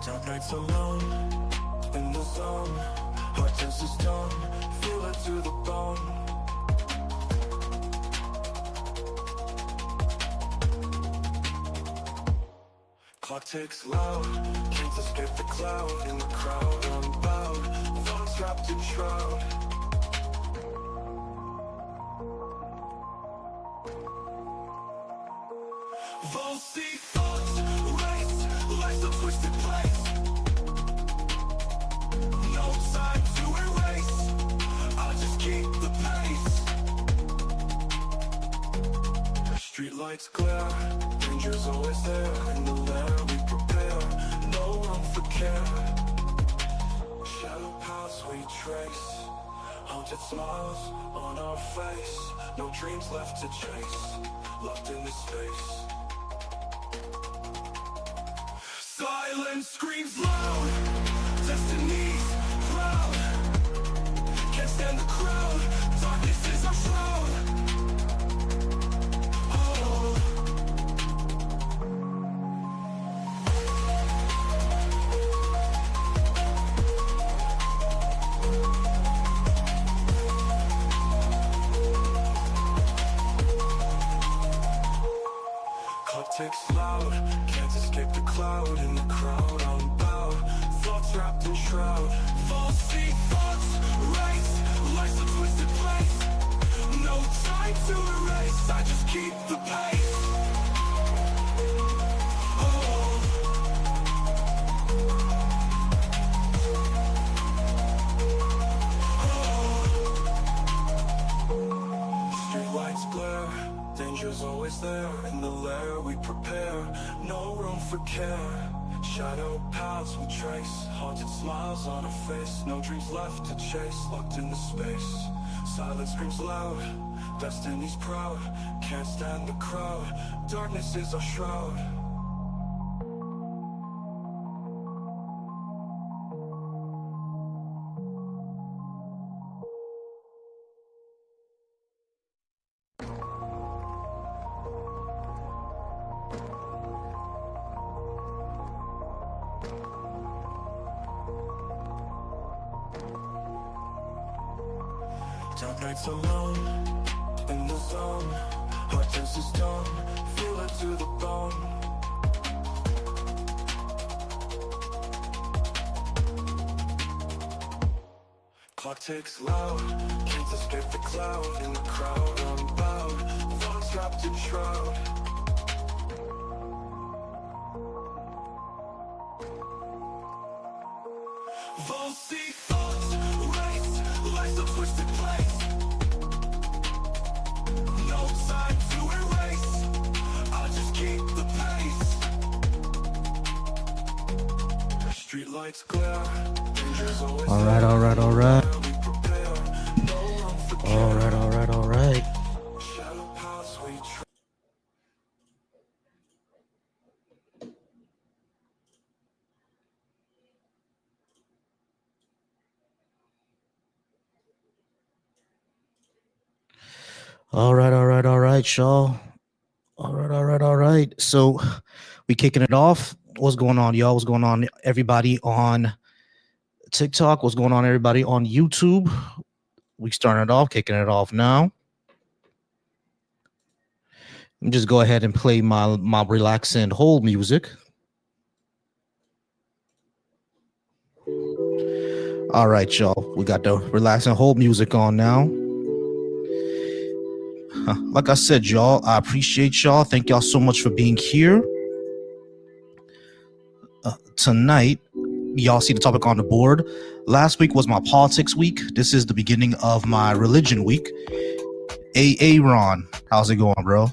Dark nights alone, in the zone. Heart test is done, feel it to the bone. Clock ticks loud, can't escape the cloud. In the crowd, unbowed, thoughts wrapped in shroud. Volcy thoughts race, life's a twisted place. No time to erase, I'll just keep the pace. Streetlights glare, danger's always there. In the lair we prepare, no room for care. Shadow paths we trace, haunted smiles on our face. No dreams left to chase, locked in this space. Silence screams loud, destiny's proud. Can't stand the crowd, darkness is our shroud. Oh. Clock ticks loud, can't escape the cloud. In the crowd, unbowed, thoughts wrapped in shroud. Volcy thoughts race, life's a twisted place. No time to erase, I just keep the pace. Oh. Oh. Streetlights glare, danger's always there. In the lair we prepare, no room for care. Shadow paths we trace, haunted smiles on our face. No dreams left to chase, locked in the space. Silence screams loud, destiny's proud. Can't stand the crowd, darkness is our shroud. Dark nights alone, in the zone. Heart test is done, feel it to the bone. Clock ticks loud, can't escape the cloud. In the crowd, unbowed, thoughts wrapped in shroud. Volcy thoughts race, life's a twisted place. No time to erase, I'll just keep the pace. Streetlights glare, danger's always All right. Shadow paths we trace. All right, y'all. All right. So we kicking it off. What's going on, y'all? What's going on, everybody on TikTok? What's going on, everybody on YouTube? We starting it off, kicking it off now. Let me just go ahead and play my relax and hold music. All right, y'all. We got the relax and hold music on now. Like I said, y'all, I appreciate y'all. Thank y'all so much for being here. Tonight, y'all see the topic on the board. Last week was my politics week. This is the beginning of my religion week. Ron, how's it going, bro?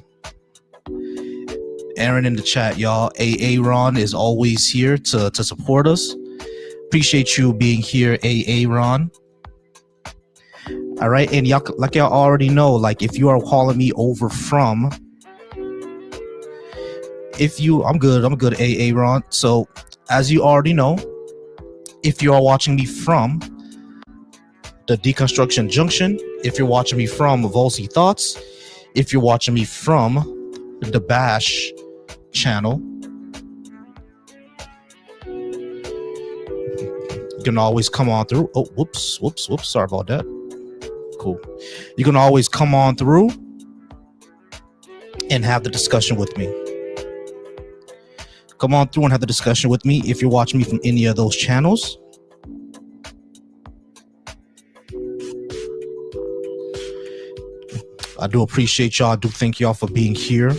Aaron in the chat, y'all. Ron is always here to support us. Appreciate you being here, Ron. All right, and y'all, like y'all already know, like if you are calling me over from, I'm good, Ron. So as you already know, if you are watching me from the Deconstruction Junction, if you're watching me from Volcy Thoughts, if you're watching me from the Bash channel, You can always come on through. Oh, whoops. Sorry about that. Cool. You can always come on through and have the discussion with me. Come on through and have the discussion with me if you're watching me from any of those channels. I do appreciate y'all. I do thank y'all for being here.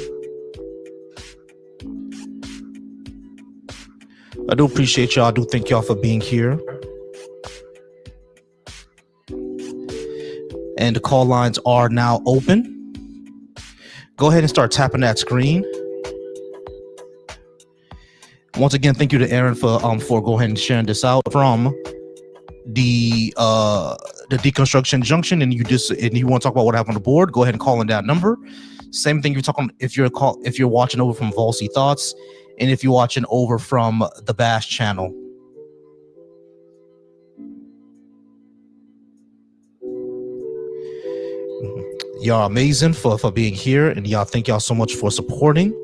I do appreciate y'all. I do thank y'all for being here. And the call lines are now open. Go ahead and start tapping that screen. Once again, thank you to Aaron for go ahead and sharing this out from the deconstruction junction. And you want to talk about what happened on the board, go ahead and call in that number. Same thing you're talking if you're watching over from Volcy Thoughts, and if you're watching over from the Bash channel. Y'all amazing for being here, and y'all thank y'all so much for supporting.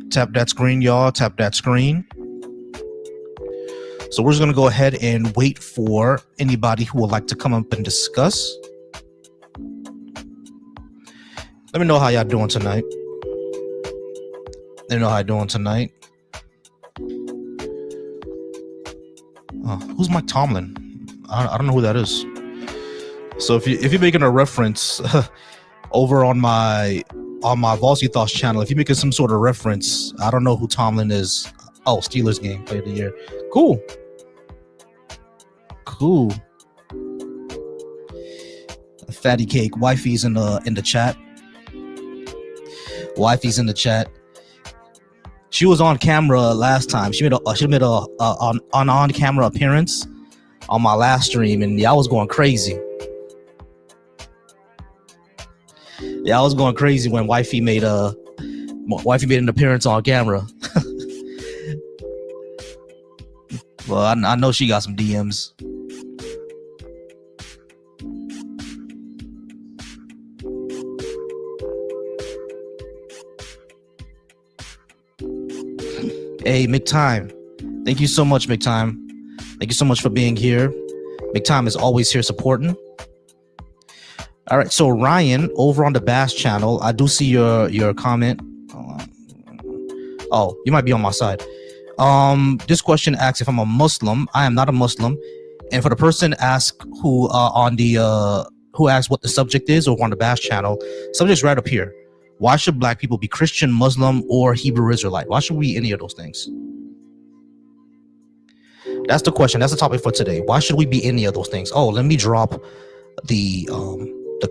Tap that screen, y'all. Tap that screen. So we're just going to go ahead and wait for anybody who would like to come up and discuss. Let me know how y'all doing tonight. Let me know how y'all doing tonight. Who's Mike Tomlin? I don't know who that is. So if you're making a reference over on my Volcy Thoughts channel, if you're making some sort of reference, I don't know who Tomlin is. Oh, Steelers game, play of the year. Cool. Fatty cake. Wifey's in the chat. Wifey's in the chat. She was on camera last time. She made a on camera appearance on my last stream, and I was going crazy. I was going crazy when wifey made an appearance on camera. Well, I know she got some DMs. Hey, McTime. Thank you so much, McTime. Thank you so much for being here. McTime is always here supporting. All right, so Ryan, over on the Bass channel, I do see your comment. Oh, you might be on my side. This question asks if I'm a Muslim. I am not a Muslim. And for the person asked who asked what the subject is over on the Bass channel, subject's right up here. Why should black people be Christian, Muslim, or Hebrew Israelite? Why should we be any of those things? That's the question. That's the topic for today. Why should we be any of those things? Oh, let me drop the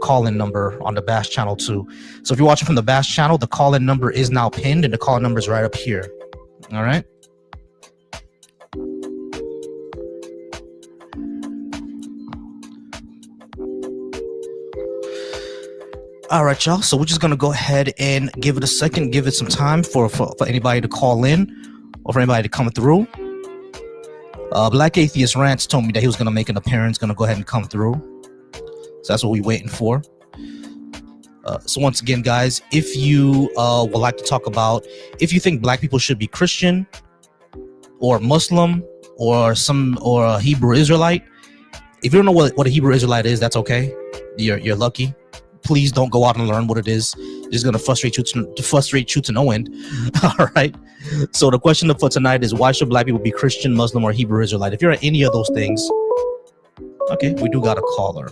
call-in number on the Bash channel too. So if you're watching from the Bash channel, the call-in number is now pinned, and the call-in number is right up here. All right. All right, y'all. So we're just gonna go ahead and give it a second, give it some time for anybody to call in or for anybody to come through. Black Atheist Rants told me that he was gonna make an appearance, gonna go ahead and come through. So that's what we're waiting for. So once again, guys, if you would like to talk about if you think black people should be Christian or Muslim or a Hebrew Israelite, if you don't know what a Hebrew Israelite is, that's okay. You're lucky. Please don't go out and learn what it is. It's going to frustrate you to no end. All right. So the question for tonight is, why should black people be Christian, Muslim, or Hebrew Israelite? If you're at any of those things, okay, we do got a caller.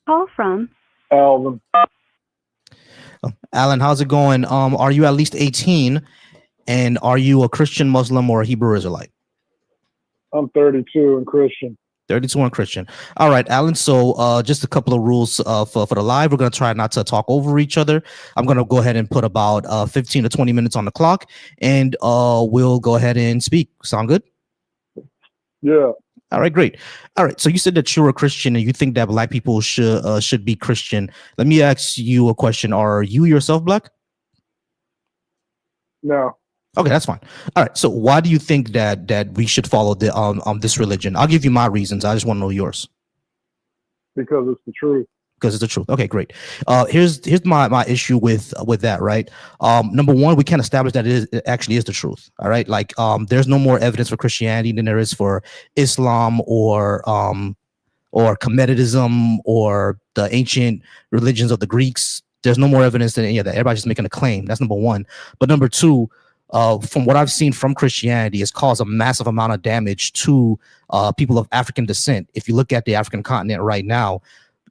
Call from Alvin. Alan, how's it going? Are you at least 18? And are you a Christian, Muslim, or a Hebrew Israelite? I'm 32 and Christian. 32 and Christian. All right, Alan. So just a couple of rules for the live. We're going to try not to talk over each other. I'm going to go ahead and put about 15 to 20 minutes on the clock, and we'll go ahead and speak. Sound good? Yeah. All right, great. All right. So you said that you're a Christian and you think that black people should be Christian. Let me ask you a question. Are you yourself black? No. Okay, that's fine. All right. So why do you think that we should follow this religion? I'll give you my reasons. I just want to know yours. Because it's the truth. Because it's the truth. Okay, great. Here's my issue with that, right? Number one, we can't establish that it actually is the truth. All right, like there's no more evidence for Christianity than there is for Islam or Kemetism or the ancient religions of the Greeks. There's no more evidence than any of that. Everybody's just making a claim. That's number one. But number two, from what I've seen from Christianity, it's caused a massive amount of damage to people of African descent. If you look at the African continent right now,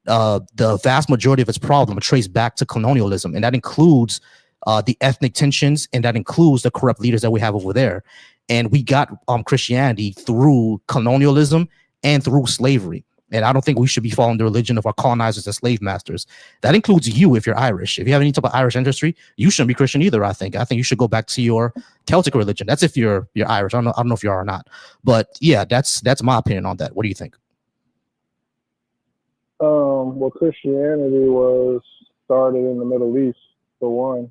the vast majority of its problem traced back to colonialism, and that includes the ethnic tensions, and that includes the corrupt leaders that we have over there. And we got Christianity through colonialism and through slavery. And I don't think we should be following the religion of our colonizers and slave masters. That includes you if you're Irish. If you have any type of Irish ancestry, you shouldn't be Christian either, I think. I think you should go back to your Celtic religion. That's if you're Irish. I don't know if you are or not. But yeah, that's my opinion on that. What do you think? Well, Christianity was started in the Middle East, for one.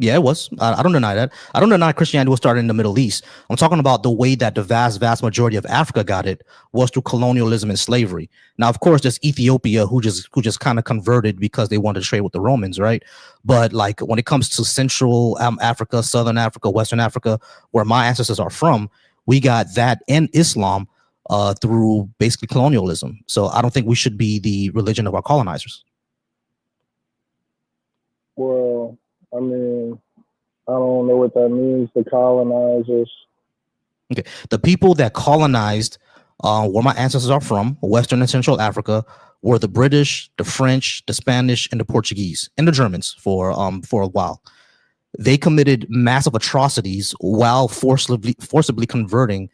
Yeah, it was. I don't deny that. I don't deny Christianity was started in the Middle East. I'm talking about the way that the vast majority of Africa got it was through colonialism and slavery. Now, of course, there's Ethiopia who just kind of converted because they wanted to trade with the Romans, right? But like when it comes to Central Africa, Southern Africa, Western Africa, where my ancestors are from, we got that and Islam through basically colonialism. So I don't think we should be the religion of our colonizers. Well, I mean, I don't know what that means, the colonizers. Okay, the people that colonized where my ancestors are from, Western and Central Africa, were the British, the French, the Spanish, and the Portuguese, and the Germans for a while. They committed massive atrocities while forcibly converting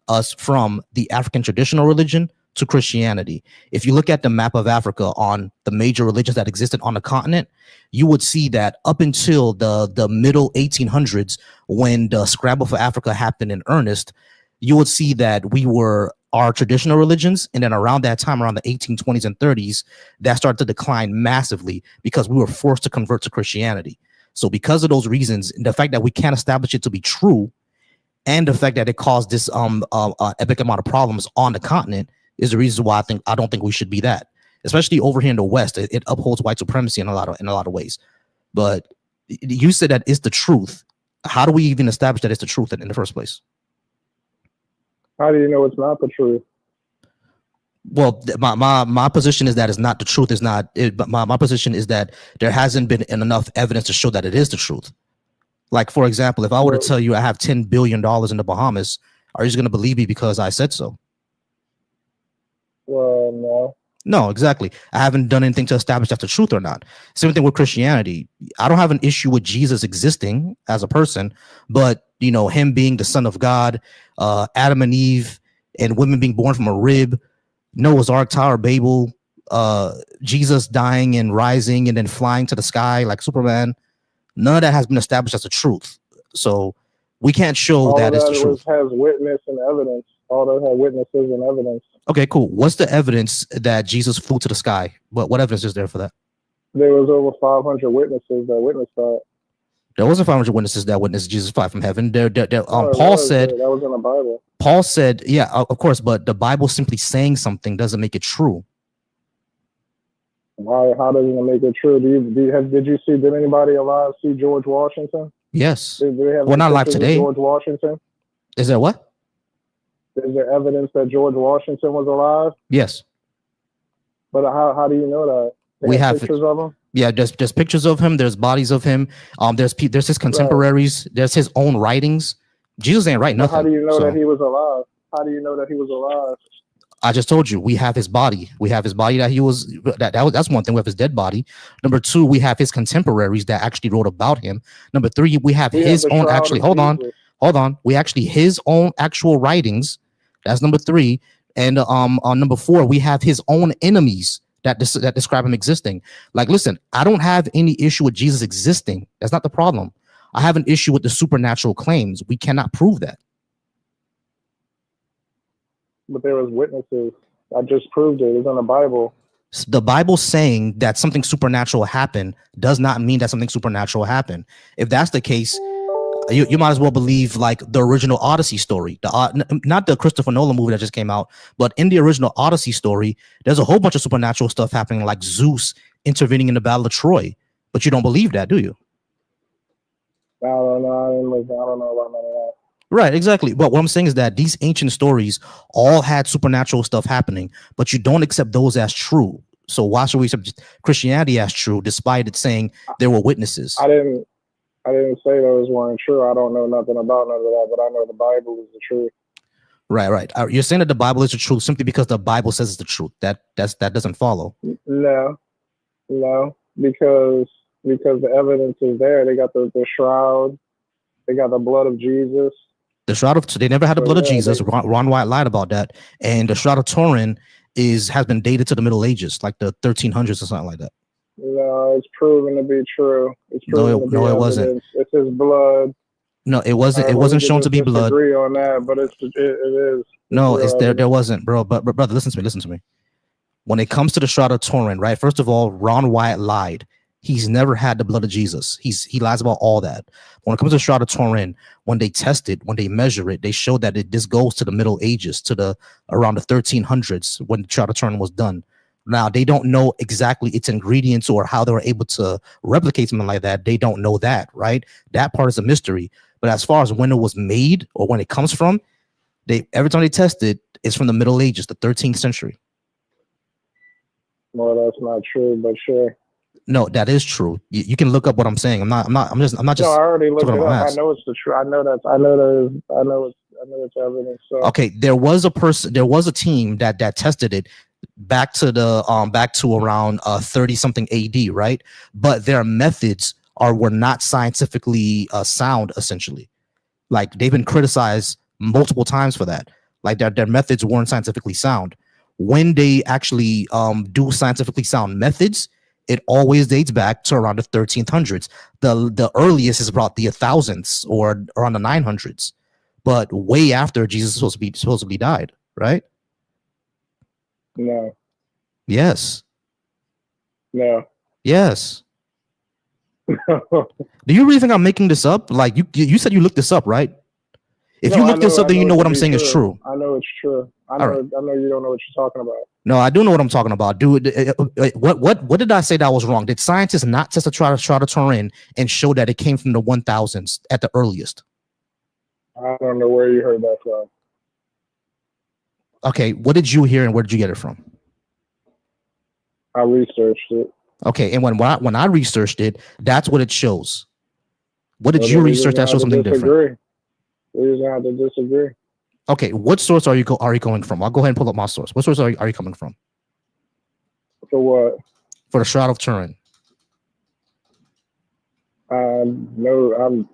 us from the African traditional religion to Christianity. If you look at the map of Africa on the major religions that existed on the continent, you would see that up until the middle 1800s, when the scramble for Africa happened in earnest, you would see that we were our traditional religions, and then around that time, around the 1820s and 30s, that started to decline massively because we were forced to convert to Christianity. So because of those reasons, the fact that we can't establish it to be true, and the fact that it caused this epic amount of problems on the continent, is the reason why I don't think we should be that, especially over here in the West. It upholds white supremacy in a lot of ways. But you said that it's the truth. How do we even establish that it's the truth in the first place? How do you know it's not the truth? Well, my position is that it's not the truth. Is not. But my position is that there hasn't been enough evidence to show that it is the truth. Like, for example, if I were to tell you I have $10 billion in the Bahamas, are you just going to believe me because I said so? Well, no. No, exactly. I haven't done anything to establish that's the truth or not. Same thing with Christianity. I don't have an issue with Jesus existing as a person, but him being the son of God, Adam and Eve, and women being born from a rib, Noah's Ark, Tower of Babel, Jesus dying and rising and then flying to the sky like Superman. None of that has been established as the truth. So we can't show that it's the truth. Has witness and evidence. All that have witnesses and evidence. Okay, cool. What's the evidence that Jesus flew to the sky? What evidence is there for that? There was over 500 witnesses that witnessed that. There wasn't 500 witnesses that witnessed Jesus fly from heaven. Paul said that was in the Bible. Paul said, yeah, of course, but the Bible simply saying something doesn't make it true. Why? How does it make it true? Did anybody alive see George Washington? Yes. Well, not alive today. George Washington. Is there what? Is there evidence that George Washington was alive? Yes. But how do you know that? We have pictures of him. Yeah, there's pictures of him. There's bodies of him. There's his contemporaries. Right. There's his own writings. Jesus ain't write nothing. How do you know that he was alive? How do you know that he was alive? I just told you we have his body. We have his body that he was. That's one thing. We have his dead body. Number two, we have his contemporaries that actually wrote about him. Number three, we have his own actually. Hold on. We actually his own actual writings. That's number three. And on number four, we have his own enemies that describe him existing. Like, listen, I don't have any issue with Jesus existing. That's not the problem. I have an issue with the supernatural claims. We cannot prove that. But there was witnesses. I just proved it. It's in the Bible. The Bible saying that something supernatural happened does not mean that something supernatural happened. If that's the case, You might as well believe like the original Odyssey story, not the Christopher Nolan movie that just came out, but in the original Odyssey story, there's a whole bunch of supernatural stuff happening, like Zeus intervening in the Battle of Troy. But you don't believe that, do you? I don't know. I don't know about none of that. Right, exactly. But what I'm saying is that these ancient stories all had supernatural stuff happening, but you don't accept those as true. So why should we accept Christianity as true, despite it saying there were witnesses? I didn't say those weren't true. I don't know nothing about none of that, but I know the Bible is the truth. Right. You're saying that the Bible is the truth simply because the Bible says it's the truth. That doesn't follow. No, because the evidence is there. They got the shroud. They got the blood of Jesus. The Shroud of they never had the blood of Jesus. Ron White lied about that. And the Shroud of Turin has been dated to the Middle Ages, like the 1300s or something like that. No, it's proven to be true. It's proven no, it wasn't. It's his blood. No, it wasn't. It wasn't shown to be blood. Agree on that, but it is. No, it's there. There wasn't, bro. But brother, listen to me. When it comes to the Shroud of Turin, right? First of all, Ron Wyatt lied. He's never had the blood of Jesus. He lies about all that. When it comes to the Shroud of Turin, when they test it, when they measure it, they show that this goes to the Middle Ages, to around the 1300s when the Shroud of Turin was done. Now, they don't know exactly its ingredients or how they were able to replicate something like that. They don't know that, right? That part is a mystery. But as far as when it was made or when it comes from, every time they test it, it's from the Middle Ages, the 13th century. Well, that's not true, but sure. No, that is true. You can look up what I'm saying. I'm not just. No, I already looked it up. I know it's the truth. I know it's evidence. So. Okay, there was a team that tested it back to around 30 something AD, right? But their methods were not scientifically sound, essentially. Like, they've been criticized multiple times for that. Like, their methods weren't scientifically sound. When they actually do scientifically sound methods, it always dates back to around the 1300s. The earliest is about the 1000s or around the 900s, but way after Jesus supposedly died, right? No. Yes. No. Yes. Do you really think I'm making this up? Like, you said you looked this up, right? If you look this up, then you know what I'm saying is true. I know it's true. I know you don't know what you're talking about. No, I do know what I'm talking about, dude. What did I say that was wrong? Did scientists not test the Shroud of Turin and show that it came from the 1000s at the earliest? I don't know where you heard that from. Okay, what did you hear and where did you get it from? I researched it. Okay, and when I researched it, that's what it shows. What did you research that shows something different? We just have to disagree. Okay, what source are you going from? I'll go ahead and pull up my source. What source are you coming from? For what? For the Shroud of Turin. No,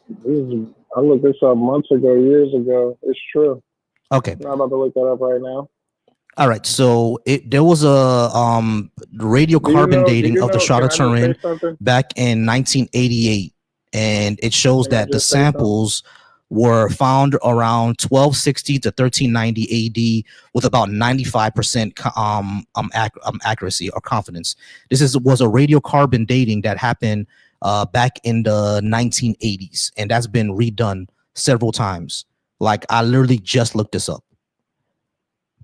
I looked this up months ago, years ago. It's true. Okay. I'm not about to look that up right now. All right, so there was a radiocarbon dating of the Shroud of Turin back in 1988, and it shows that the samples were found around 1260 to 1390 AD with about 95% accuracy or confidence. This was a radiocarbon dating that happened back in the 1980s, and that's been redone several times. Like, I literally just looked this up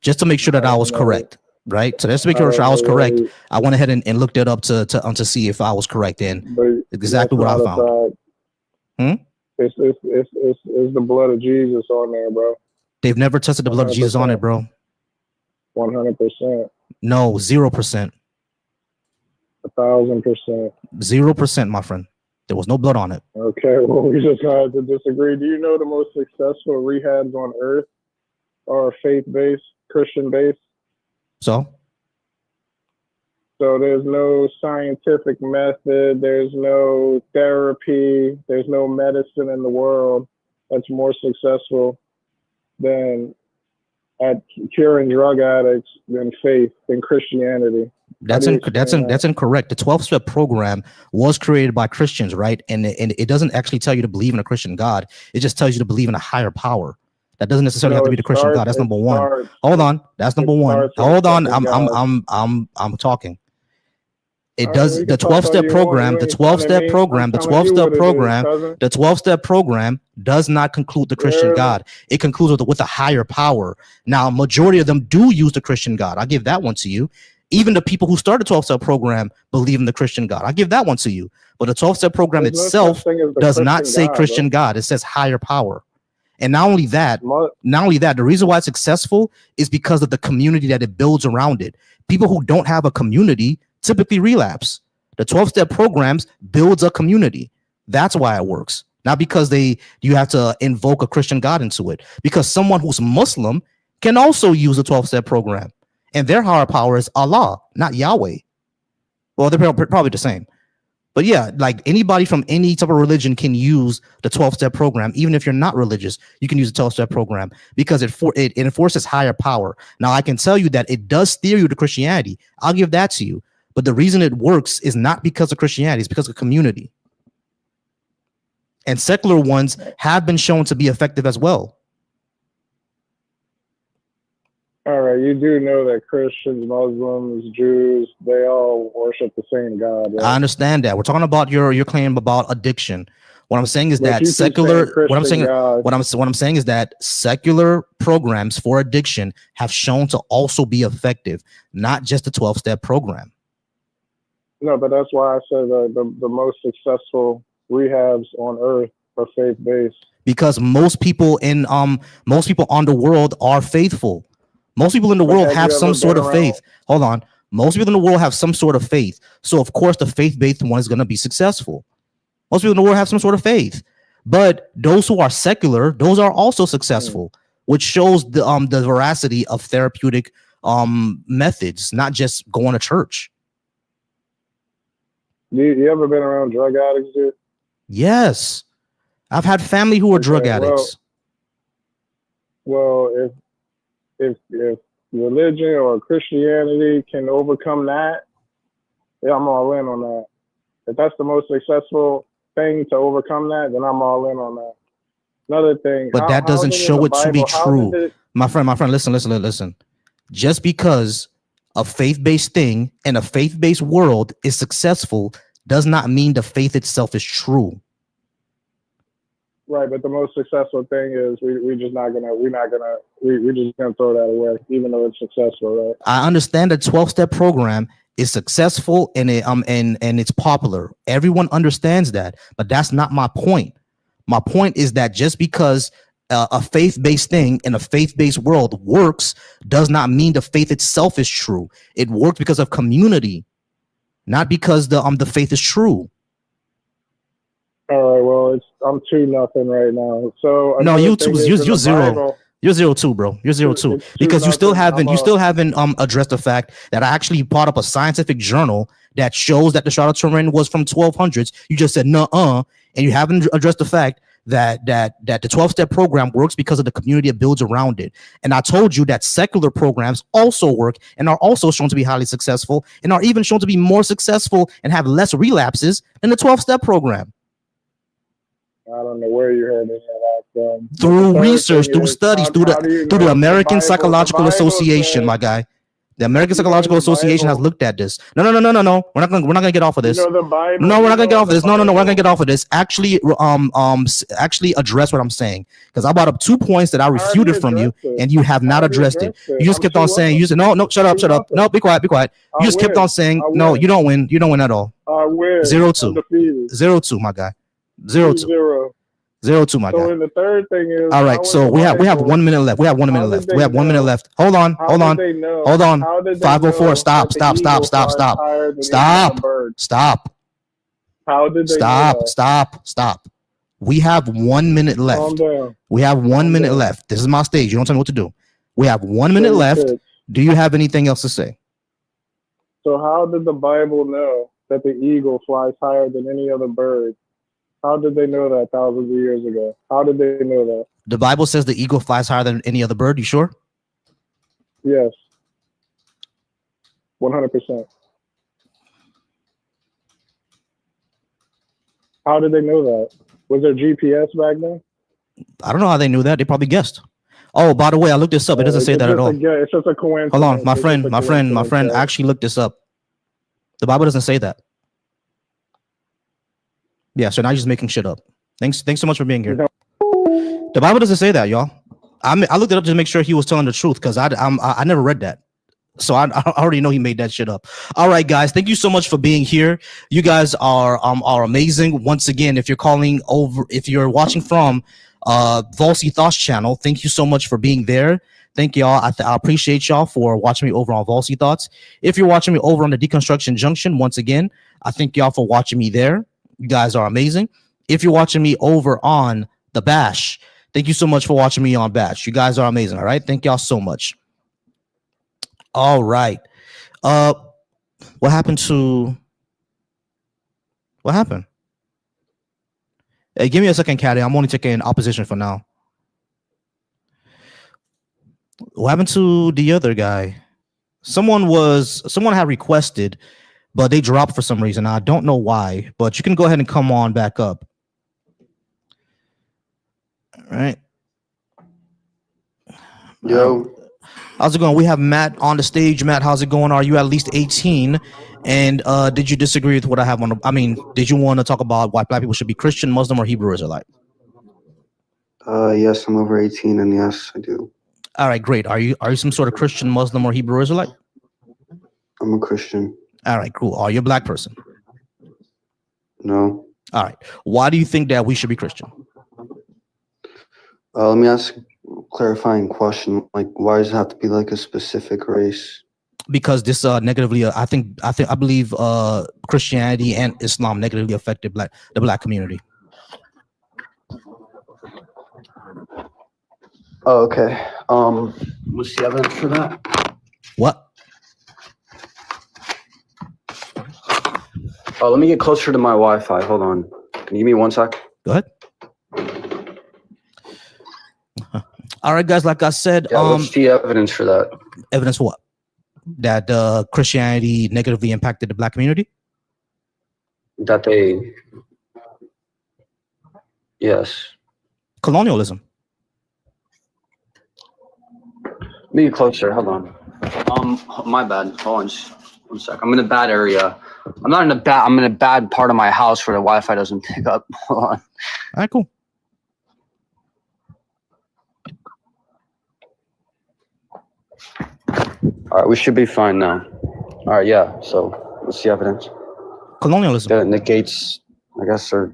just to make sure that I was correct, right? So just to make sure I was correct, I went ahead and looked it up to see if I was correct, and exactly what I found. It's the blood of Jesus on there, bro. They've never tested the blood 100%. Of Jesus on it, bro. 100%. No, 0%. 1,000%. 0%, my friend. There was no blood on it. Okay, well, we just had to disagree. Do you know the most successful rehabs on earth are faith-based, Christian-based? So there's no scientific method, there's no therapy, there's no medicine in the world that's more successful at curing drug addicts than faith, than Christianity. That's incorrect. The 12-step program was created by Christians, right? And it doesn't actually tell you to believe in a Christian God. It just tells you to believe in a higher power. That doesn't necessarily have to be the Christian God. That's number one. Hold on. That's number one. Hold on. I'm talking. It does the 12-step program, the 12-step program, the 12-step program, the 12-step program does not conclude the Christian God. It concludes with a higher power. Now, majority of them do use the Christian God. I'll give that one to you. Even the people who started the 12-step program believe in the Christian God. I'll give that one to you. But the 12-step program itself does not say Christian God. It says higher power. And not only that, the reason why it's successful is because of the community that it builds around it. People who don't have a community typically relapse. The 12-step programs builds a community. That's why it works. Not because you have to invoke a Christian God into it. Because someone who's Muslim can also use a 12-step program. And their higher power is Allah, not Yahweh. Well, they're probably the same. But yeah, like anybody from any type of religion can use the 12-step program. Even if you're not religious, you can use the 12-step program because it enforces higher power. Now, I can tell you that it does steer you to Christianity. I'll give that to you. But the reason it works is not because of Christianity. It's because of community. And secular ones have been shown to be effective as well. All right, you do know that Christians, Muslims, Jews, they all worship the same God, right? I understand that. We're talking about your claim about addiction. What I'm saying is that secular. What I'm saying is that secular programs for addiction have shown to also be effective, not just the 12-step program. No, but that's why I said the most successful rehabs on earth are faith-based. Because most people on the world are faithful. Most people in the world have some sort of faith. Hold on. Most people in the world have some sort of faith. So, of course, the faith-based one is going to be successful. Most people in the world have some sort of faith. But those who are secular, those are also successful, which shows the veracity of therapeutic methods, not just going to church. You ever been around drug addicts, dude? Yes. I've had family who are drug addicts. Well, if religion or Christianity can overcome that, yeah, I'm all in on that. If that's the most successful thing to overcome that, then I'm all in on that. Another thing, but that doesn't show it to be true. My friend, listen. Just because a faith-based thing in a faith-based world is successful does not mean the faith itself is true. Right, but the most successful thing is we're just gonna throw that away, even though it's successful, right? I understand the 12-step program is successful and it's popular. Everyone understands that, but that's not my point. My point is that just because a faith-based thing in a faith-based world works does not mean the faith itself is true. It works because of community, not because the faith is true. All right, well, I'm 2-0 right now. So no, you're 0. You're 0-2, bro. You're 0-2 because you still haven't addressed the fact that I actually brought up a scientific journal that shows that the Shroud of Turin was from 1200s. You just said nuh-uh, and you haven't addressed the fact that the 12-step program works because of the community it builds around it. And I told you that secular programs also work and are also shown to be highly successful and are even shown to be more successful and have less relapses than the 12-step program. I don't know where you heard that from. Through research, through studies, through the American Psychological Association, my guy. The American Psychological Association has looked at this. No. We're not gonna get off of this. No, we're not gonna get off of this. No, we're not gonna get off of this. Actually address what I'm saying, because I brought up 2 points that I refuted from you, and you have not addressed it. You just kept on saying, "You said no, shut up. No, be quiet. You just kept on saying, no, you don't win. You don't win at all. I win. 0-2, 0-2, my guy. 0-2. 0-2, my guy. So the third thing is, all right. So we have 1 minute left. We have 1 minute left. We have 1 minute left. Hold on. 504. Stop. How did they stop. We have 1 minute left. We have 1 minute left. This is my stage. You don't tell me what to do. We have 1 minute left. Do you have anything else to say? So how did the Bible know that the eagle flies higher than any other bird? How did they know that thousands of years ago? How did they know that? The Bible says the eagle flies higher than any other bird. You sure? Yes. 100%. How did they know that? Was there GPS back then? I don't know how they knew that. They probably guessed. Oh, by the way, I looked this up. It doesn't say that at all. It's just a coincidence. Hold on, my friend actually looked this up. The Bible doesn't say that. Yeah, so now you're just making shit up. Thanks so much for being here. The Bible doesn't say that, y'all. I looked it up to make sure he was telling the truth because I never read that. So I already know he made that shit up. All right, guys, thank you so much for being here. You guys are amazing. Once again, if you're watching from Volcy Thoughts channel, thank you so much for being there. Thank y'all. I appreciate y'all for watching me over on Volcy Thoughts. If you're watching me over on the Deconstruction Junction, once again, I thank y'all for watching me there. You guys are amazing. If you're watching me over on the Bash, thank you so much for watching me on Bash. You guys are amazing. All right, thank y'all so much. All right. What happened? Hey, give me a second, Caddy. I'm only taking opposition for now. What happened to the other guy? Someone had requested, but they dropped for some reason. I don't know why, but you can go ahead and come on back up. All right. Yo. How's it going? We have Matt on the stage. Matt, how's it going? Are you at least 18? And did you disagree with what I have on? Did you want to talk about why black people should be Christian, Muslim, or Hebrew Israelite? Yes, I'm over 18, and yes, I do. All right, great. Are you some sort of Christian, Muslim, or Hebrew Israelite? I'm a Christian. All right, cool. Are you a black person? No. All right. Why do you think that we should be Christian? Let me ask a clarifying question. Like, why does it have to be like a specific race? Because this negatively, I believe Christianity and Islam negatively affected the black community. Oh, okay. What's the evidence for that? What? Oh, let me get closer to my Wi-Fi. Hold on. Can you give me 1 sec? Go ahead. All right, guys. Like I said, what's the evidence for that? Evidence for what? That Christianity negatively impacted the black community? That they... Yes. Colonialism. Let me get closer. Hold on. My bad. Hold on just 1 sec. I'm in a bad area. I'm in a bad part of my house where the Wi-Fi doesn't pick up. Hold on. All right, cool. All right, we should be fine now. All right, yeah. So, what's the evidence? Colonialism. That negates, I guess, or...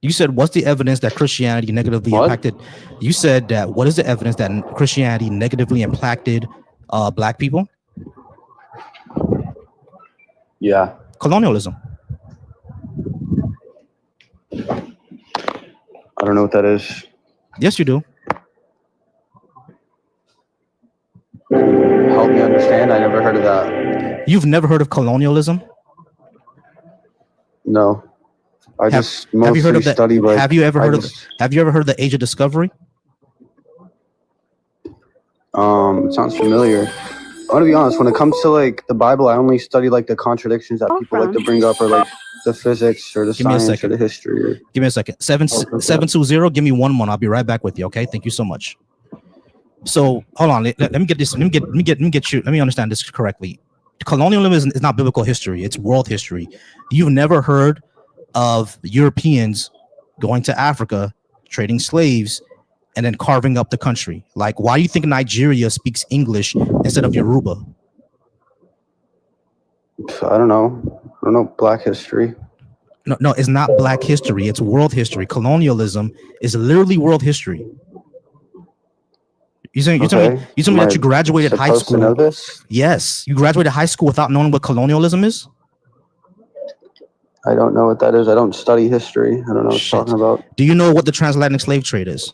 You said, what's the evidence that Christianity negatively impacted? You said that, what is the evidence that Christianity negatively impacted black people? Yeah. Colonialism. I don't know what that is. Yes, you do. Help me understand. I never heard of that. You've never heard of colonialism? No. I just mostly have you heard of study like... Have you ever heard of the Age of Discovery? It sounds familiar. I want to be honest, when it comes to like the Bible, I only study like the contradictions that people like to bring up, or like the physics or the science or the history. Give me a second. 720. Give me 1 month. I'll be right back with you. Okay. Thank you so much. So hold on. Let me get this. Let me understand this correctly. Colonialism is not biblical history. It's world history. You've never heard of Europeans going to Africa, trading slaves, and then carving up the country. Like, why do you think Nigeria speaks English instead of Yoruba? I don't know. Black history. No, it's not black history. It's world history. Colonialism is literally world history. You telling me that you graduated high school? To know this? Yes, you graduated high school without knowing what colonialism is? I don't know what that is. I don't study history. I don't know what you're talking about. Do you know what the transatlantic slave trade is?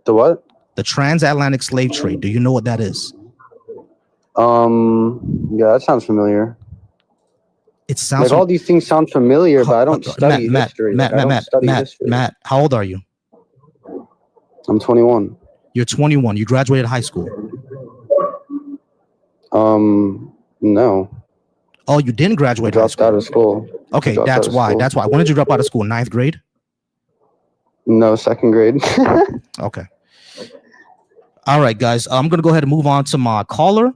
The what? The transatlantic slave trade. Do you know what that is? Yeah, that sounds familiar. It sounds like all these things sound familiar, but I don't study history. Matt, how old are you? I'm 21. You're 21. You graduated high school. No. Oh, you didn't graduate high school? Dropped out of school. Okay, that's why. That's why. When did you drop out of school? 9th grade? No, 2nd grade. Okay. All right, guys. I'm going to go ahead and move on to my caller.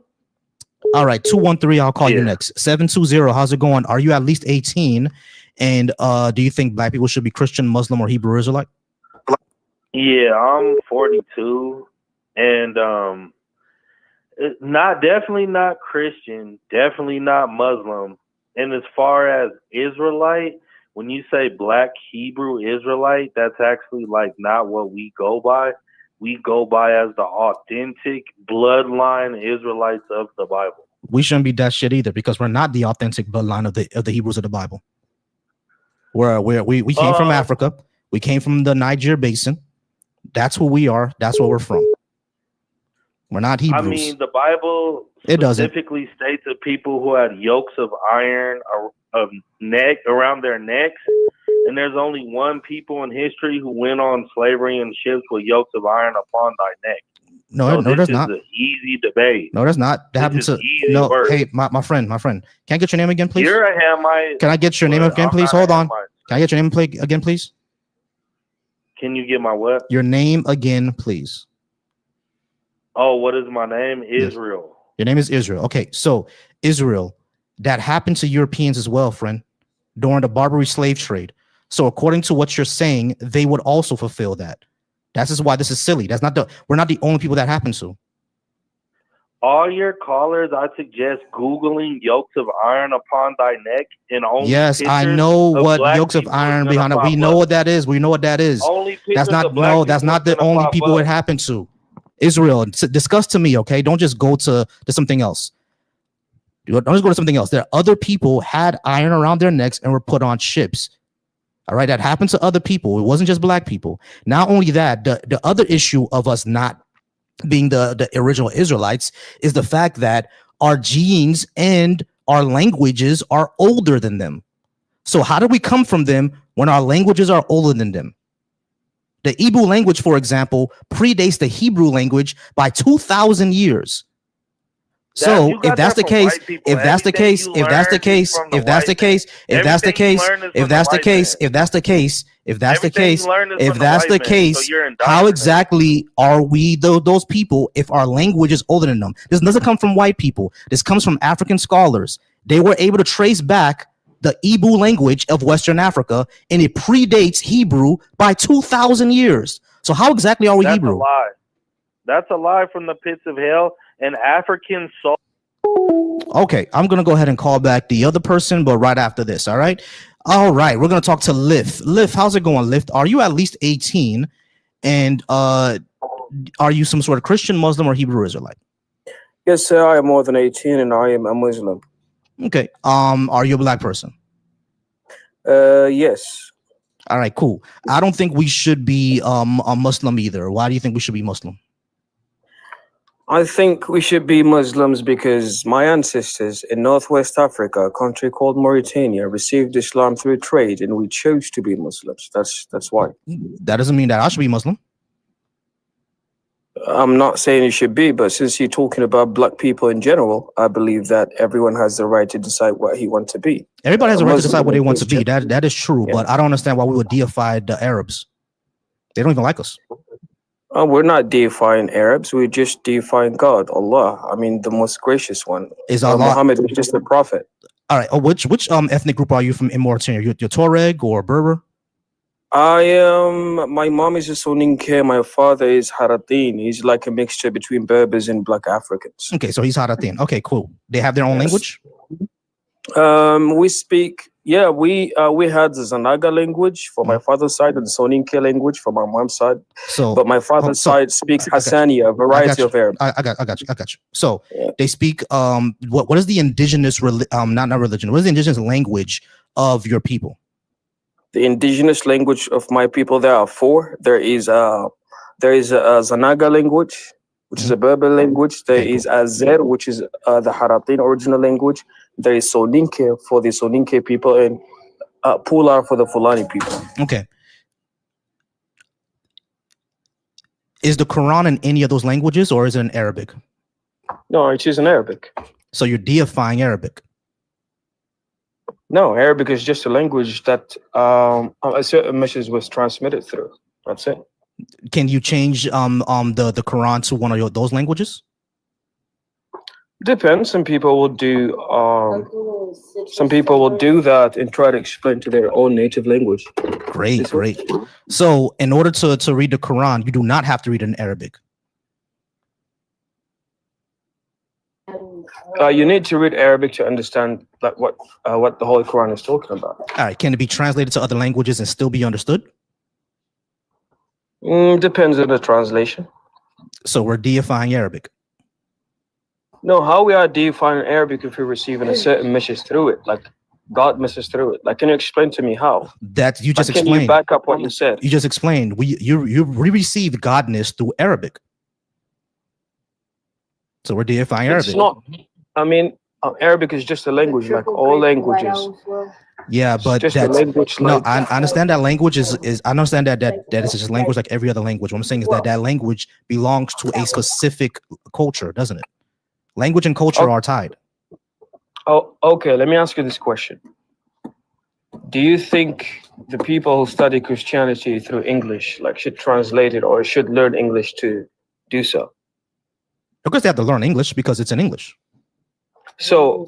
All right, 213. I'll call you Yeah. next. 720. How's it going? Are you at least 18? And do you think black people should be Christian, Muslim, or Hebrew Israelite? Yeah, I'm 42, and definitely not Christian, definitely not Muslim. And as far as Israelite, when you say black Hebrew Israelite, that's actually like not what we go by. We go by as the authentic bloodline Israelites of the Bible. We shouldn't be that shit either, because we're not the authentic bloodline of the Hebrews of the Bible. We came from Africa. We came from the Niger Basin. That's who we are. That's where we're from. We're not Hebrews. I mean, the Bible specifically states that people who had yokes of iron of neck around their necks, and there's only one people in history who went on slavery in ships with yokes of iron upon thy neck. No, there's not. This is an easy debate. No, there's not. That happens to no. Work. Hey, my friend. Can I get your name again, please? You're a Hamite. Can I get your name again, please? Hold on. Can I get your name again, please? Can you get my what? Your name again, please. Oh, what is my name? Israel. Yes. Your name is Israel. Okay, so Israel, that happened to Europeans as well, friend, during the Barbary slave trade. So according to what you're saying, they would also fulfill that. That's just why this is silly. We're not the only people that happened to. All your callers, I suggest Googling yokes of iron upon thy neck and only. Yes, I know what yokes of iron behind it. We know what that is. We know what that is. That's not the only people it happened to. Israel, discuss to me, okay? Don't just go to something else. Don't just go to something else. There are other people had iron around their necks and were put on ships. All right, that happened to other people. It wasn't just black people. Not only that, the other issue of us not being the original Israelites is the fact that our genes and our languages are older than them. So how do we come from them when our languages are older than them? The Hebrew language, for example, predates the Hebrew language by 2,000 years. So if that's the case, how exactly are we those people if our language is older than them? This doesn't come from white people. This comes from African scholars. They were able to trace back the Hebrew language of Western Africa, and it predates Hebrew by 2,000 years. So how exactly are we Hebrew? That's a lie. That's a lie from the pits of hell. An African soul. Okay, I'm gonna go ahead and call back the other person, but right after this. All right, we're gonna talk to Lift. How's it going, Lift? Are you at least 18? And are you some sort of Christian, Muslim, or Hebrew Israelite? Yes, sir. I am more than 18, and I am a Muslim. Okay. Are you a black person? Yes. All right, cool. I don't think we should be a Muslim either. Why do you think we should be Muslim? I think we should be Muslims because my ancestors in Northwest Africa, a country called Mauritania, received Islam through trade, and we chose to be Muslims. That's why. That doesn't mean that I should be Muslim. I'm not saying you should be, but since you're talking about black people in general, I believe that everyone has the right to decide what he wants to be. Everybody has a right to decide what they want to be. That is true, yeah. But I don't understand why we would deify the Arabs. They don't even like us. We're not deifying Arabs. We're just deifying God, Allah. I mean, the most gracious one. Is Allah? Muhammad is just the prophet. All right. Which ethnic group are you from in Mauritania? You're Tuareg or Berber? I am. My mom is a Soninke. My father is Haratin. He's like a mixture between Berbers and Black Africans. Okay, so he's Haratin. Okay, cool. They have their own language. We speak. Yeah, we had the Zanaga language for my father's side and the Soninke language for my mom's side. But my father's side speaks Hassania, a variety of Arab. I got you. So they speak. What is the indigenous not religion? What is the indigenous language of your people? The indigenous language of my people, there are four. There is a Zanaga language, which is a Berber language. There is Azer, which is the Haratin original language. There is Soninke for the Soninke people, and Pular for the Fulani people. Okay. Is the Quran in any of those languages, or is it in Arabic? No, it is in Arabic. So you're deifying Arabic? No, Arabic is just a language that a certain message was transmitted through. That's it. Can you change the Quran to one of those languages? Depends. Some people will do. Some people will do that and try to explain to their own native language. Great, great. So, in order to read the Quran, you do not have to read it in Arabic. You need to read Arabic to understand like what the Holy Quran is talking about. All right. Can it be translated to other languages and still be understood? Depends on the translation. So we're deifying Arabic. No, how we are defining Arabic if we're receiving a certain message through it, like God message through it. Like, can you explain to me how? That you just explained. Can you back up what you said? You just explained. We received godness through Arabic. So we're deifying Arabic. It's not. I mean, Arabic is just a language, like all languages. Yeah, but just that's language. No, I understand that language is I understand that is just language like every other language. What I'm saying is that language belongs to a specific culture, doesn't it? Language and culture are tied. Oh, okay. Let me ask you this question. Do you think the people who study Christianity through English, like, should translate it or should learn English to do so? Because they have to learn English because it's in English. So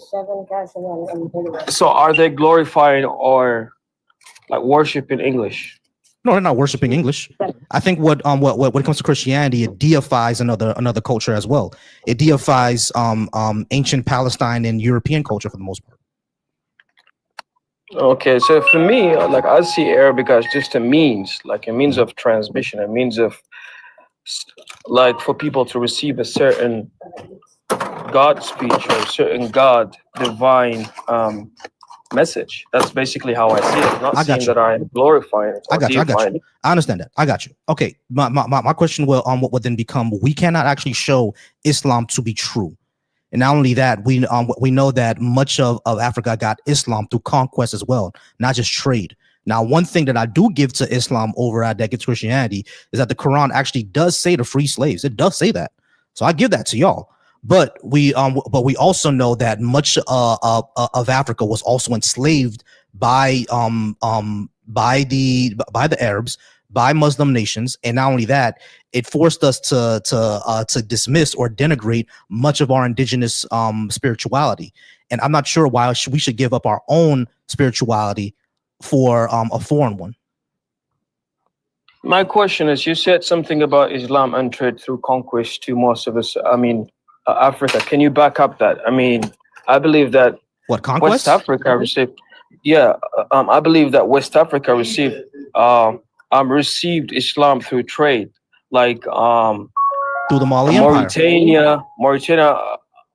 are they glorifying or like worshiping English? No, they're not worshiping English. I think what when it comes to Christianity, it deifies another culture as well. It deifies ancient Palestine and European culture for the most part. Okay, so for me, like, I see Arabic as just a means, like a means of transmission, a means of like for people to receive a certain God speech or a certain God divine message. That's basically how I see it. I'm not saying that I'm glorifying it. I got you. I understand that. I got you. Okay. My question will would then become: we cannot actually show Islam to be true. And not only that, we know that much of Africa got Islam through conquest as well, not just trade. Now, one thing that I do give to Islam over that gets Christianity is that the Quran actually does say to free slaves. It does say that. So I give that to y'all. But we also know that much of Africa was also enslaved by the Arabs, by Muslim nations, and not only that, it forced us to dismiss or denigrate much of our indigenous spirituality. And I'm not sure why we should give up our own spirituality for a foreign one. My question is: you said something about Islam entered through conquest to most of us. I mean, Africa. Can you back up that? I mean, I believe that conquest? West Africa received. Yeah, I believe that West Africa received Islam through trade, like through the Mali Mauritania.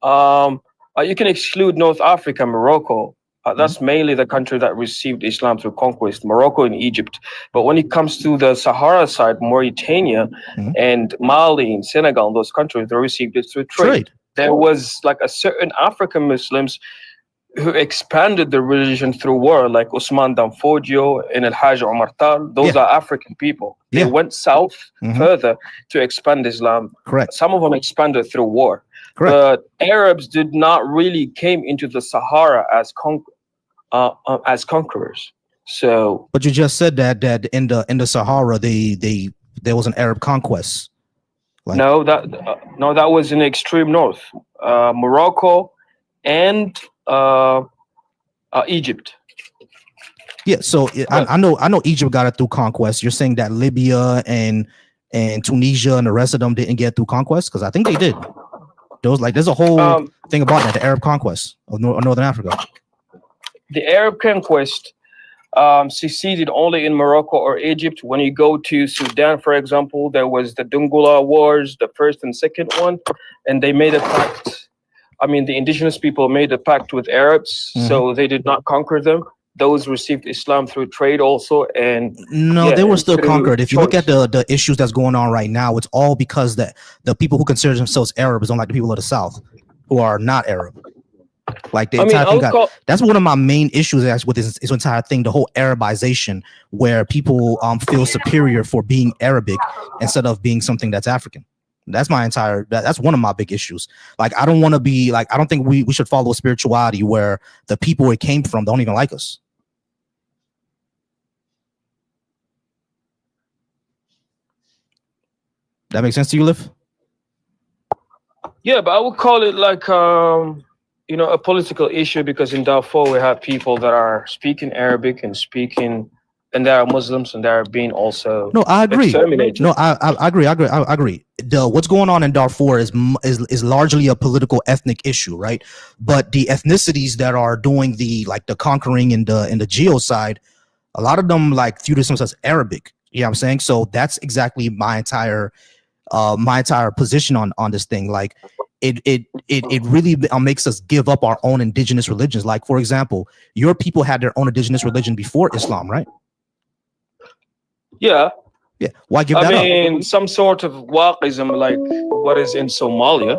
You can exclude North Africa, Morocco. That's mainly the country that received Islam through conquest, Morocco and Egypt. But when it comes to the Sahara side, Mauritania and Mali and Senegal, and those countries, they received it through trade. There was like a certain African Muslims who expanded the religion through war, like Usman Danfodio and El Hajj Omar Tal. Those are African people. They went south further to expand Islam. Correct. Some of them expanded through war. Correct. But Arabs did not really came into the Sahara as conquerors. So, but you just said that in the Sahara there was an Arab conquest. Like, no, that was in the extreme north, Morocco and Egypt. Yeah, so I know Egypt got it through conquest. You're saying that Libya and Tunisia and the rest of them didn't get through conquest? Because I think they did. There's a whole thing about that, the Arab conquest of Northern Africa. The Arab conquest succeeded only in Morocco or Egypt. When you go to Sudan, for example, there was the Dungula Wars, the first and second one, and they made a pact. I mean, the indigenous people made a pact with Arabs, so they did not conquer them. Those received Islam through trade also, and they were still conquered. If you look at the issues that's going on right now, it's all because the people who consider themselves Arabs don't like the people of the South who are not Arab. Like the entire thing that's one of my main issues with this entire thing, the whole Arabization, where people feel superior for being Arabic instead of being something that's African. That's that's one of my big issues. Like, I don't want to be like, I don't think we should follow a spirituality where the people it came from don't even like us. That makes sense to you, Liv? Yeah, but I would call it like a political issue, because in Darfur we have people that are speaking Arabic and there are Muslims and they are being also No, I agree. exterminated. No, I agree. I agree. What's going on in Darfur is largely a political ethnic issue, right? But the ethnicities that are doing the conquering in the genocide, a lot of them view themselves as Arabic. You know what I'm saying? So that's exactly my entire position on this thing. Like it really makes us give up our own indigenous religions. Like, for example, your people had their own indigenous religion before Islam, right? Yeah. Yeah. Why give that up? Some sort of waqism, like what is in Somalia.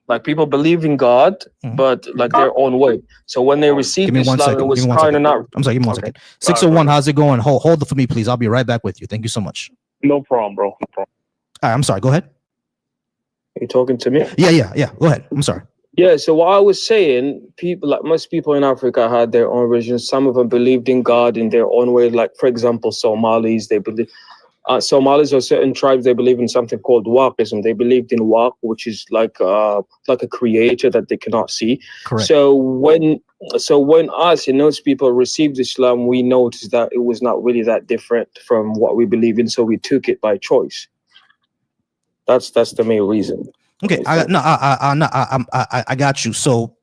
Like people believe in God, but like their own way. So when they received Islam, it was kind of not. I'm sorry, give me 1 second. 601, how's it going? Hold it for me, please. I'll be right back with you. Thank you so much. No problem, bro. No problem. All right, I'm sorry. Go ahead. You talking to me? Yeah. Go ahead. I'm sorry. Yeah, so what I was saying, people, like most people in Africa had their own religions. Some of them believed in God in their own way. Like, for example, Somalis, they believe, Somalis or certain tribes, they believe in something called Waqism. They believed in Waq, which is like a creator that they cannot see. Correct. So when us and those people received Islam, we noticed that it was not really that different from what we believe in. So we took it by choice. That's the main reason. Okay, I got you. So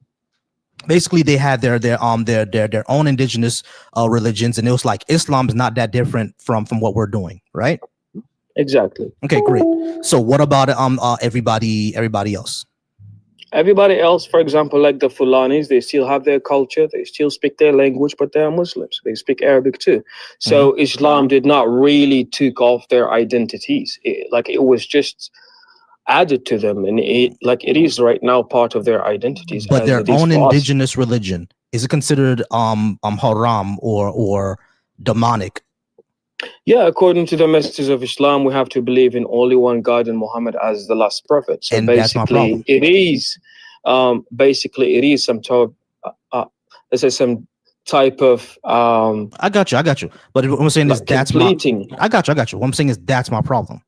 basically, they had their own indigenous religions, and it was like Islam is not that different from what we're doing, right? Exactly. Okay, great. So what about everybody else? Everybody else, for example, like the Fulanis, they still have their culture, they still speak their language, but they are Muslims. They speak Arabic too. So Islam did not really take off their identities. It was just added to them, and it is right now part of their identities. But their own indigenous religion, is it considered haram or demonic? Yeah, according to the messages of Islam, we have to believe in only one God and Muhammad as the last prophet. So and basically, it is some some type of I got you. But what I'm saying is that's completing. I got you. What I'm saying is that's my problem.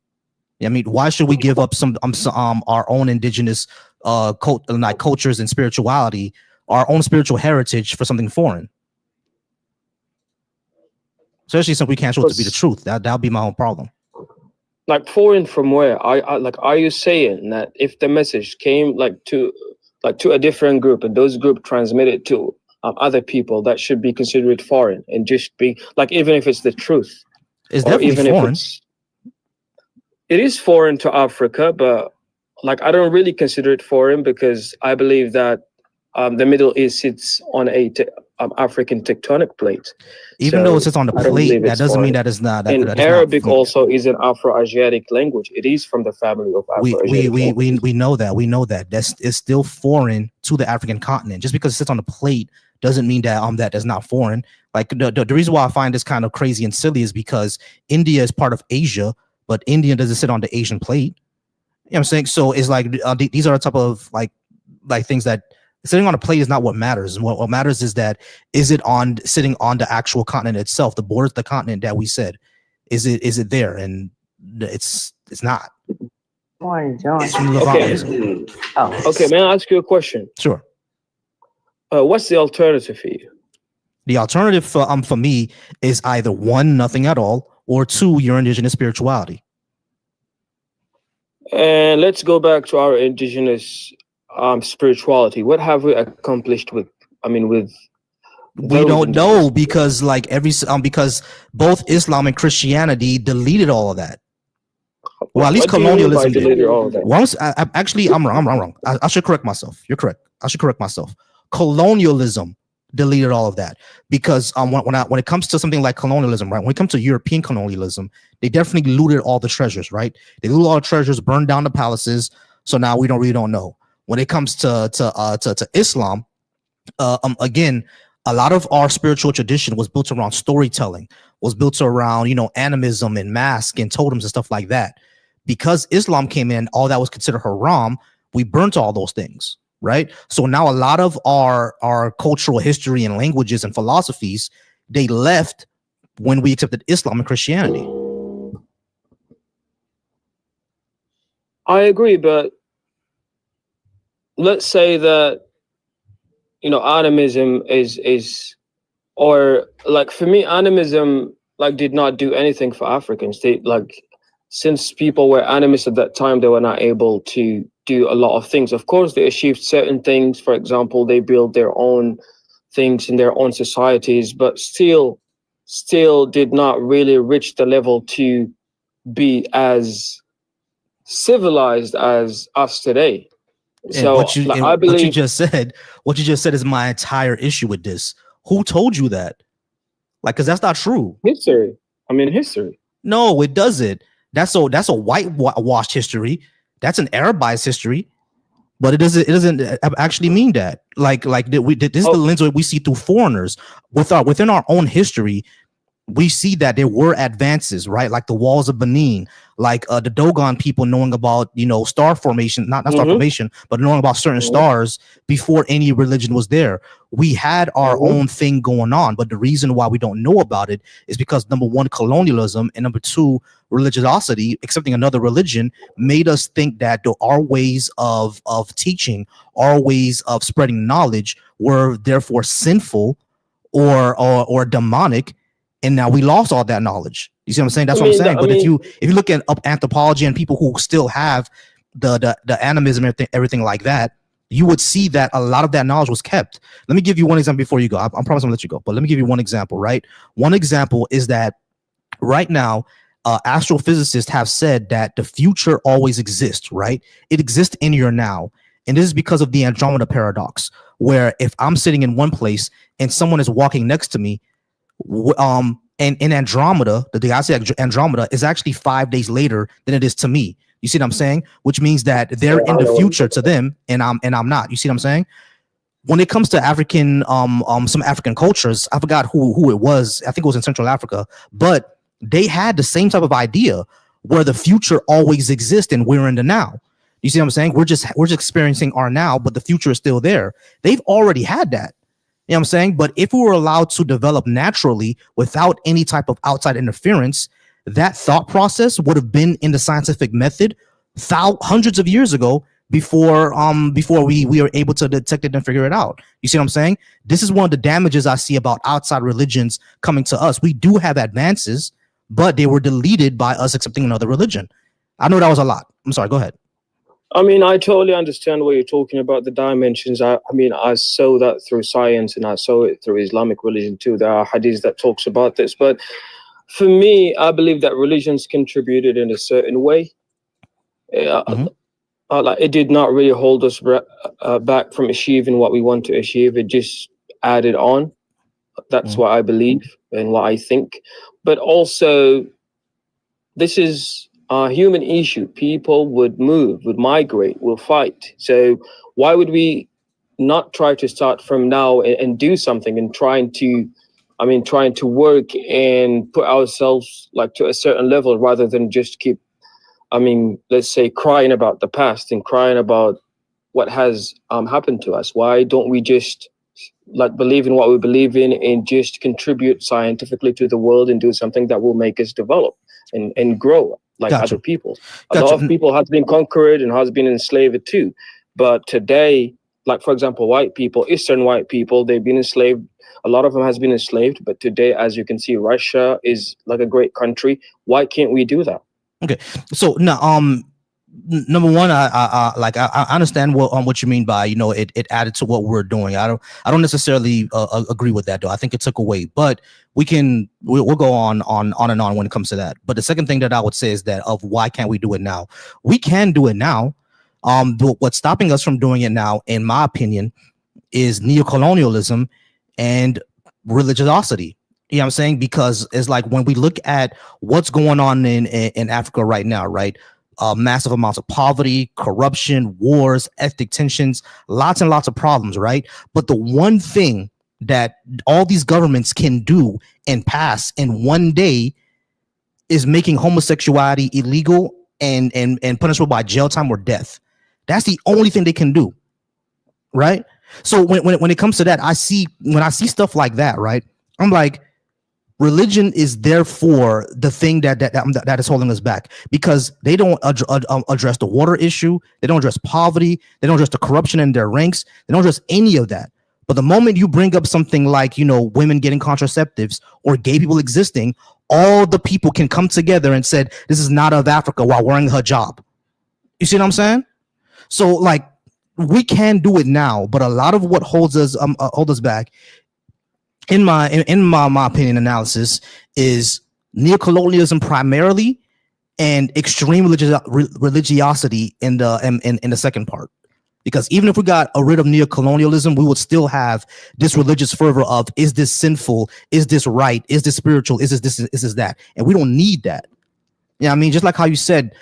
I mean, why should we give up some our own indigenous cultures and spirituality, our own spiritual heritage for something foreign? Especially since we can't show it to be the truth. That'll be my own problem. Like foreign from where? Are you saying that if the message came to a different group and those group transmitted to other people, that should be considered foreign and just be even if it's the truth? It's definitely foreign. It is foreign to Africa, but I don't really consider it foreign because I believe that the Middle East sits on a African tectonic plate. Even though it sits on the plate, that doesn't mean that it's not. And Arabic also is an Afro-Asiatic language. It is from the family of Afro-Asiatic. We know that. We know that. It's still foreign to the African continent. Just because it sits on the plate doesn't mean that that is not foreign. Like the reason why I find this kind of crazy and silly is because India is part of Asia, but India doesn't sit on the Asian plate. You know what I'm saying? So it's like these are a type of like things that sitting on a plate is not what matters. What matters is that is it sitting on the actual continent itself, the borders of the continent that we said, is it there? And it's not. Why, John? Okay, may I ask you a question? Sure. What's the alternative for you? The alternative for me is either one, nothing at all, or two, your indigenous spirituality. And let's go back to our indigenous spirituality. What have we accomplished with? We don't know because because both Islam and Christianity deleted all of that. Well, at least colonialism did. Once, I'm wrong. I should correct myself. You're correct. I should correct myself. Colonialism deleted all of that because when it comes to something like colonialism, right? When it comes to European colonialism, they definitely looted all the treasures, right? They looted all the treasures, burned down the palaces. So now we really don't know. When it comes to Islam, again, a lot of our spiritual tradition was built around storytelling, was built around animism and masks and totems and stuff like that. Because Islam came in, all that was considered haram. We burnt all those things. Right. So now a lot of our cultural history and languages and philosophies, they left when we accepted Islam and Christianity. I agree, but let's say that, animism is, or like for me, animism like did not do anything for Africans. They like, since people were animists at that time, they were not able to do a lot of things. Of course, they achieved certain things. For example, they built their own things in their own societies, but still did not really reach the level to be as civilized as us today. And So like, I what you believe just said, is my entire issue with this. Who told you that? Like, because that's not true. history. I mean, history. No, it doesn't. That's a whitewashed history. That's an Arabized history. But it doesn't actually mean that. Like this is the lens that we see through foreigners. Within our own history, we see that there were advances, right? Like the walls of Benin, like the Dogon people knowing about, star formation, not star formation, but knowing about certain stars before any religion was there. We had our own thing going on, but the reason why we don't know about it is because number one, colonialism, and number two, religiosity, accepting another religion, made us think that our ways of teaching, our ways of spreading knowledge were therefore sinful or demonic. And now we lost all that knowledge. You see what I'm saying? That's what I'm saying. But if you look at anthropology and people who still have the animism, everything like that, you would see that a lot of that knowledge was kept. Let me give you one example before you go. I promise I'm gonna let you go. But let me give you one example, right? One example is that right now, astrophysicists have said that the future always exists, right? It exists in your now. And this is because of the Andromeda paradox, where if I'm sitting in one place and someone is walking next to me, and in Andromeda, the galaxy Andromeda is actually 5 days later than it is to me. You see what I'm saying? Which means that they're in the future to them, and I'm not. You see what I'm saying? When it comes to African, some African cultures, I forgot who it was. I think it was in Central Africa, but they had the same type of idea where the future always exists and we're in the now. You see what I'm saying? We're just experiencing our now, but the future is still there. They've already had that. You know what I'm saying? But if we were allowed to develop naturally without any type of outside interference, that thought process would have been in the scientific method hundreds of years ago before we were able to detect it and figure it out. You see what I'm saying? This is one of the damages I see about outside religions coming to us. We do have advances, but they were deleted by us accepting another religion. I know that was a lot. I'm sorry. Go ahead. I mean, I totally understand what you're talking about, the dimensions. I mean, I saw that through science and I saw it through Islamic religion too. There are hadiths that talks about this. But for me, I believe that religions contributed in a certain way. Like it did not really hold us back from achieving what we want to achieve. It just added on. That's what I believe and what I think. But also, this is a human issue. People would move, would migrate, will fight. So why would we not try to start from now and do something and trying to work and put ourselves like to a certain level rather than just keep, let's say, crying about the past and crying about what has happened to us? Why don't we just like believe in what we believe in and just contribute scientifically to the world and do something that will make us develop and grow like other people? A lot of people has been conquered and has been enslaved too. But today, like for example, white people, Eastern white people, they've been enslaved. A lot of them has been enslaved. But today, as you can see, Russia is like a great country. Why can't we do that? Okay, so now, number one, I understand what you mean by it added to what we're doing. I don't necessarily agree with that though. I think it took away, but we'll go on and on when it comes to that. But the second thing that I would say is that of why can't we do it now? We can do it now. What's stopping us from doing it now, in my opinion, is neocolonialism and religiosity. You know what I'm saying? Because it's like when we look at what's going on in Africa right now, right? Massive amounts of poverty, corruption, wars, ethnic tensions, lots and lots of problems, right? But the one thing that all these governments can do and pass in one day is making homosexuality illegal and punishable by jail time or death. That's the only thing they can do, right? So when it comes to that, when I see stuff like that, right? I'm like, Religion is therefore the thing that is holding us back, because they don't address the water issue. They don't address poverty. They don't address the corruption in their ranks. They don't address any of that. But the moment you bring up something like, women getting contraceptives or gay people existing, all the people can come together and said, this is not of Africa, while wearing a hijab. You see what I'm saying? So like, we can do it now, but a lot of what holds us back, in my opinion, analysis, is neocolonialism primarily, and extreme religiosity in the second part. Because even if we got rid of neocolonialism, we would still have this religious fervor of, is this sinful? Is this right? Is this spiritual? Is this that? And we don't need that. You know what I mean? Just like how you said,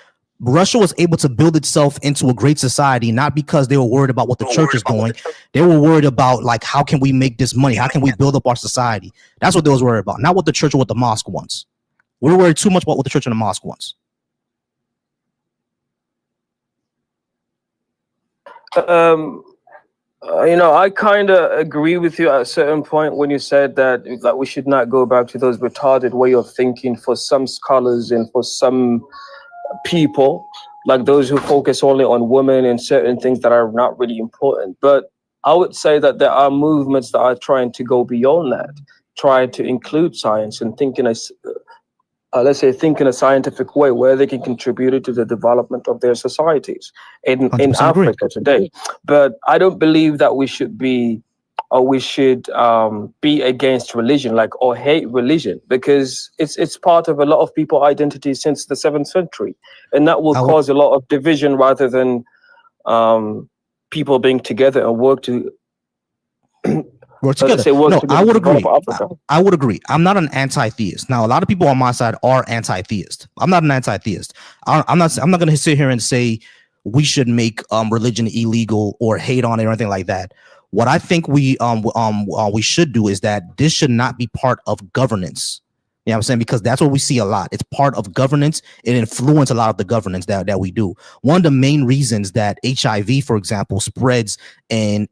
Russia was able to build itself into a great society, not because they were worried about what the church is doing. They were worried about, like, how can we make this money? How can we build up our society? That's what they was worried about, not what the church or what the mosque wants. We're worried too much about what the church and the mosque wants. I kind of agree with you at a certain point when you said that we should not go back to those retarded way of thinking for some scholars and for some people, like those who focus only on women and certain things that are not really important. But I would say that there are movements that are trying to go beyond that, trying to include science and think in a scientific way where they can contribute to the development of their societies in Africa today. But I don't believe that we should be against religion, or hate religion, because it's part of a lot of people's identity since the 7th century, and that will cause a lot of division rather than people being together and work together. I would agree. I would agree. I'm not an anti-theist. Now, a lot of people on my side are anti-theist. I'm not an anti-theist. I'm not going to sit here and say we should make religion illegal or hate on it or anything like that. What I think we should do is that this should not be part of governance. You know what I'm saying? Because that's what we see a lot. It's part of governance. It influences a lot of the governance that we do. One of the main reasons that HIV, for example, spreads in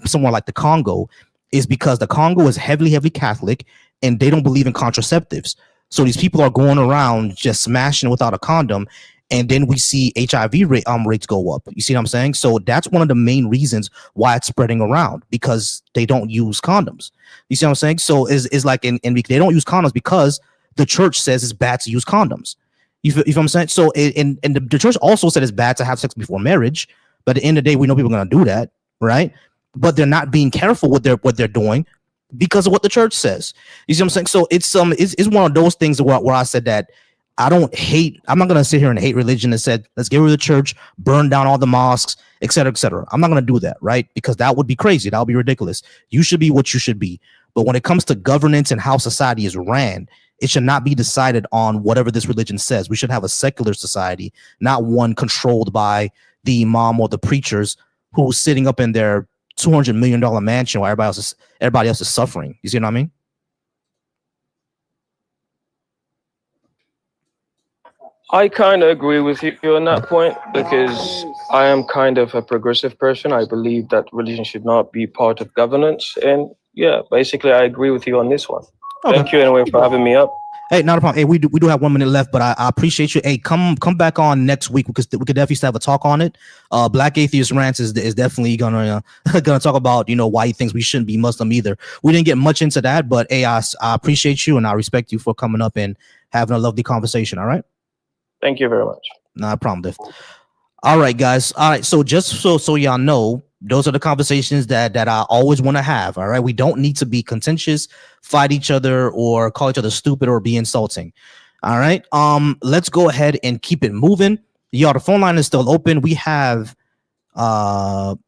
somewhere like the Congo is because the Congo is heavily Catholic, and they don't believe in contraceptives. So these people are going around just smashing without a condom, and then we see HIV rates go up. You see what I'm saying? So that's one of the main reasons why it's spreading around, because they don't use condoms. You see what I'm saying? So it's like they don't use condoms because the church says it's bad to use condoms. You feel what I'm saying? So the church also said it's bad to have sex before marriage, but at the end of the day, we know people are going to do that, right? But they're not being careful with what they're doing because of what the church says. You see what I'm saying? So it's one of those things where I said that I'm not going to sit here and hate religion and said, let's get rid of the church, burn down all the mosques, et cetera, et cetera. I'm not going to do that, right? Because that would be crazy. That would be ridiculous. You should be what you should be. But when it comes to governance and how society is ran, it should not be decided on whatever this religion says. We should have a secular society, not one controlled by the imam or the preachers who's sitting up in their $200 million mansion while everybody else is suffering. You see what I mean? I kind of agree with you on that point, because I am kind of a progressive person. I believe that religion should not be part of governance. And yeah, basically, I agree with you on this one. Okay. Thank you anyway for having me up. Hey, not a problem. Hey, we do have 1 minute left, but I appreciate you. Hey, come back on next week, because we could definitely still have a talk on it. Black Atheist Rants is definitely gonna talk about why he thinks we shouldn't be Muslim either. We didn't get much into that, but hey, I appreciate you and I respect you for coming up and having a lovely conversation. All right. Thank you very much. Not a problem, Diff. All right, guys. All right. So just so y'all know, those are the conversations that I always want to have. All right. We don't need to be contentious, fight each other, or call each other stupid or be insulting. All right. Let's go ahead and keep it moving. Y'all, the phone line is still open. We have MacBeat.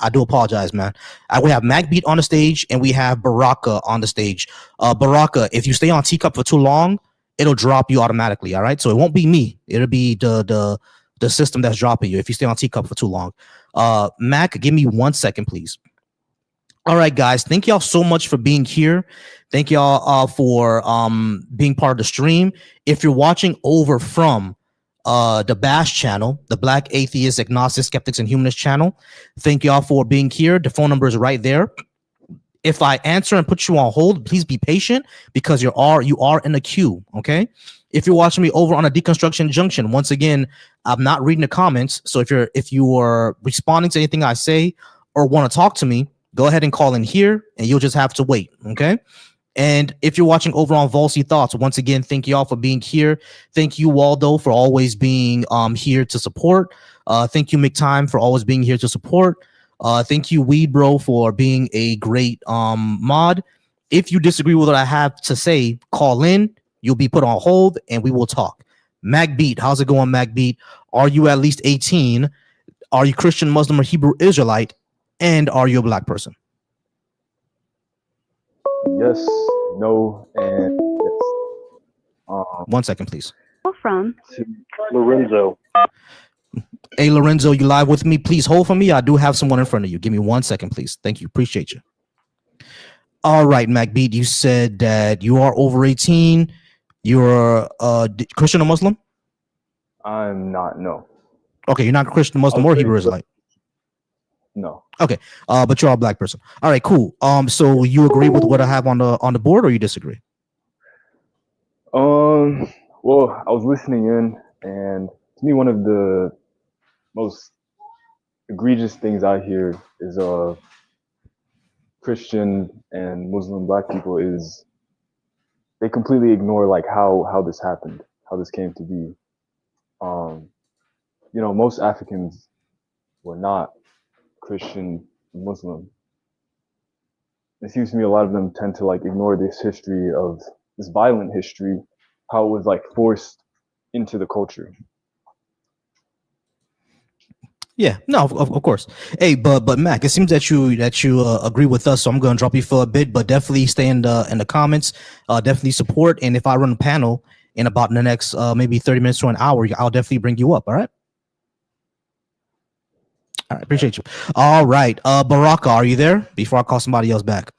I do apologize, man. We have MacBeat on the stage and we have Baraka on the stage. Baraka, if you stay on Teacup for too long, it'll drop you automatically. All right. So it won't be me. It'll be the system that's dropping you if you stay on Teacup for too long. Mac, give me 1 second, please. All right, guys. Thank y'all so much for being here. Thank y'all for being part of the stream. If you're watching over from the Bash channel, the Black Atheists, Agnostics, Skeptics, and Humanists channel, thank y'all for being here. The phone number is right there. If I answer and put you on hold, please be patient because you are in a queue. Okay. If you're watching me over on a Deconstruction Junction, once again, I'm not reading the comments. So if you are responding to anything I say or want to talk to me, go ahead and call in here and you'll just have to wait. Okay. And if you're watching over on Volcy Thoughts, once again, thank you all for being here. Thank you, Waldo, for always being here to support. Thank you, McTime, for always being here to support. Thank you, Weed Bro, for being a great mod. If you disagree with what I have to say, call in. You'll be put on hold, and we will talk. Magbeat, how's it going, Magbeat? Are you at least 18? Are you Christian, Muslim, or Hebrew Israelite? And are you a black person? Yes, no, and yes. 1 second, please. From Lorenzo. Hey, Lorenzo, you live with me? Please hold for me. I do have someone in front of you. Give me 1 second, please. Thank you. Appreciate you. All right, MacBeat, you said that you are over 18. You're Christian or Muslim? I'm not, no. Okay, you're not Christian, Muslim, or Hebrew Israelite? No. Okay, but you're a black person. All right, cool. So you agree with what I have on the board, or you disagree? Well, I was listening in, and to me, one of the most egregious things I hear is Christian and Muslim black people is they completely ignore like how this happened, how this came to be. You know, most Africans were not Christian, Muslim. It seems to me a lot of them tend to like ignore this history of this violent history, how it was like forced into the culture. Yeah, no, of course. Hey, but Mac, it seems that you agree with us, so I'm going to drop you for a bit, but definitely stay in the comments. Definitely support, and if I run a panel in about the next maybe 30 minutes to an hour, I'll definitely bring you up. All right. All right, appreciate you. All right, Baraka, are you there? Before I call somebody else back.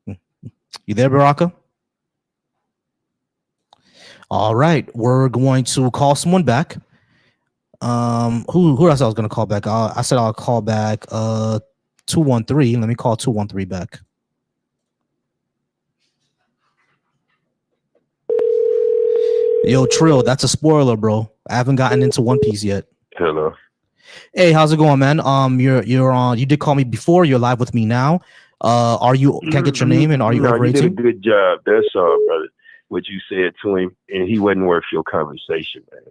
You there, Baraka? All right, we're going to call someone back. Who else I was gonna call back? I said I'll call back 213. Let me call 213 back. Yo, Trill, that's a spoiler, bro. I haven't gotten into One Piece yet. Hello. Hey, how's it going, man? You're on. You did call me before. You're live with me now. Are you? Can I get your name and are you over 18? You did a good job. That's all, brother. What you said to him, and he wasn't worth your conversation, man.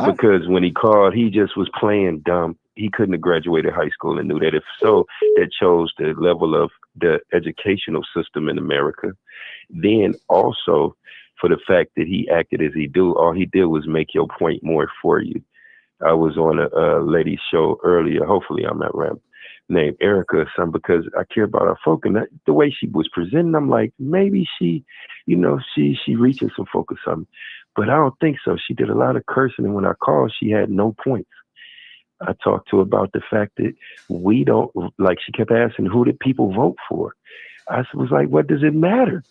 Because when he called, he just was playing dumb. He couldn't have graduated high school and knew that. If so, that chose the level of the educational system in America. Then also, for the fact that he acted as he do, all he did was make your point more for you. I was on a lady's show earlier. Hopefully, I'm not wrong. Named Erica or something, because I care about our folk, and the way she was presenting, I'm like, maybe she, she reaches some folk or something. But I don't think so. She did a lot of cursing, and when I called, she had no points. I talked to her about the fact that we don't, like, she kept asking, who did people vote for? I was like, what does it matter?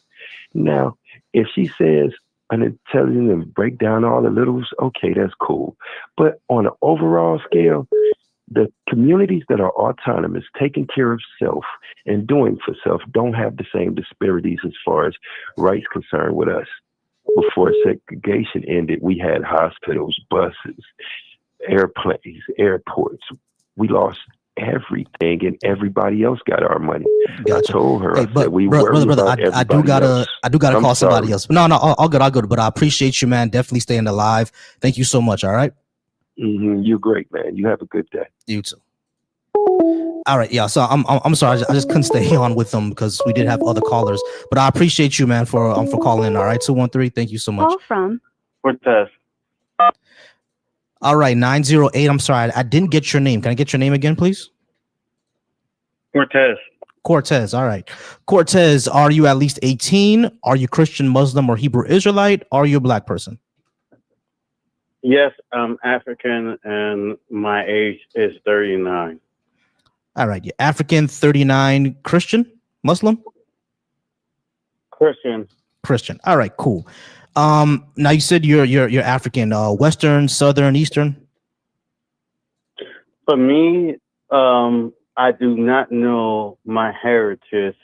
Now, if she says an intelligent and break down all the littles, okay, that's cool. But on an overall scale, the communities that are autonomous, taking care of self and doing for self, don't have the same disparities as far as rights concerned with us. Before segregation ended, we had hospitals, buses, airplanes, airports. We lost everything, and everybody else got our money. Gotcha. I told her, hey, but we brother, about I do gotta call somebody sorry. else. No, all good. But I appreciate you, man. Definitely staying alive. Thank you so much. All right. You're great, man. You have a good day. You too. All right, yeah. So I'm sorry, I just couldn't stay on with them because we did have other callers. But I appreciate you, man, for calling in. All right, 213. Thank you so much. Call from Cortez. All right, 908. I'm sorry, I didn't get your name. Can I get your name again, please? Cortez. Cortez. All right, Cortez. Are you at least 18? Are you Christian, Muslim, or Hebrew Israelite? Are you a black person? Yes, I'm African, and my age is 39. All right, you're African, 39, Christian, Muslim? Christian. Christian. All right, cool. Now you said you're African, Western, Southern, Eastern? For me, I do not know my heritage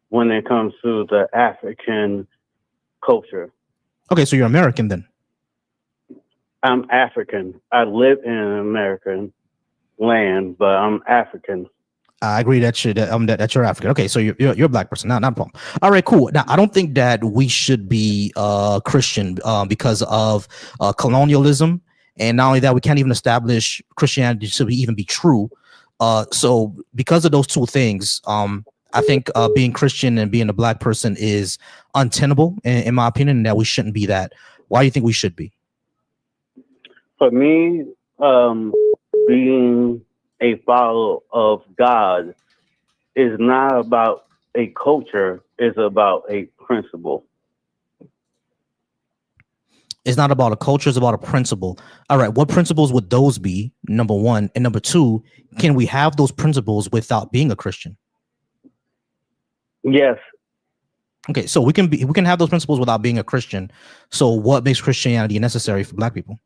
when it comes to the African culture. Okay, so you're American then. I'm African. I live in an American land, but I'm African. I agree that you're African. Okay, so you're a black person. Not a problem. All right, cool. Now I don't think that we should be Christian because of colonialism, and not only that, we can't even establish Christianity to even be true. So because of those two things, I think being Christian and being a black person is untenable, in my opinion, and that we shouldn't be that. Why do you think we should be? For me, being a follower of God is not about a culture, it's about a principle. It's not about a culture, it's about a principle. All right, what principles would those be? Number one. And number two, can we have those principles without being a Christian? Yes. Okay, so we can have those principles without being a Christian. So what makes Christianity necessary for black people?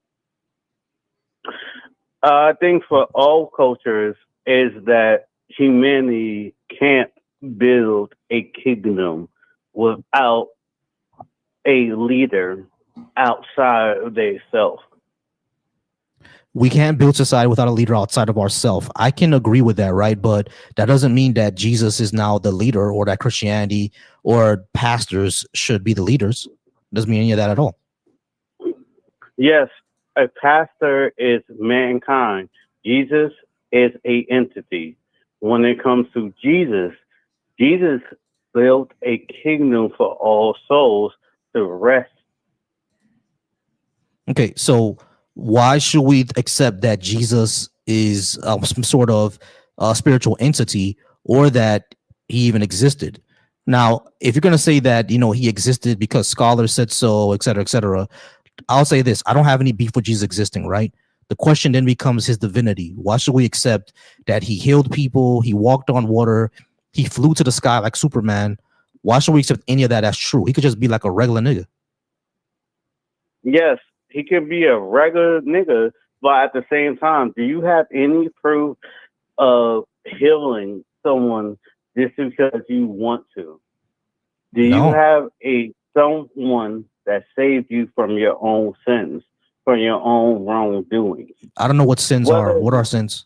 I think for all cultures is that humanity can't build a kingdom without a leader outside of themselves. We can't build society without a leader outside of ourselves. I can agree with that, right? But that doesn't mean that Jesus is now the leader or that Christianity or pastors should be the leaders. Doesn't mean any of that at all. Yes, a pastor is mankind. Jesus is a entity. When it comes to Jesus, Jesus built a kingdom for all souls to rest. Okay, so why should we accept that Jesus is some sort of spiritual entity or that he even existed? Now, if you're going to say that, he existed because scholars said so, et cetera, I'll say this. I don't have any beef with Jesus existing, right? The question then becomes his divinity. Why should we accept that he healed people, he walked on water, he flew to the sky like Superman? Why should we accept any of that as true? He could just be like a regular nigga. Yes, he can be a regular nigga, but at the same time, do you have any proof of healing someone just because you want to? Do you have someone that saved you from your own sins, from your own wrongdoing? I don't know what sins are. What are sins?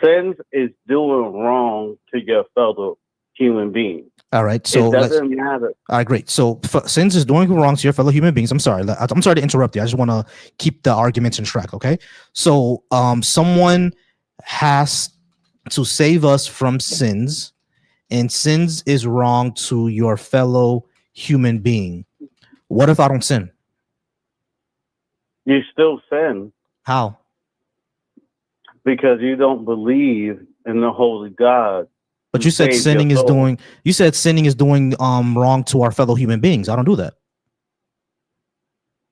Sins is doing wrong to your fellow human being. All right, so it doesn't matter. All right, great. So sins is doing wrong to your fellow human beings. I'm sorry to interrupt you. I just want to keep the arguments in track. Okay, so someone has to save us from sins, and sins is wrong to your fellow human being. What if I don't sin? You still sin. How? Because you don't believe in the holy God. But you said sinning is doing. You said sinning is doing wrong to our fellow human beings. I don't do that.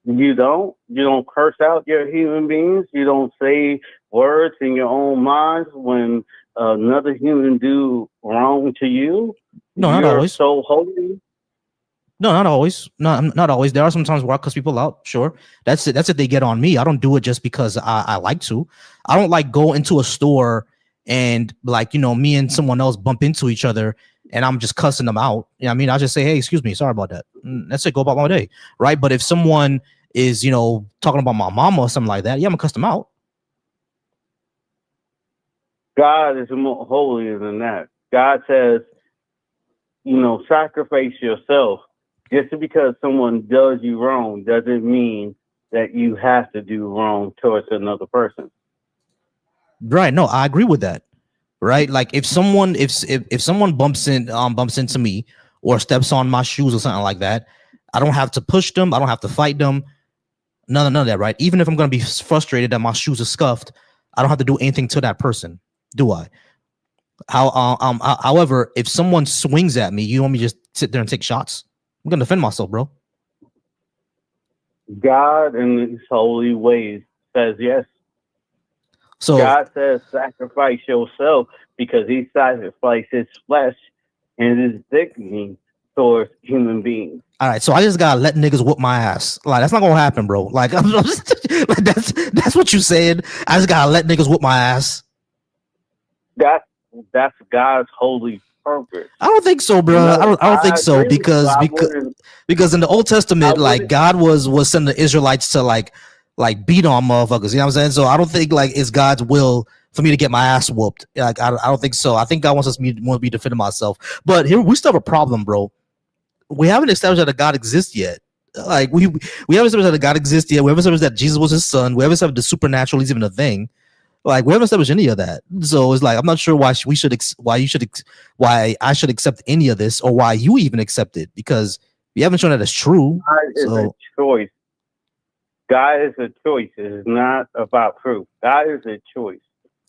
You don't. You don't curse out your human beings. You don't say words in your own minds when another human do wrong to you. No, not always. So holy. No, not always. Not always. There are sometimes where I cuss people out. Sure, that's it. That's if they get on me. I don't do it just because I like to. I don't like go into a store and me and someone else bump into each other and I'm just cussing them out. You know what I mean? I just say, hey, excuse me, sorry about that. That's it. Go about my day, right? But if someone is talking about my mama or something like that, yeah, I'm gonna cuss them out. God is more holier than that. God says, sacrifice yourself. Just because someone does you wrong doesn't mean that you have to do wrong towards another person. Right. No, I agree with that. Right. Like if someone bumps into me or steps on my shoes or something like that, I don't have to push them. I don't have to fight them. None of that. Right. Even if I'm going to be frustrated that my shoes are scuffed, I don't have to do anything to that person. Do I? However, if someone swings at me, you want me to just sit there and take shots? I'm going to defend myself, bro. God in his holy ways says yes. So God says sacrifice yourself because he sacrificed his flesh and his dignity towards human beings. All right, so I just gotta let niggas whoop my ass. Like that's not gonna happen, bro. Like I'm just, like that's what you said. I just gotta let niggas whoop my ass. That's God's holy purpose. I don't think so, bro. No, I don't think I so agree with you. because in the Old Testament, like God was sending the Israelites to like beat on motherfuckers. You know what I'm saying? So I don't think like it's God's will for me to get my ass whooped. Like I don't think so. I think God wants me to be defending myself. But here we still have a problem, bro. We haven't established that a God exists yet. Like we haven't established that a God exists yet. We haven't established that Jesus was his son. We haven't established the supernatural is even a thing. Like we haven't established any of that. So it's like I'm not sure why I should accept any of this or why you even accept it, because we haven't shown that it's true. God is a choice. God is a choice. It is not about proof. God is a choice.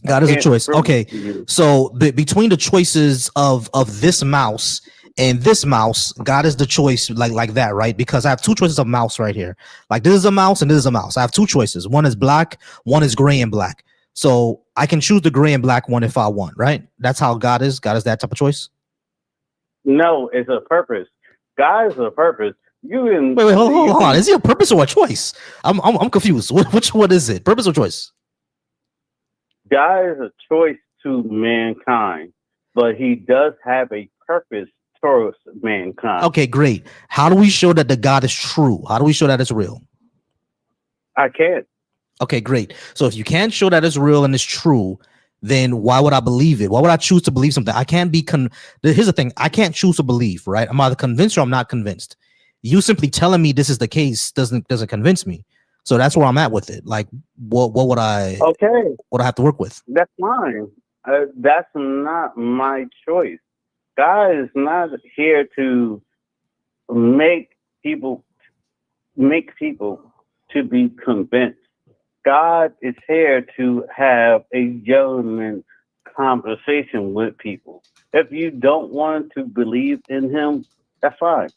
God is a choice. Okay, so between the choices of this mouse and this mouse, God is the choice, like that, right? Because I have two choices of mouse right here. Like this is a mouse and this is a mouse. I have two choices. One is black, one is gray and black. So I can choose the gray and black one if I want, right? That's how God is. God is that type of choice. No, it's a purpose. God is a purpose. Wait, hold on. Is he a purpose or a choice? I'm confused. Which one is it? Purpose or choice? God is a choice to mankind, but he does have a purpose towards mankind. Okay, great. How do we show that the God is true? How do we show that it's real? I can't. Okay, great. So if you can't show that it's real and it's true, then why would I believe it? Why would I choose to believe something? I can't be here's the thing. I can't choose to believe, right? I'm either convinced or I'm not convinced. You simply telling me this is the case doesn't convince me. So that's where I'm at with it. Like, what would I have to work with? That's fine. That's not my choice. God is not here to make people to be convinced. God is here to have a genuine conversation with people. If you don't want to believe in him, that's fine.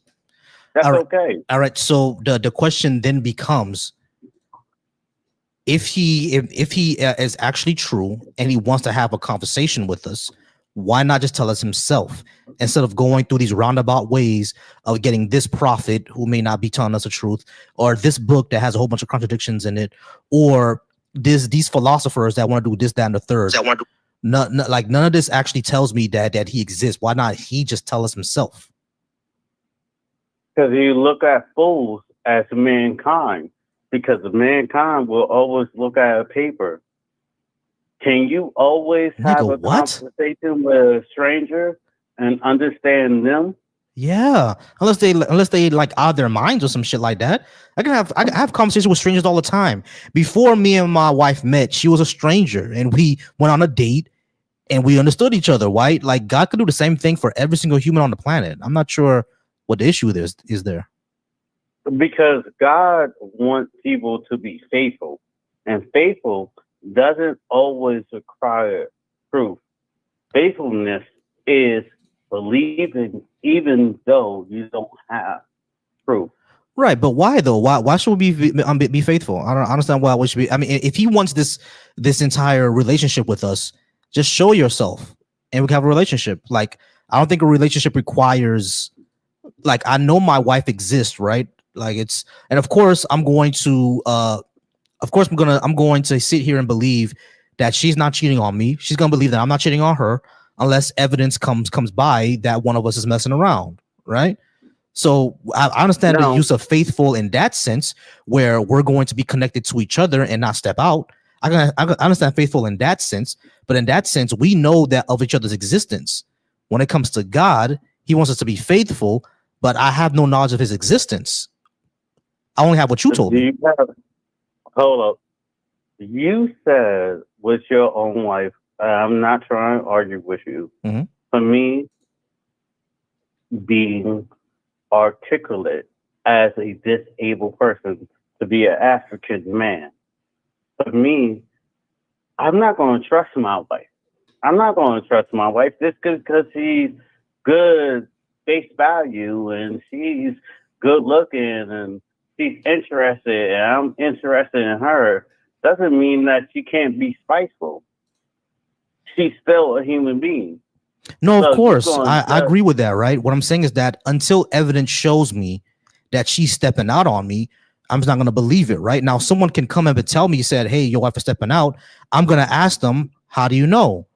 That's okay. All right. So the question then becomes, if he is actually true and he wants to have a conversation with us, why not just tell us himself instead of going through these roundabout ways of getting this prophet who may not be telling us the truth, or this book that has a whole bunch of contradictions in it, or these philosophers that want to do this, that, and the third. None of this actually tells me that he exists. Why not he just tell us himself? Because you look at fools as mankind, because mankind will always look at a paper. Can you always have a conversation with a stranger and understand them? Yeah, unless they like out of their minds or some shit like that. I have conversations with strangers all the time. Before me and my wife met, she was a stranger, and we went on a date, and we understood each other. Right? Like God could do the same thing for every single human on the planet. I'm not sure what the issue is there. Because God wants people to be faithful, and faithful doesn't always require proof. Faithfulness is believing even though you don't have proof. Right, but why though? Why should we be faithful? I don't understand why we should be. I mean, if he wants this entire relationship with us, just show yourself and we can have a relationship. Like, I don't think a relationship requires, like, I know my wife exists, right? Like, it's, and of course I'm going to sit here and believe that she's not cheating on me. She's gonna believe that I'm not cheating on her unless evidence comes by that one of us is messing around, right? So I understand the use of faithful in that sense, where we're going to be connected to each other and not step out. I understand faithful in that sense, but in that sense, we know that of each other's existence. When it comes to God, he wants us to be faithful, but I have no knowledge of his existence. I only have what you told me. Hold up. You said with your own wife, I'm not trying to argue with you. Mm-hmm. For me, being articulate as a disabled person, to be an African man, for me, I'm not going to trust my wife. I'm not going to trust my wife just because she's good face value and she's good looking and she's interested and I'm interested in her. Doesn't mean that she can't be spiteful. She's still a human being. No, of course. I agree with that, right? What I'm saying is that until evidence shows me that she's stepping out on me, I'm just not going to believe it, right? Now, someone can come up and tell me, said, hey, your wife is stepping out. I'm going to ask them, how do you know?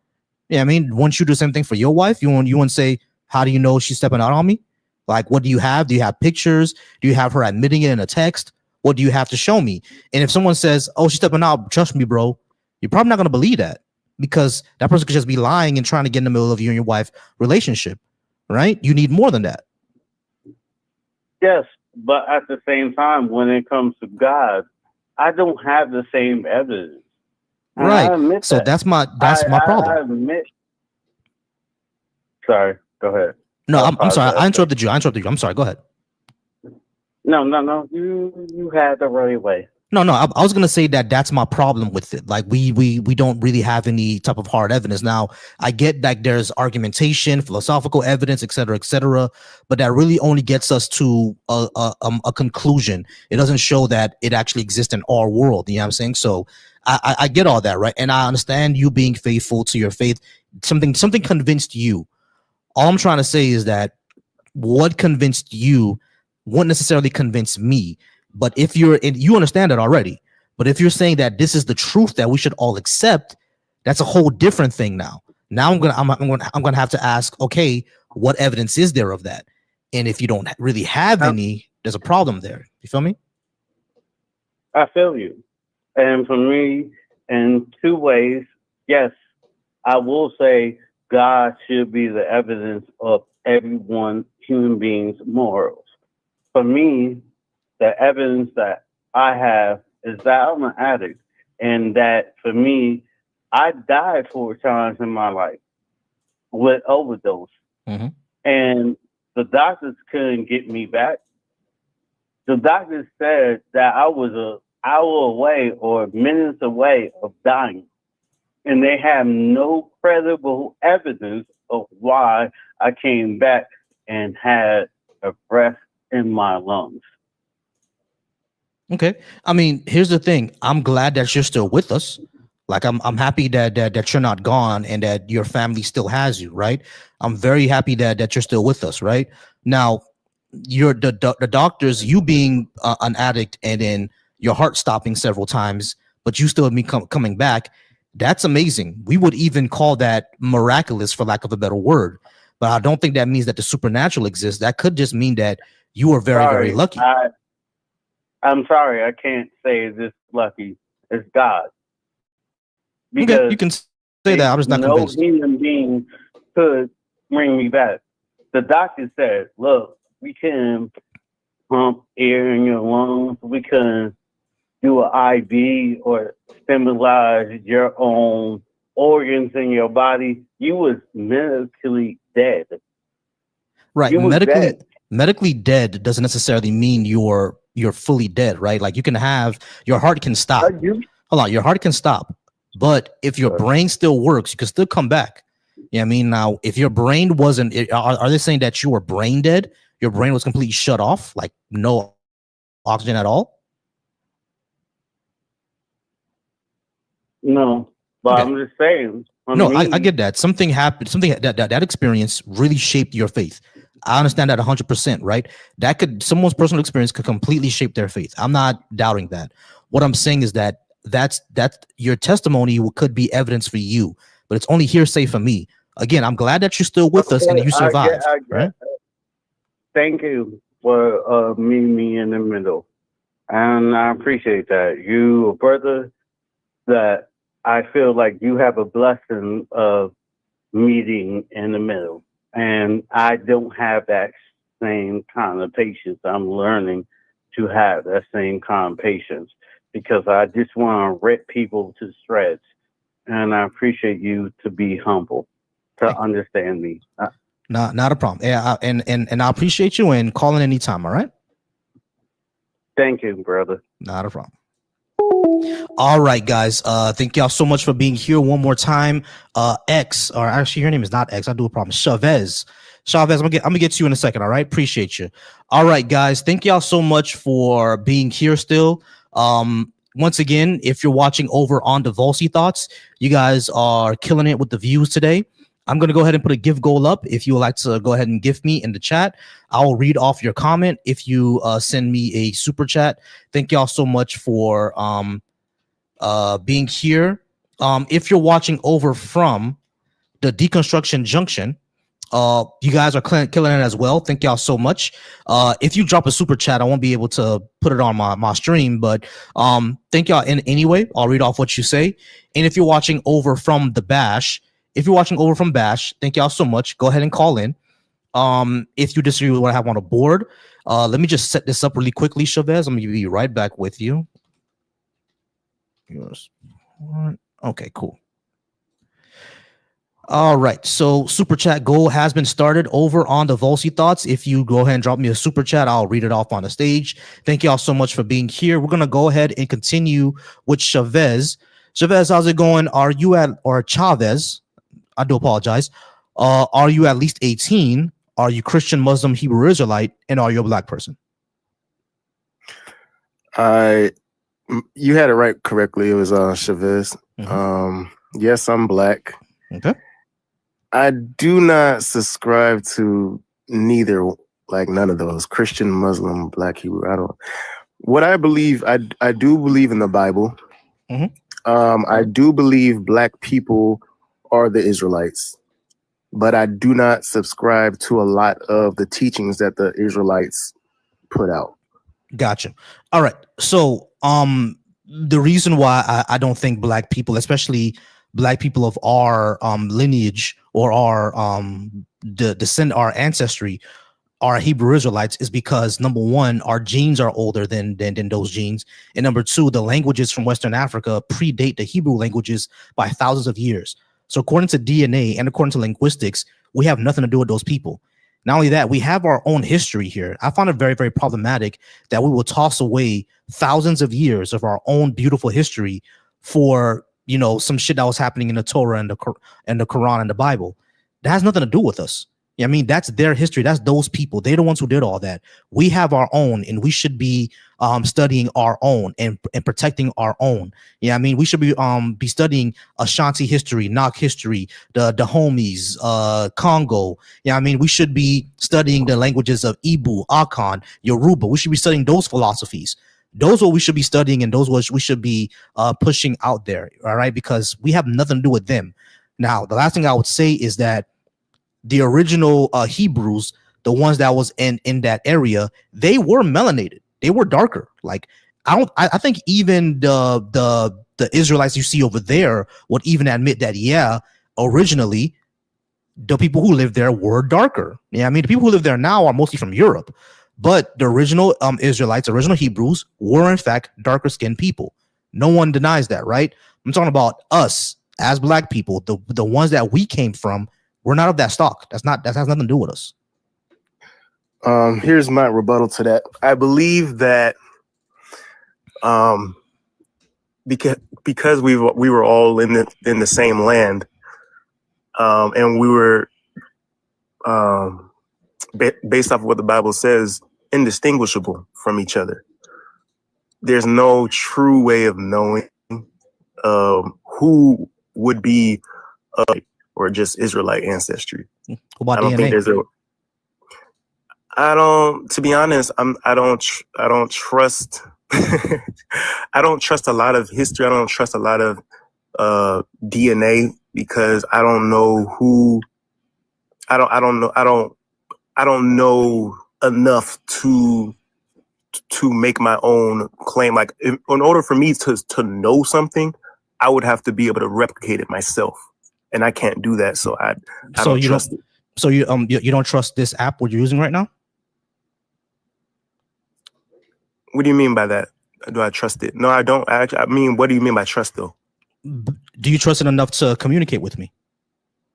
Yeah, I mean, won't you do the same thing for your wife? You won't say, how do you know she's stepping out on me? Like, what do you have? Do you have pictures? Do you have her admitting it in a text? What do you have to show me? And if someone says, oh, she's stepping out, trust me, bro, you're probably not going to believe that, because that person could just be lying and trying to get in the middle of you and your wife relationship, right? You need more than that. Yes, but at the same time, when it comes to God, I don't have the same evidence. And I Right. admit So that. that's my I problem. admit. Sorry, go ahead. No, I'm sorry. apologize. I interrupted you. I'm sorry. Go ahead. No. You had the right way. No, I was gonna say that that's my problem with it. Like we don't really have any type of hard evidence. Now I get like there's argumentation, philosophical evidence, etc., but that really only gets us to a conclusion. It doesn't show that it actually exists in our world. You know what I'm saying? So I get all that, right? And I understand you being faithful to your faith. Something convinced you. All I'm trying to say is that what convinced you won't necessarily convince me. But if you understand it already. But if you're saying that this is the truth that we should all accept, that's a whole different thing now. Now I'm gonna have to ask, okay, what evidence is there of that? And if you don't really have any, there's a problem there. You feel me? I feel you. And for me, in two ways, yes, I will say God should be the evidence of everyone, human being's morals. For me, the evidence that I have is that I'm an addict, and that for me, I died 4 times in my life with overdose. Mm-hmm. And the doctors couldn't get me back. The doctors said that I was an hour away or minutes away of dying. And they have no credible evidence of why I came back and had a breath in my lungs. Okay. I mean, here's the thing. I'm glad that you're still with us. Like I'm happy that you're not gone and that your family still has you, right? I'm very happy that you're still with us, right? Now, you're the doctors, you being an addict and then your heart stopping several times, but you still coming back. That's amazing. We would even call that miraculous, for lack of a better word. But I don't think that means that the supernatural exists. That could just mean that you are very lucky. I'm sorry, I can't say this lucky. It's God. Because okay, you can say that. I'm just not convinced. No human being could bring me back. The doctor said, look, we can pump air in your lungs. We can do an IV or stimulate your own organs in your body. You was medically dead. Right. Medically dead doesn't necessarily mean you're fully dead, right? Like you can have your heart can stop. Hold on, your heart can stop. But if your brain still works, you can still come back. Yeah, I mean, now if your brain wasn't, are they saying that you were brain dead? Your brain was completely shut off, like no oxygen at all? No, but okay. I'm just saying. I get that. Something happened. Something that experience really shaped your faith. I understand that 100%, right? Someone's personal experience could completely shape their faith. I'm not doubting that. What I'm saying is that that's your testimony could be evidence for you, but it's only hearsay for me. Again, I'm glad that you're still with us and you survived. Right? Thank you for meeting me in the middle, and I appreciate that. You, a brother, that I feel like you have a blessing of meeting in the middle. And I don't have that same kind of patience. I'm learning to have that same kind of patience because I just want to rip people to shreds. And I appreciate you to be humble, to understand me. Not a problem. Yeah, and I appreciate you and calling anytime. All right. Thank you, brother. Not a problem. All right, guys. Thank y'all so much for being here one more time. X, or actually your name is not X. I do a problem. Chavez, I'm gonna get to you in a second. All right, appreciate you. All right, guys. Thank y'all so much for being here still. Once again, if you're watching over on the Volcy Thoughts, you guys are killing it with the views today. I'm going to go ahead and put a give goal up. If you would like to go ahead and gift me in the chat, I'll read off your comment if you send me a super chat. Thank y'all so much for being here. If you're watching over from the Deconstruction Junction. You guys are killing it as well. Thank y'all so much. If you drop a super chat, I won't be able to put it on my stream, but thank y'all in anyway. I'll read off what you say. And if you're watching over from the Bash, thank y'all so much. Go ahead and call in. If you disagree with what I have on the board, let me just set this up really quickly, Chavez. I'm gonna be right back with you. Okay, cool. All right, so super chat goal has been started over on the Volcy Thoughts. If you go ahead and drop me a super chat, I'll read it off on the stage. Thank you all so much for being here. We're gonna go ahead and continue with Chavez. Chavez, how's it going? Are you at, or Chavez? I do apologize. Are you at least 18? Are you Christian, Muslim, Hebrew, Israelite, and are you a black person? You had it right correctly. It was Chavez. Yes, I'm black. Okay. I do not subscribe to neither, like none of those, Christian, Muslim, black, Hebrew. I don't. What I believe, I do believe in the Bible. I do believe black people are the Israelites, but I do not subscribe to a lot of the teachings that the Israelites put out. Gotcha. All right. So, the reason why I don't think black people, especially black people of our lineage or our our ancestry, are Hebrew Israelites, is because number one, our genes are older than those genes, and number two, the languages from Western Africa predate the Hebrew languages by thousands of years. So according to DNA and according to linguistics, we have nothing to do with those people. Not only that, we have our own history here. I find it very, very problematic that we will toss away thousands of years of our own beautiful history for, you know, some shit that was happening in the Torah and the Quran and the Bible. That has nothing to do with us. Yeah, I mean, that's their history. That's those people. They're the ones who did all that. We have our own, and we should be studying our own and protecting our own. Yeah, I mean, we should be studying Ashanti history, Nok history, the Homies, Congo. Yeah, I mean, we should be studying the languages of Ibu, Akan, Yoruba. We should be studying those philosophies. Those are what we should be studying, and those what we should be pushing out there. All right, because we have nothing to do with them. Now, the last thing I would say is that the original Hebrews, the ones that was in that area, they were melanated. They were darker. Like I think even the Israelites you see over there would even admit that, yeah, originally the people who lived there were darker. Yeah, I mean, the people who live there now are mostly from Europe, but the original Israelites, original Hebrews, were in fact darker skinned people. No one denies that, right? I'm talking about us as black people, the ones that we came from. We're not of that stock. That has nothing to do with us. Here's my rebuttal to that. I believe that because we were all in the same land, and we were based off of what the Bible says, indistinguishable from each other. There's no true way of knowing who would be or just Israelite ancestry. What about I don't DNA? think there's to be honest, I don't trust I don't trust a lot of history. I don't trust a lot of DNA because I don't know who I don't know enough to make my own claim. Like in order for me to know something, I would have to be able to replicate it myself. And I can't do that, so I don't trust it. So you don't trust this app what you're using right now? What do you mean by that? Do I trust it? No, I don't. I mean, what do you mean by trust, though? Do you trust it enough to communicate with me?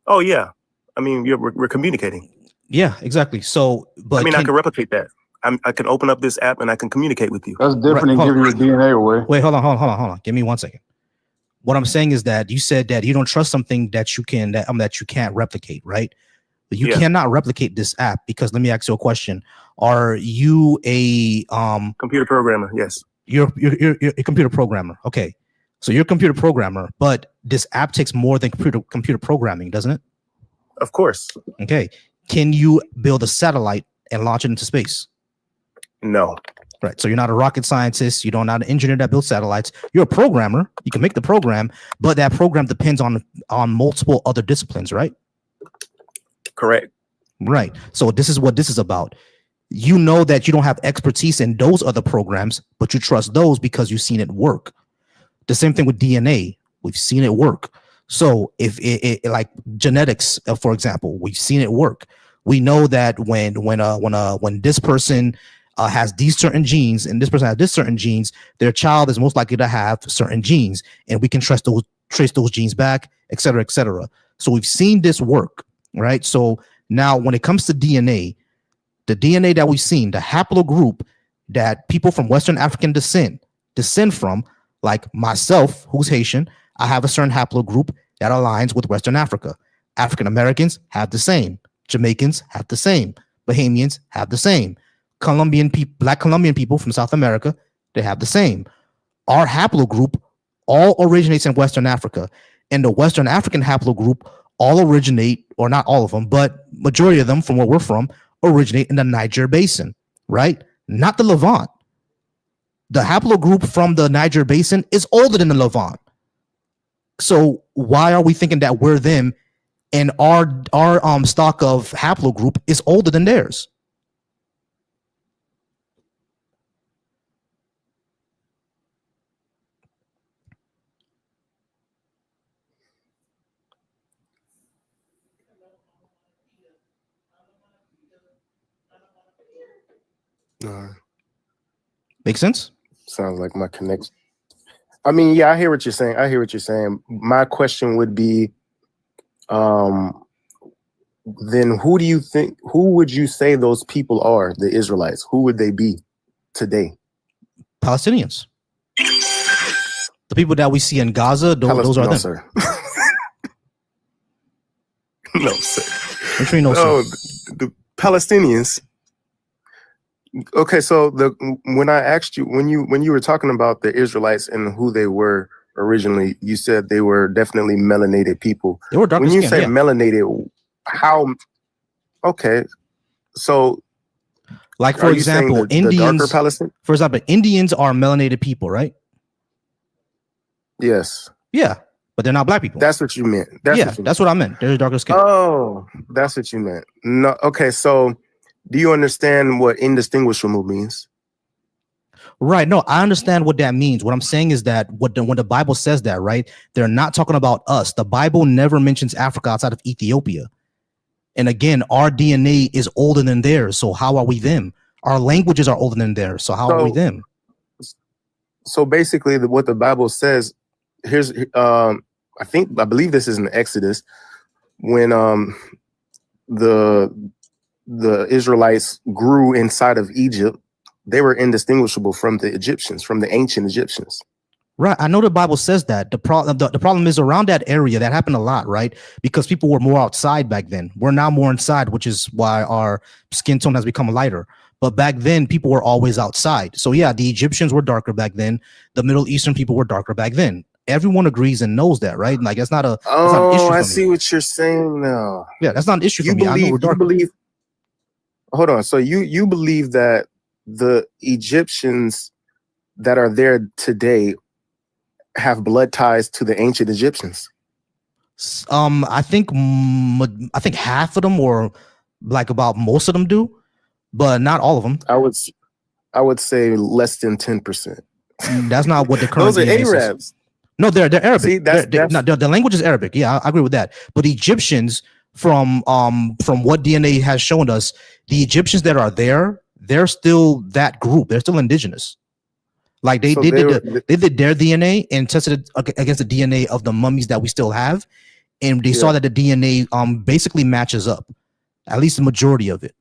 Oh yeah, I mean, we're communicating. Yeah, exactly. So, but I mean, I can replicate that. I can open up this app and I can communicate with you. That's different than giving your DNA away. Wait, hold on. Give me 1 second. What I'm saying is that you said that you don't trust something that you can't replicate, right? But you cannot replicate this app because let me ask you a question. Are you a computer programmer? Yes. You're a computer programmer. Okay. So you're a computer programmer, but this app takes more than computer programming, doesn't it? Of course. Okay. Can you build a satellite and launch it into space? No. Right. So you're not a rocket scientist. You're not an engineer that builds satellites. You're a programmer. You can make the program, but that program depends on multiple other disciplines, right? Correct. Right. So this is what this is about. You know that you don't have expertise in those other programs, but you trust those because you've seen it work. The same thing with DNA. We've seen it work. So if it like genetics, for example, we've seen it work. We know that when this person has these certain genes and this person has this certain genes, their child is most likely to have certain genes, and we can trace those genes back, et cetera, et cetera. So we've seen this work, right? So now when it comes to DNA, the DNA that we've seen, the haplogroup that people from Western African descent from, like myself, who's Haitian, I have a certain haplogroup that aligns with Western Africa. African Americans have the same. Jamaicans have the same. Bahamians have the same. Black Colombian people from South America, they have the same. Our haplogroup all originates in Western Africa, and the Western African haplogroup all originate, or not all of them, but majority of them from where we're from, originate in the Niger Basin, right? Not the Levant. The haplogroup from the Niger Basin is older than the Levant. So why are we thinking that we're them and our stock of haplogroup is older than theirs? Make sense? Sounds like my connection. I mean, yeah, I hear what you're saying. My question would be, then who would you say those people are, the Israelites? Who would they be today? Palestinians. The people that we see in Gaza, those are them. Sir. No, sir. What do you mean, no, sir? The Palestinians. Okay, so when I asked you, when you were talking about the Israelites and who they were originally, you said they were definitely melanated people. They were darker When you skin, say yeah. melanated, how? Okay, so like for are you saying example, the Indians. darker Palestinians? For example, Indians are melanated people, right? Yes. Yeah, but they're not black people. That's what you meant. That's what I meant. They're darker skin. Oh, that's what you meant. No, okay, so do you understand what indistinguishable means? Right. No, I understand what that means. What I'm saying is that when the Bible says that, right, they're not talking about us. The Bible never mentions Africa outside of Ethiopia. And again, our DNA is older than theirs. So how are we them? Our languages are older than theirs. So how are we them? So basically, what the Bible says, here's, I believe this is in Exodus, when the Israelites grew inside of Egypt, they were indistinguishable from the Egyptians, from the ancient Egyptians. Right. I know the Bible says that. The problem is around that area. That happened a lot, right? Because people were more outside back then. We're now more inside, which is why our skin tone has become lighter. But back then, people were always outside. So yeah, the Egyptians were darker back then. The Middle Eastern people were darker back then. Everyone agrees and knows that, right? Like that's not an issue. I see what you're saying now. Yeah, that's not an issue for me. I know we're darker. Hold on. So you believe that the Egyptians that are there today have blood ties to the ancient Egyptians? I think half of them, or like about most of them, do, but not all of them. I would say less than 10%. That's not what the current. Those are Arabs. No, they're Arabic. See, the language is Arabic. Yeah, I agree with that. But the Egyptians, from what DNA has shown us, the Egyptians that are there, they're still that group. They're still indigenous. Like they did their DNA and tested it against the DNA of the mummies that we still have, and they saw that the DNA basically matches up, at least the majority of it.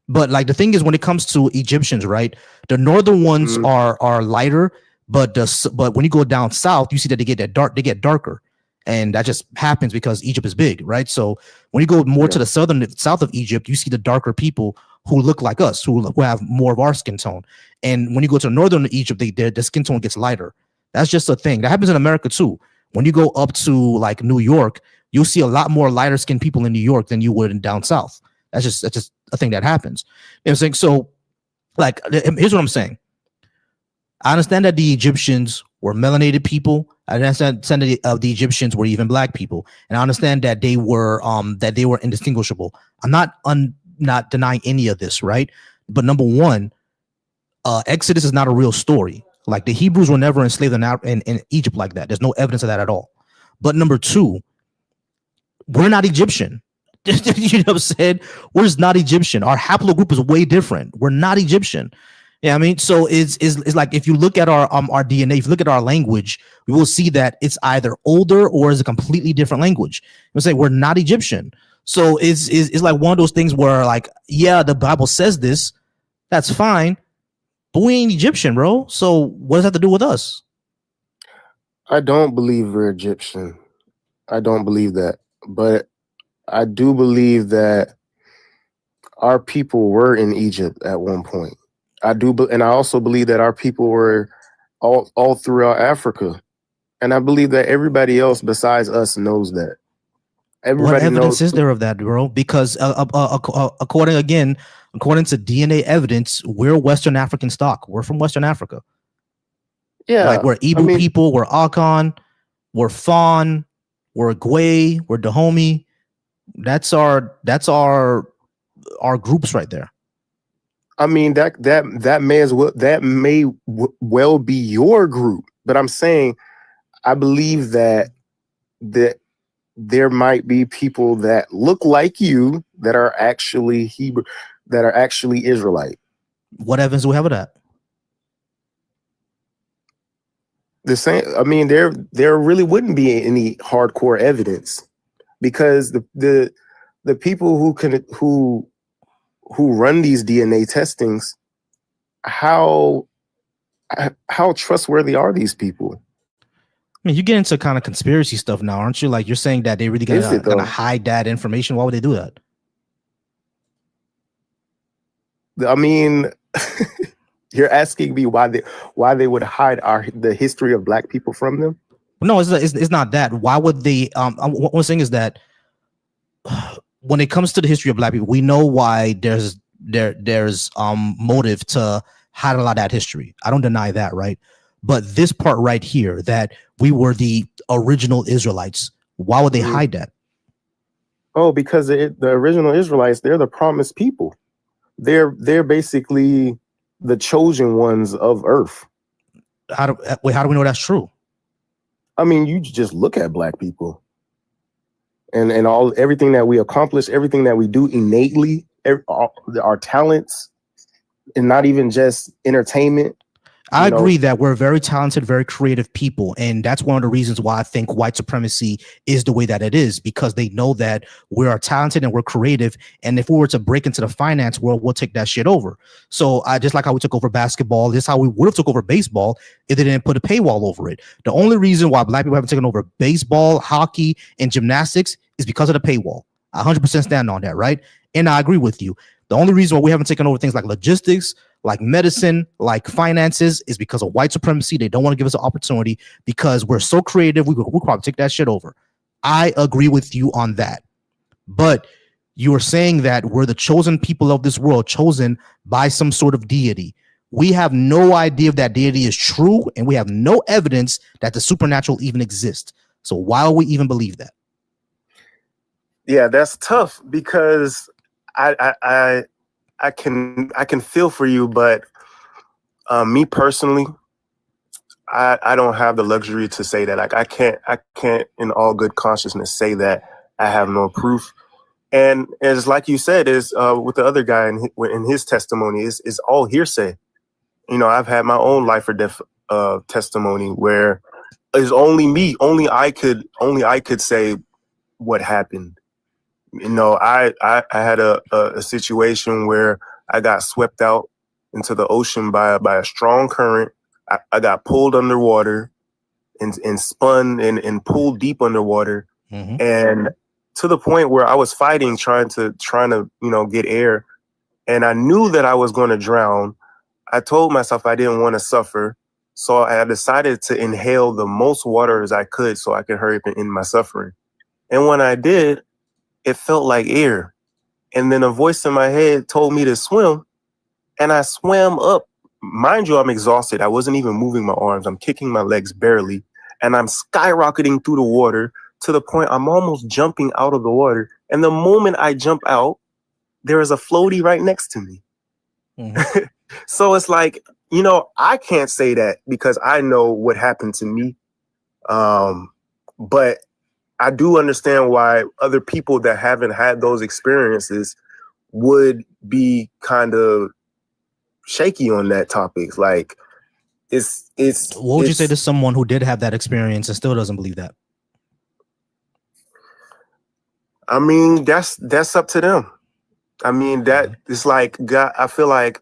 But like the thing is, when it comes to Egyptians, right, the northern ones are lighter, but when you go down south, you see that they get darker, and that just happens because Egypt is big, right? So when you go more to the south of Egypt, you see the darker people who look like us, who have more of our skin tone. And when you go to northern Egypt, the skin tone gets lighter. That's just a thing that happens in America too. When you go up to like New York, you'll see a lot more lighter skinned people in New York than you would in down south. That's just a thing that happens. You know what I'm saying? So like, here's what I'm saying. I understand that the Egyptians were melanated people. I understand that the Egyptians were even black people, and I understand that they were indistinguishable. I'm not denying any of this, right? But number one, Exodus is not a real story. Like the Hebrews were never enslaved in Egypt like that. There's no evidence of that at all. But number two, we're not Egyptian. You know what I'm saying? We're just not Egyptian. Our haplogroup is way different. We're not Egyptian. Yeah, I mean, so it's like if you look at our DNA, if you look at our language, we will see that it's either older or is a completely different language. I'm saying we're not Egyptian. So it's like one of those things where, like, yeah, the Bible says this, that's fine, but we ain't Egyptian, bro. So what does that have to do with us? I don't believe we're Egyptian. I don't believe that. But I do believe that our people were in Egypt at one point. And I also believe that our people were all throughout Africa. And I believe that everybody else besides us knows that. What evidence is there of that, bro? Because according to DNA evidence, we're Western African stock. We're from Western Africa. Yeah, like we're Igbo people, we're Akan, we're Fawn, we're Gway, we're Dahomey. That's our groups right there. I mean, that may well be your group, but I'm saying I believe that there might be people that look like you that are actually Hebrew, that are actually Israelite. What evidence do we have of that? The same. I mean, there really wouldn't be any hardcore evidence because the people who run these DNA testings, how trustworthy are these people? I mean, you get into kind of conspiracy stuff now, aren't you? Like you're saying that they really gonna hide that information. Why would they do that? I mean, you're asking me why they would hide the history of black people from them? No, it's not that. Why would they? What I'm saying is that when it comes to the history of black people, we know why there's motive to hide a lot of that history. I don't deny that, right? But this part right here, that we were the original Israelites, why would they hide that? Oh, because the original Israelites, they're the promised people. They're basically the chosen ones of Earth. How do we know that's true? I mean, you just look at black people and everything that we accomplish, everything that we do innately, our talents, and not even just entertainment. I agree that we're very talented, very creative people. And that's one of the reasons why I think white supremacy is the way that it is, because they know that we are talented and we're creative. And if we were to break into the finance world, we'll take that shit over. So just like how we took over basketball, this is how we would have took over baseball if they didn't put a paywall over it. The only reason why black people haven't taken over baseball, hockey, and gymnastics is because of the paywall. I 100% stand on that, right? And I agree with you. The only reason why we haven't taken over things like logistics, like medicine, like finances, is because of white supremacy. They don't want to give us an opportunity because we're so creative. We'll probably take that shit over. I agree with you on that. But you are saying that we're the chosen people of this world, chosen by some sort of deity. We have no idea if that deity is true, and we have no evidence that the supernatural even exists. So why would we even believe that? Yeah, that's tough because I can feel for you, but me personally, I don't have the luxury to say that. Like I can't in all good consciousness say that I have no proof. And as like you said, is with the other guy in his testimony is all hearsay. You know, I've had my own life or death testimony where it's only I could say what happened. You know, I had a situation where I got swept out into the ocean by a strong current. I got pulled underwater and spun and pulled deep underwater, and to the point where I was fighting, trying to get air, and I knew that I was going to drown. I told myself I didn't want to suffer, so I decided to inhale the most water as I could so I could hurry up and end my suffering. And when I did, it felt like air. And then a voice in my head told me to swim. And I swam up mind you, I'm exhausted. I wasn't even moving my arms. I'm kicking my legs barely, and I'm skyrocketing through the water to the point I'm almost jumping out of the water. And the moment I jump out, there is a floaty right next to me. Mm-hmm. So it's like, you know, I can't say that because I know what happened to me. But I do understand why other people that haven't had those experiences would be kind of shaky on that topic. Like, it's. What would you say to someone who did have that experience and still doesn't believe that? I mean, that's up to them. I mean, that it's like God. I feel like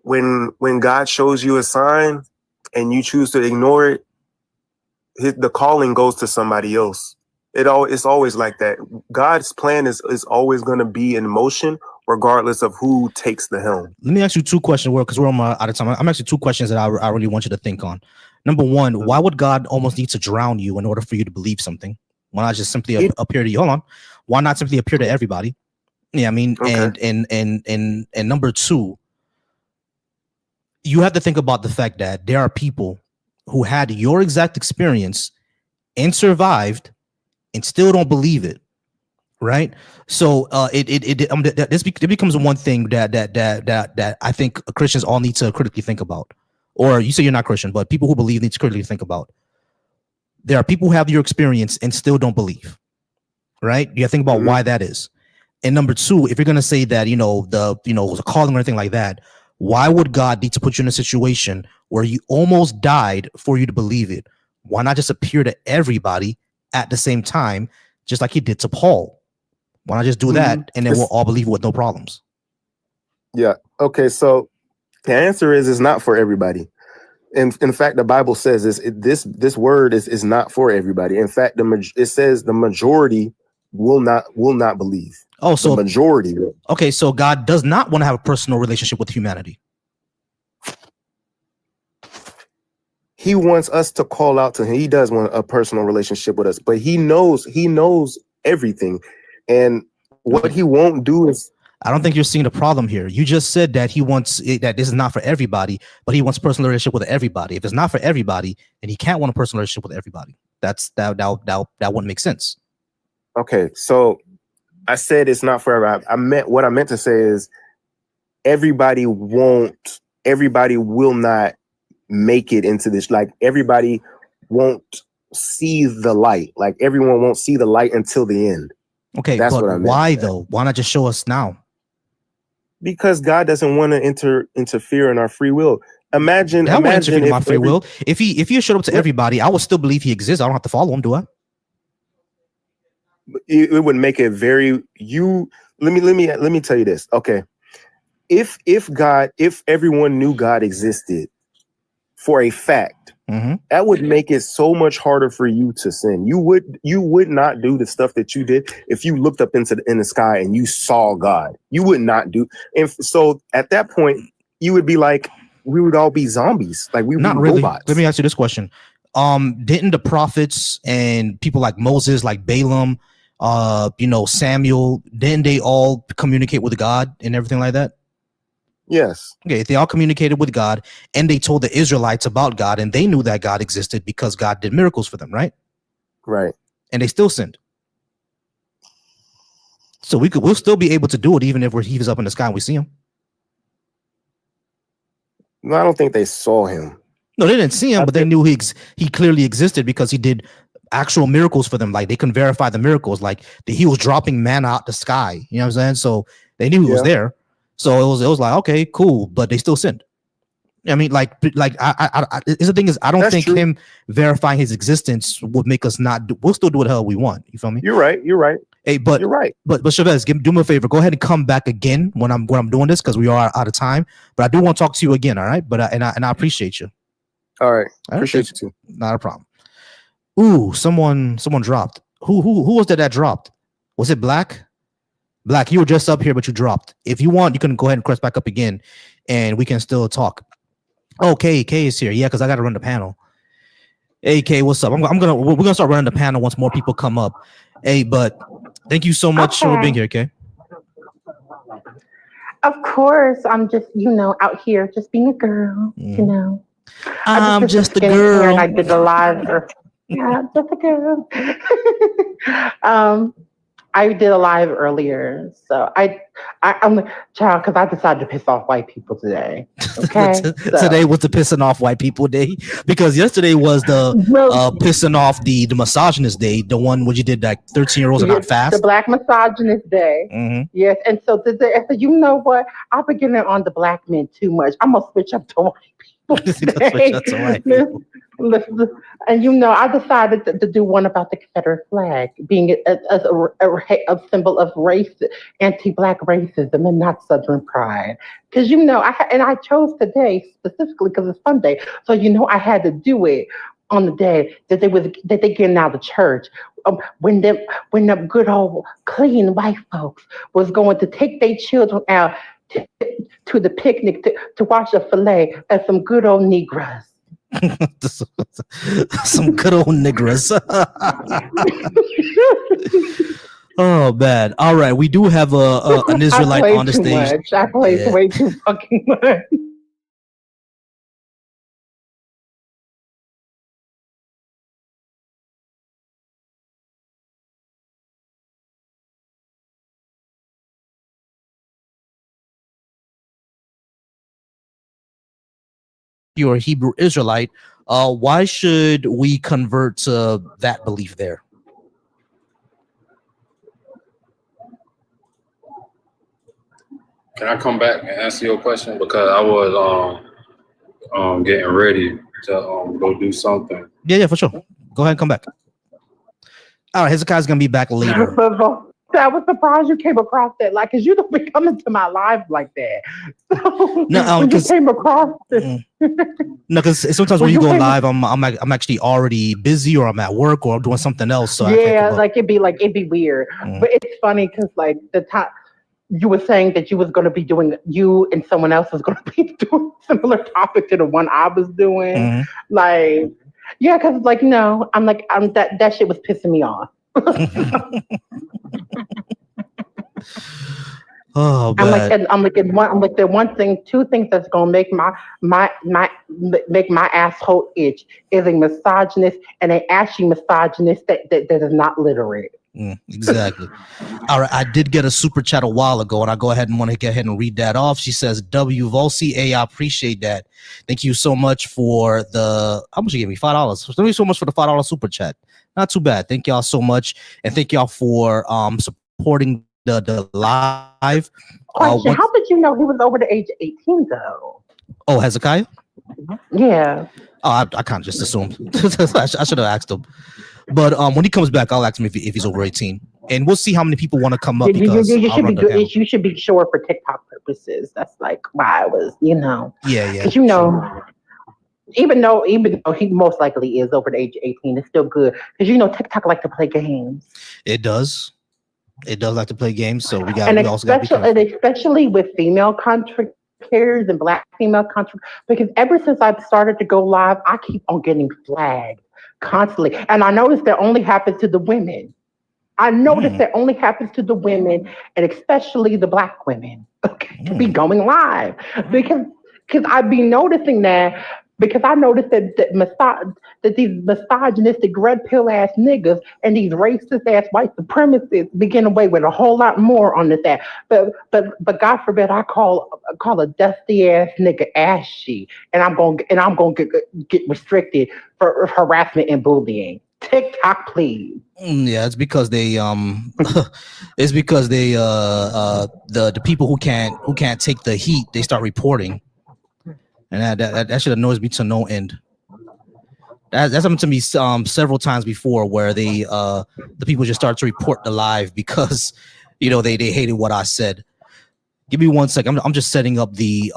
when God shows you a sign and you choose to ignore it, the calling goes to somebody else. It's always like that. God's plan is always going to be in motion, regardless of who takes the helm. Let me ask you two questions, because we're almost out of time. I'm actually two questions that I really want you to think on. Number one, why would God almost need to drown you in order for you to believe something? Why not just simply appear to you? Hold on. Why not simply appear to everybody? Yeah, I mean, okay. and number two, you have to think about the fact that there are people who had your exact experience and survived and still don't believe it, right? So this becomes one thing that I think Christians all need to critically think about. Or you say you're not Christian, but people who believe need to critically think about. There are people who have your experience and still don't believe, right? You have to think about why that is. And number two, if you're going to say that, the calling or anything like that, why would God need to put you in a situation where you almost died for you to believe it? Why not just appear to everybody at the same time, just like he did to Paul? Why not just do that, and then we'll all believe it with no problems? Yeah. Okay. So the answer is it's not for everybody. In fact, the Bible says this word is not for everybody. In fact, it says the majority will not believe. Oh, so the majority. Okay, so God does not want to have a personal relationship with humanity. He wants us to call out to him. He does want a personal relationship with us, but he knows everything. And what he won't do is, I don't think you're seeing the problem here. You just said that he wants that this is not for everybody, but he wants a personal relationship with everybody. If it's not for everybody, then he can't want a personal relationship with everybody. That wouldn't make sense. Okay, so I said it's not for everybody. What I meant to say is everybody will not make it into this. Like, everybody won't see the light. Like, everyone won't see the light until the end. Okay, that's what I meant. Why though? Why not just show us now? Because God doesn't want to interfere in our free will. Imagine interfere in my free will. If he showed up to everybody, I would still believe he exists. I don't have to follow him, do I? It would make it very let me tell you this. Okay. If everyone knew God existed for a fact, that would make it so much harder for you to sin. You would not do the stuff that you did if you looked up in the sky and you saw God. You would not do. And so at that point, you would be like, we would all be zombies. Like, we would be robots. Let me ask you this question. Didn't the prophets and people like Moses, like Balaam, Samuel, didn't they all communicate with God and everything like that? Yes. Okay, if they all communicated with God and they told the Israelites about God and they knew that God existed because God did miracles for them, right? Right. And they still sinned. So we'll still be able to do it even if he was up in the sky and we see him. No, I don't think they saw him. No, they didn't see him, but they knew he clearly existed because he did actual miracles for them. Like, they can verify the miracles, like he was dropping manna out the sky. You know what I'm saying? So they knew he was there. So it was like, okay, cool, but they still sinned. I mean, like the thing is, I don't think him verifying his existence would make us not do. We'll still do what the hell we want. You feel me? You're right. Hey, but you're right. But Chavez, do me a favor. Go ahead and come back again when I'm doing this, because we are out of time. But I do want to talk to you again. All right. But I appreciate you. All right. Appreciate you too. Not a problem. Ooh, someone dropped. Who was that dropped? Was it Black? Black, you were just up here, but you dropped. If you want, you can go ahead and press back up again, and we can still talk. Okay, K is here. Yeah, because I got to run the panel. Hey, K, what's up? We're gonna start running the panel once more people come up. Hey, but thank you so much for being here, K. Of course, I'm just, out here just being a girl, I'm just a getting here and I girl. did the live. Yeah, just a girl. I did a live earlier, so I'm a child because I decided to piss off white people today. Okay, Today was the pissing off white people day because yesterday was the pissing off the misogynist day, the one where you did like 13-year-olds are not fast. The Black misogynist day. Mm-hmm. Yes, and so today I said, you know what? I've been getting on the black men too much. I'm gonna switch up to white people today. And I decided to do one about the Confederate flag being a symbol of race, anti-black racism, and not Southern pride. Because I chose today specifically because it's Fun Day, so I had to do it on the day that they getting out of church. When the good old clean white folks was going to take their children out to the picnic to watch a fillet of some good old Negroes. Some good old niggers. Oh man! All right, we do have an Israelite on the stage. I played way too fucking much. You're a Hebrew Israelite. Why should we convert to that belief there? Can I come back and answer your question? Because I was getting ready to go do something. Yeah, for sure. Go ahead and come back. All right, Hezekiah's gonna be back later. I was surprised you came across that, because you don't be coming to my live like that. So no, when you came across this. No, because sometimes when you go live, I'm actually already busy, or I'm at work, or I'm doing something else. So it'd be weird. But it's funny because the time you were saying that you was going to be doing, you and someone else was going to be doing similar topic to the one I was doing. Mm-hmm. Because no, I'm that shit was pissing me off. Oh, two things that's gonna make my asshole itch is a misogynist and an ashy misogynist that is not literate. Exactly. All right, I did get a super chat a while ago, and I go ahead and read that off. She says, "W Volcy, I appreciate that. Thank you so much for the how much you gave me? $5. Thank you so much for the $5 super chat. Not too bad. Thank y'all so much, and thank y'all for supporting the live. Question: how did you know he was over the age of 18 though? Oh, Hezekiah? Yeah. Oh, I kind of just assumed. I should have asked him. But when he comes back, I'll ask him if he's over 18, and we'll see how many people want to come up. You should be sure for TikTok purposes. That's why I was, Yeah. Because even though he most likely is over the age of 18, it's still good because TikTok like to play games. It does. It does like to play games, so we also got to be careful. And especially with female content creators and Black female content, because ever since I've started to go live, I keep on getting flagged constantly, and I notice that only happens to the women. And especially the Black women. Okay, to be going live because I've been noticing that. Because I noticed that these misogynistic red pill ass niggas and these racist ass white supremacists begin away with a whole lot more on this ass. But God forbid I call a dusty ass nigga ashy, and I'm gonna get restricted for harassment and bullying. TikTok, please. Yeah, it's because they the people who can't take the heat, they start reporting. And that should annoy me to no end. That's happened to me several times before, where the people just start to report the live because they hated what I said. Give me 1 second. I'm just setting up the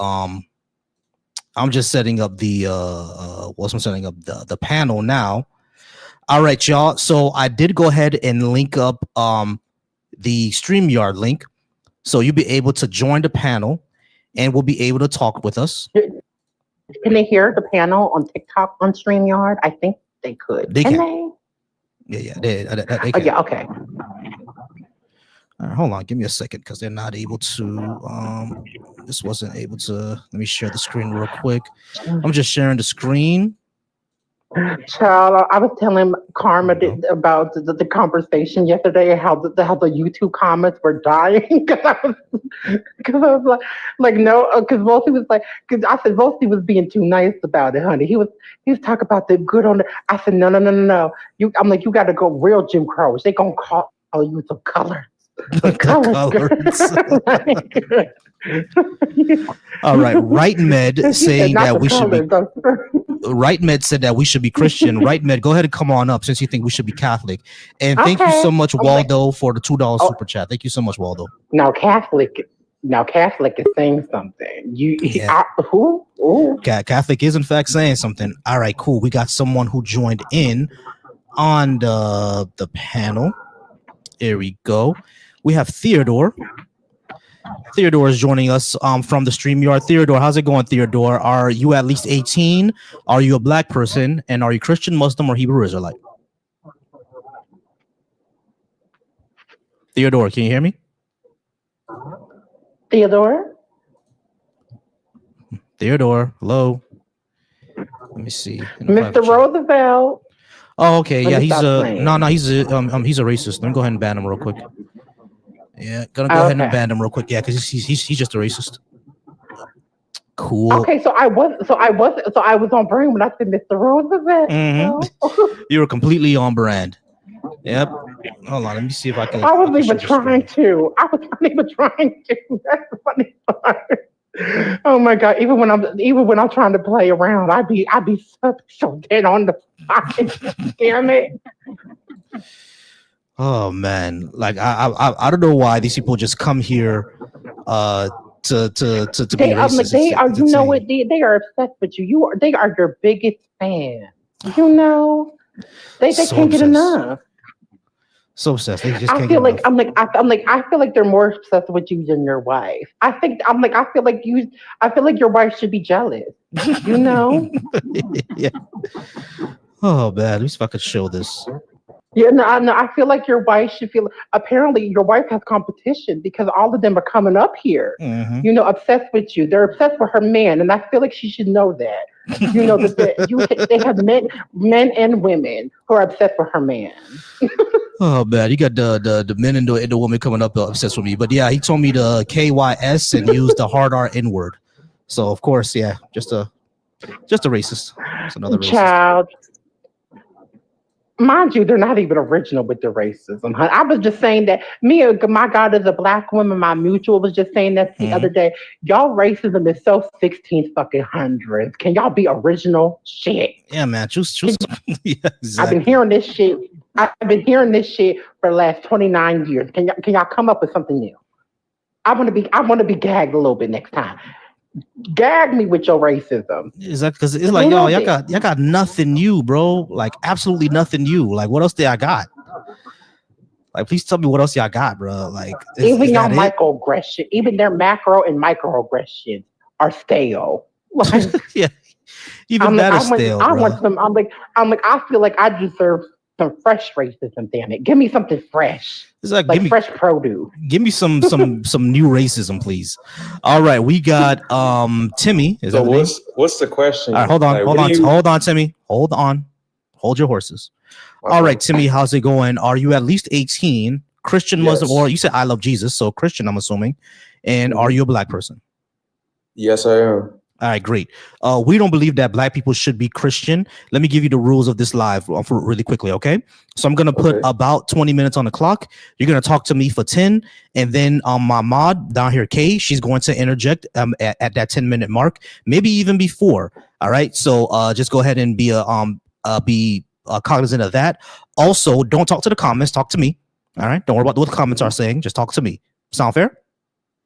the panel now. All right, y'all. So I did go ahead and link up the StreamYard link, so you'll be able to join the panel, and we'll be able to talk with us. Can they hear the panel on TikTok on StreamYard? I think they could. They can. They? Yeah, they can. Yeah, okay. Hold on, give me a second because they're not able to. This wasn't able to. Let me share the screen real quick. I'm just sharing the screen. Child, I was telling Karma about the conversation yesterday, how the YouTube comments were dying because I was like no, because Volcy was like, because I said Volcy was being too nice about it, honey. He was talking about the good on the. I said no. I'm like, you got to go real Jim Crow. They gonna call you some colors. All right, Right Med saying that we should be. Right Med said that we should be Christian. Right Med, go ahead and come on up since you think we should be Catholic. And thank you so much, Waldo, for the $2 super chat. Thank you so much, Waldo. Now Catholic is saying something. Who? Ooh. Catholic is in fact saying something. All right, cool. We got someone who joined in on the panel. Here we go. We have Theodore. Theodore is joining us from the StreamYard. Theodore, how's it going, Theodore? Are you at least 18? Are you a black person? And are you Christian, Muslim, or Hebrew Israelite? Theodore, can you hear me? Theodore, hello. Let me see. Mr. Roosevelt. Oh, okay. Yeah, he's he's a racist. Let me go ahead and ban him real quick. Yeah, gonna go ahead and ban him real quick. Yeah, because he's just a racist. Cool. Okay, so I was on brand when I said Mr. Roosevelt. Mm-hmm. You were completely on brand. Yep. Hold on, let me see if I can. I wasn't even trying to. That's the funny part. Oh my God! Even when I'm trying to play around, I'd be so dead on the side. Damn it. Oh man, like I don't know why these people just come here to be racist. They are, you know what? They are obsessed with you. They are your biggest fan. You know, they So can't get obsessed. enough. So obsessed. They just I can't feel get like enough. I feel like they're more obsessed with you than your wife. I feel like your wife should be jealous. You know? Yeah. Oh man, let me see if I could show this. Yeah, no, I feel like your wife should feel. Apparently, your wife has competition because all of them are coming up here. Mm-hmm. You know, obsessed with you. They're obsessed with her man, and I feel like she should know that. You know that they have men and women who are obsessed with her man. Oh man, you got the men and the woman coming up obsessed with me. But yeah, he told me to KYS and use the hard R N word. So of course, yeah, just a racist. It's another racist. Child. Mind you, they're not even original with the racism. Huh? I was just saying that my God is a black woman. My mutual was just saying that the other day. Y'all racism is so 16 fucking hundreds. Can y'all be original? Shit. Yeah, man. Choose. Yeah, exactly. I've been hearing this shit. For the last 29 years. Can y'all come up with something new? I want to be gagged a little bit next time. Gag me with your racism. Is that because it's like, y'all got nothing new, bro? Like absolutely nothing new. Like what else did I got? Like please tell me what else y'all got, bro. Like even your microaggression, even their macro and microaggressions are stale. Like, yeah, even that is stale. I want some. I'm like I feel like I deserve some fresh racism. Damn it, give me something fresh. It's like fresh produce. Give me some new racism, please. All right, we got Timmy. Is so that what's the question? All right, hold on, Timmy. Hold on. Hold your horses. Okay. All right, Timmy, how's it going? Are you at least 18? Christian, Muslim, or you said I love Jesus, so Christian, I'm assuming. And are you a black person? Yes, I am. All right, great. We don't believe that black people should be Christian. Let me give you the rules of this live for really quickly, okay? So I'm going to put about 20 minutes on the clock. You're going to talk to me for 10, and then my mod down here, Kay, she's going to interject at that 10-minute mark, maybe even before. All right, so just go ahead and be cognizant of that. Also, don't talk to the comments. Talk to me. All right, don't worry about what the comments are saying. Just talk to me. Sound fair?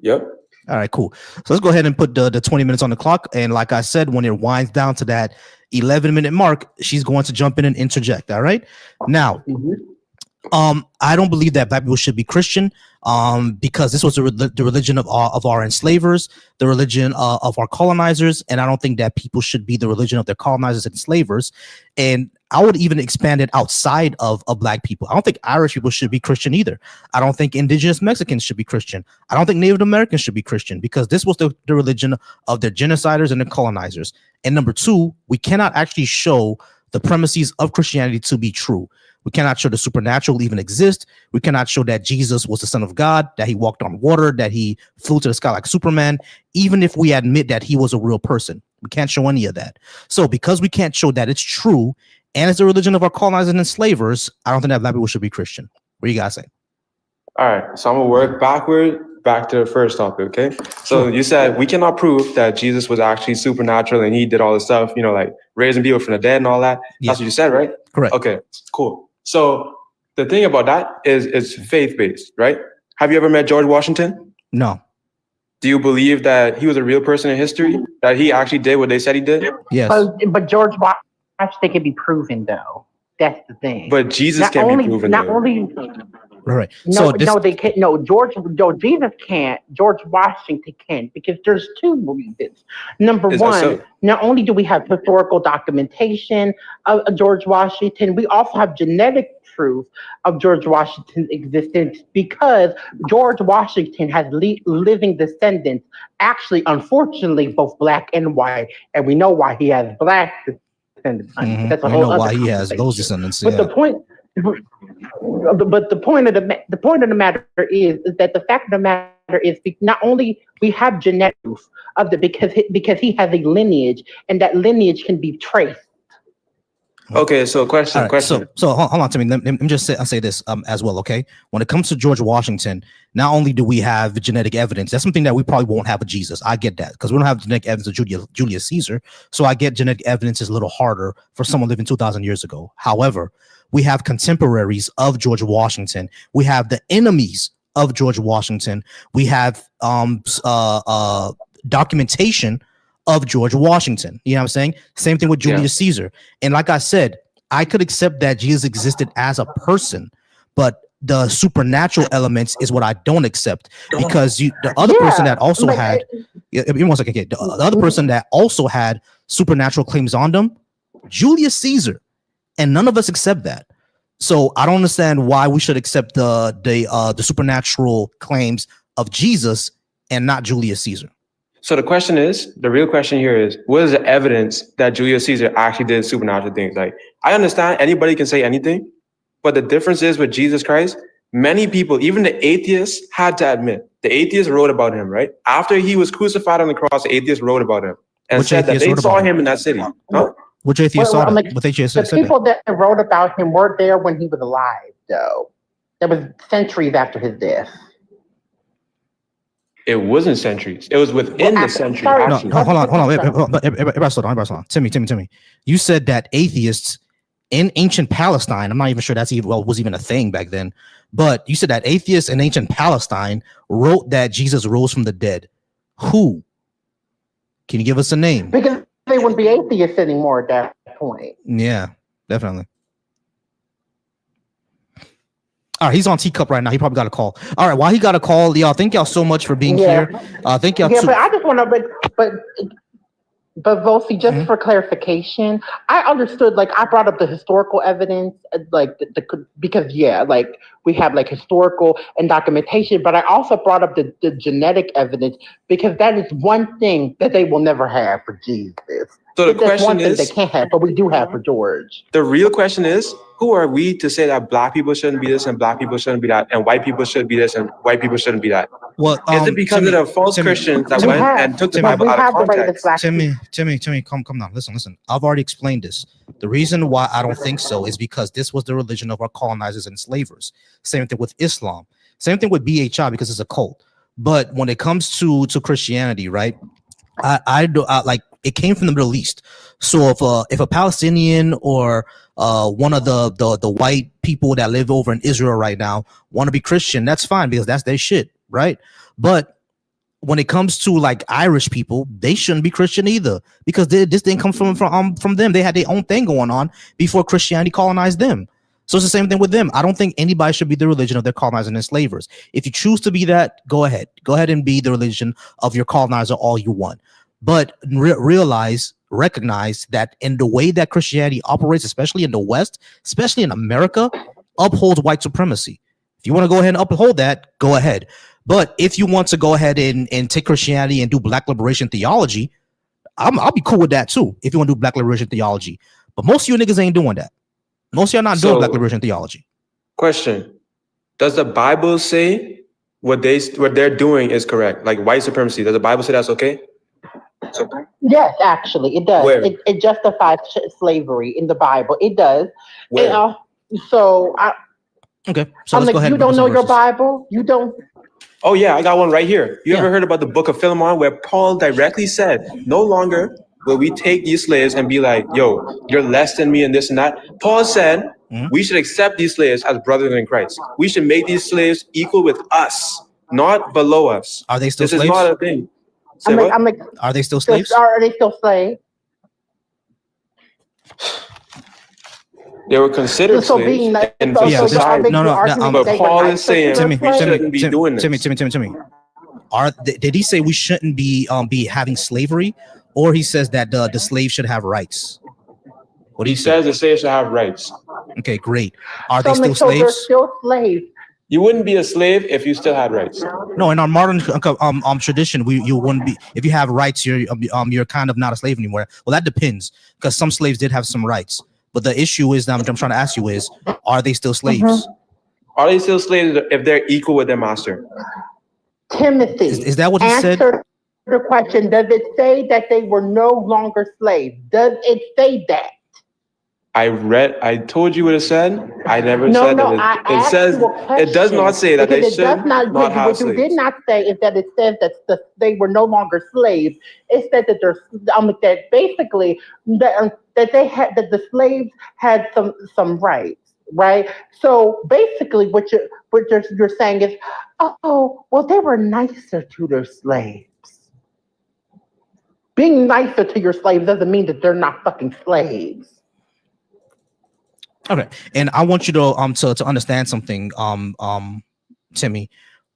Yep. All right, cool. So let's go ahead and put the 20 minutes on the clock. And like I said, when it winds down to that 11-minute mark, she's going to jump in and interject. All right. Now, I don't believe that black people should be Christian, because this was the religion of our enslavers, the religion of our colonizers, and I don't think that people should be the religion of their colonizers and enslavers. And I would even expand it outside of black people. I don't think Irish people should be Christian either. I don't think indigenous Mexicans should be Christian. I don't think Native Americans should be Christian, because this was the religion of their genociders and the colonizers. And number two, we cannot actually show the premises of Christianity to be true. We cannot show the supernatural even exist. We cannot show that Jesus was the Son of God, that he walked on water, that he flew to the sky like Superman, even if we admit that he was a real person. We can't show any of that. So because we can't show that it's true, and it's the religion of our colonizers and enslavers, I don't think that black people should be Christian. What do you guys say? All right, so I'm gonna work back to the first topic, okay? So you said we cannot prove that Jesus was actually supernatural and he did all this stuff, like raising people from the dead and all that. Yeah. That's what you said, right? Correct. Okay, cool. So the thing about that is it's faith-based, right? Have you ever met George Washington? No. Do you believe that he was a real person in history? That he actually did what they said he did? Yes. But George Washington can be proven, though. That's the thing. But Jesus can't be proven. Right. They can't. No, Jesus can't. George Washington can, because there's two reasons. Number one, not only do we have historical documentation of George Washington, we also have genetic proof of George Washington's existence, because George Washington has living descendants, actually, unfortunately, both black and white, and we know why he has black descendants. Mm-hmm. That's a we whole know other why he has conversation. those descendants. But the point of the matter is that the fact of the matter is, not only we have genetic proof of because he has a lineage, and that lineage can be traced. Okay, so question. So hold on to me. Let me just say this as well, okay? When it comes to George Washington, not only do we have genetic evidence, that's something that we probably won't have with Jesus. I get that, because we don't have genetic evidence of Julius Caesar. So I get genetic evidence is a little harder for someone living 2,000 years ago. However, we have contemporaries of George Washington. We have the enemies of George Washington. We have documentation of George Washington. You know what I'm saying? Same thing with Julius Caesar. And like I said, I could accept that Jesus existed as a person, but the supernatural elements is what I don't accept, because the other person that also had, one second, the other person that also had supernatural claims on them, Julius Caesar, and none of us accept that. So I don't understand why we should accept the supernatural claims of Jesus and not Julius Caesar. So the real question here is, what is the evidence that Julius Caesar actually did supernatural things? Like, I understand anybody can say anything, but the difference is with Jesus Christ, many people, even the atheists, had to admit, the atheists wrote about him, right? After he was crucified on the cross, the atheists wrote about him and said that they saw him in that city. Huh? Which atheists saw him? The people that wrote about him weren't there when he was alive, though. That was centuries after his death. It wasn't centuries. It was within the century. No, hold on. Everybody slow down. Timmy. You said that atheists in ancient Palestine, I'm not even sure that's was even a thing back then, but you said that atheists in ancient Palestine wrote that Jesus rose from the dead. Who? Can you give us a name? Because they wouldn't be atheists anymore at that point. Yeah, definitely. All right, he's on Teacup right now. He probably got a call. All right, while he got a call, y'all, thank y'all so much for being here. Thank y'all. Yeah, but I just want to, but Volcy, just for clarification, I understood, like, I brought up the historical evidence, like, because we have, like, historical and documentation, but I also brought up the genetic evidence, because that is one thing that they will never have for Jesus. So the question is, they can't have, but we do have for George. The real question is, who are we to say that black people shouldn't be this and black people shouldn't be that, and white people should be this and white people shouldn't be that? Well, is it because of the false Christians that went and took the Bible out of context? Timmy, come down. Listen. I've already explained this. The reason why I don't think so is because this was the religion of our colonizers and enslavers. Same thing with Islam. Same thing with BHI, because it's a cult. But when it comes to Christianity, right? I like, it came from the Middle East. So if a Palestinian or one of the white people that live over in Israel right now want to be Christian, that's fine, because that's their shit, right? But when it comes to, like, Irish people, they shouldn't be Christian either, because this didn't come from them. They had their own thing going on before Christianity colonized them. So it's the same thing with them. I don't think anybody should be the religion of their colonizers and enslavers. If you choose to be that, go ahead. Go ahead and be the religion of your colonizer all you want. But recognize that in the way that Christianity operates, especially in the West, especially in America, upholds white supremacy. If you want to go ahead and uphold that, go ahead. But if you want to go ahead and take Christianity and do black liberation theology, I'll be cool with that too, if you want to do black liberation theology. But most of you niggas ain't doing that. Most of y'all not doing black liberation theology. Question: does the Bible say what they're doing is correct? Like white supremacy, does the Bible say that's okay? Yes, actually, it does. Where? It justifies slavery in the Bible. It does. Where? Okay, so let's go ahead. You don't know your Bible? You don't? Oh yeah, I got one right here. You ever heard about the book of Philemon, where Paul directly said, no longer will we take these slaves and be like, yo, you're less than me and this and that. Paul said, we should accept these slaves as brothers in Christ. We should make these slaves equal with us, not below us. Are they still this slaves? Is not a thing. Are they still slaves? Are they still slaves? They were considered slaves. But Paul is saying we shouldn't be doing this. Timmy. Did he say we shouldn't be having slavery, or he says that the slave should have rights? What he says, the slave should have rights. Okay, great. Are they still slaves? They're still slaves. You wouldn't be a slave if you still had rights. No, in our modern tradition, you wouldn't be. If you have rights, you're kind of not a slave anymore. Well, that depends, because some slaves did have some rights. But the issue is that I'm trying to ask you is, are they still slaves? Are they still slaves if they're equal with their master? Timothy, is that what he said? Answer the question. Does it say that they were no longer slaves? Does it say that? I told you what it said. I never said that. It says it does not say that they should not have slaves. What you did not say is that it says that they were no longer slaves. It said that that basically that the slaves had some rights, right? So basically, what you're saying is, oh, well, they were nicer to their slaves. Being nicer to your slaves doesn't mean that they're not fucking slaves. Okay, and I want you to understand something, Timmy.